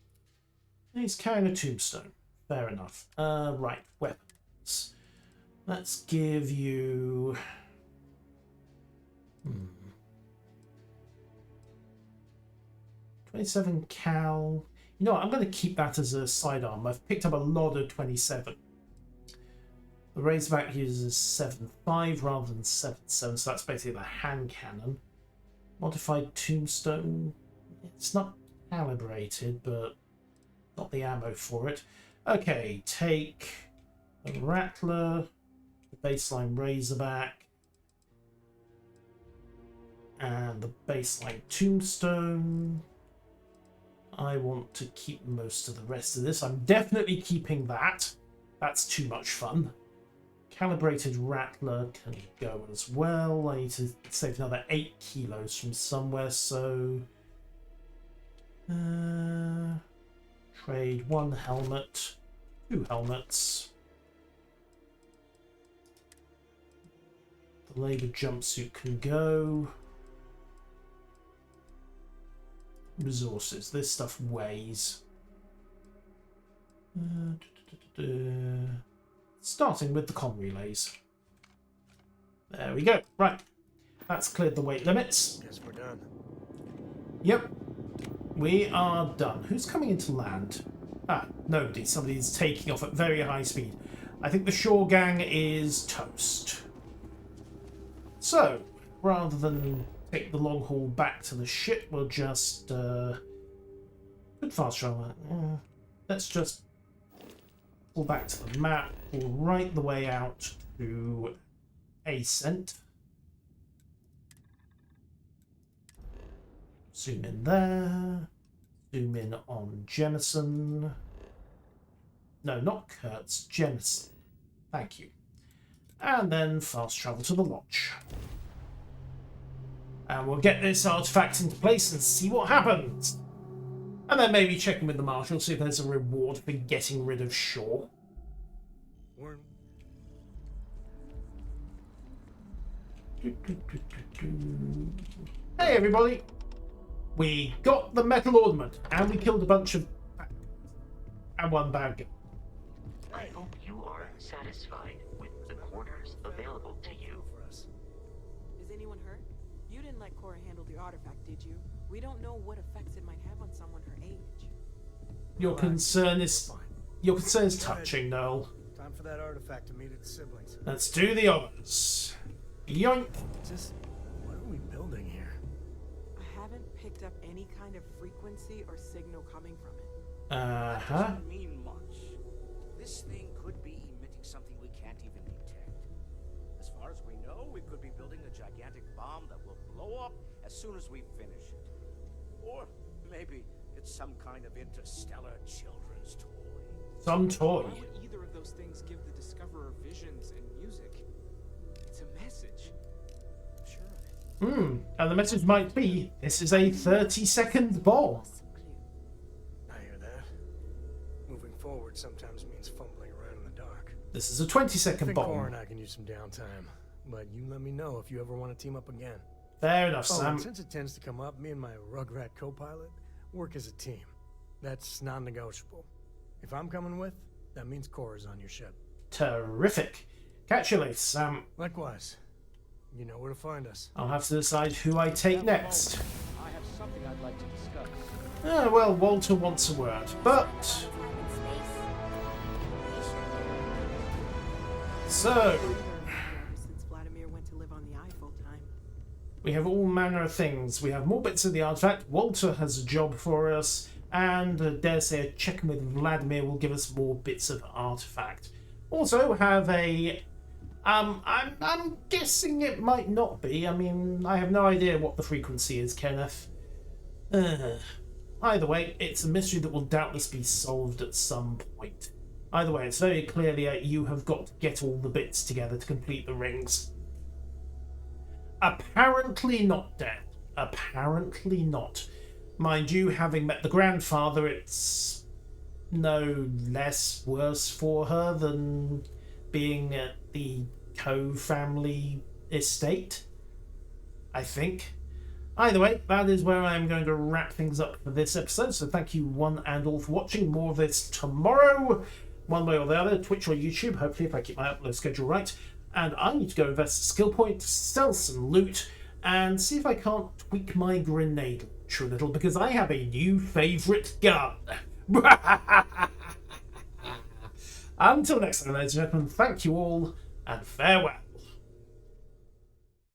He's carrying a tombstone. Fair enough. Right, weapons. Let's give you... 27 cal. You know what, I'm going to keep that as a sidearm. I've picked up a lot of 27. The Razorback uses 7.5 rather than 7.7, so that's basically the hand cannon. Modified tombstone. It's not calibrated, but not the ammo for it. Okay, take the Rattler, the baseline Razorback, and the baseline Tombstone. I want to keep most of the rest of this. I'm definitely keeping that. That's too much fun. Calibrated Rattler can go as well. I need to save another 8 kilos from somewhere, so... trade 1 helmet, 2 helmets. The Labour jumpsuit can go. Resources. This stuff weighs. Starting with the comm relays. There we go. Right. That's cleared the weight limits. Guess we're done. Yep. We are done. Who's coming into land? Ah, nobody. Somebody's taking off at very high speed. I think the Shore Gang is toast. So, rather than take the long haul back to the ship, we'll just... good fast travel. Let's just pull back to the map, pull right the way out to Ascent. Zoom in there. Zoom in on Jemison. No, not Kurtz, Jemison. Thank you. And then fast travel to the lodge. And we'll get this artifact into place and see what happens. And then maybe check in with the Marshal, see if there's a reward for getting rid of Shaw. Hey everybody! We got the metal ornament, and we killed a bunch of... and one bad guy. I hope you are satisfied with the quarters available to you. Is anyone hurt? You didn't let Cora handle the artifact, did you? We don't know what effects it might have on someone her age. Your concern is touching, Noel. Time for that artifact to meet its siblings. Let's do the honors. Yoink! Just what are we building here? I haven't picked up any kind of frequency or signal coming from it. That doesn't mean much. This thing could be emitting something we can't even detect. As far as we know, we could be building a gigantic bomb that will blow up as soon as we finish it. Or maybe it's some kind of interstellar children's toy. Some toy. Why would either of those things give the Discoverer visions and music? It's a message. Sure. And the message might be, this is a 30-second bomb. I hear that. Moving forward sometimes means fumbling around in the dark. This is a 20-second I think bomb. Cora and I can use some downtime, but you let me know if you ever want to team up again. Fair enough, Oh, Sam. and since it tends to come up, me and my Rugrat co-pilot work as a team. That's non-negotiable. If I'm coming with, that means Cora's on your ship. Terrific. Catch you later, Sam. Likewise. You know where to find us. I'll have to decide who I take next. I have something I'd like to discuss. Ah, well, Walter wants a word, but... So... Since Vladimir went to live on the eye full time. We have all manner of things. We have more bits of the artifact. Walter has a job for us. And dare say a check with Vladimir will give us more bits of artifact. Also have a... I'm guessing it might not be. I mean, I have no idea what the frequency is, Kenneth. Either way, it's a mystery that will doubtless be solved at some point. Either way, it's very clear that you have got to get all the bits together to complete the rings. Apparently not, Dad. Apparently not. Mind you, having met the grandfather, it's no less worse for her than being at the co-family estate, I think. Either way, that is where I'm going to wrap things up for this episode, so thank you one and all for watching. More of this tomorrow, one way or the other, Twitch or YouTube, hopefully if I keep my upload schedule right. And I need to go invest a skill point, sell some loot, and see if I can't tweak my grenade launcher a little, because I have a new favourite gun. Until next time, ladies and gentlemen, thank you all, and farewell.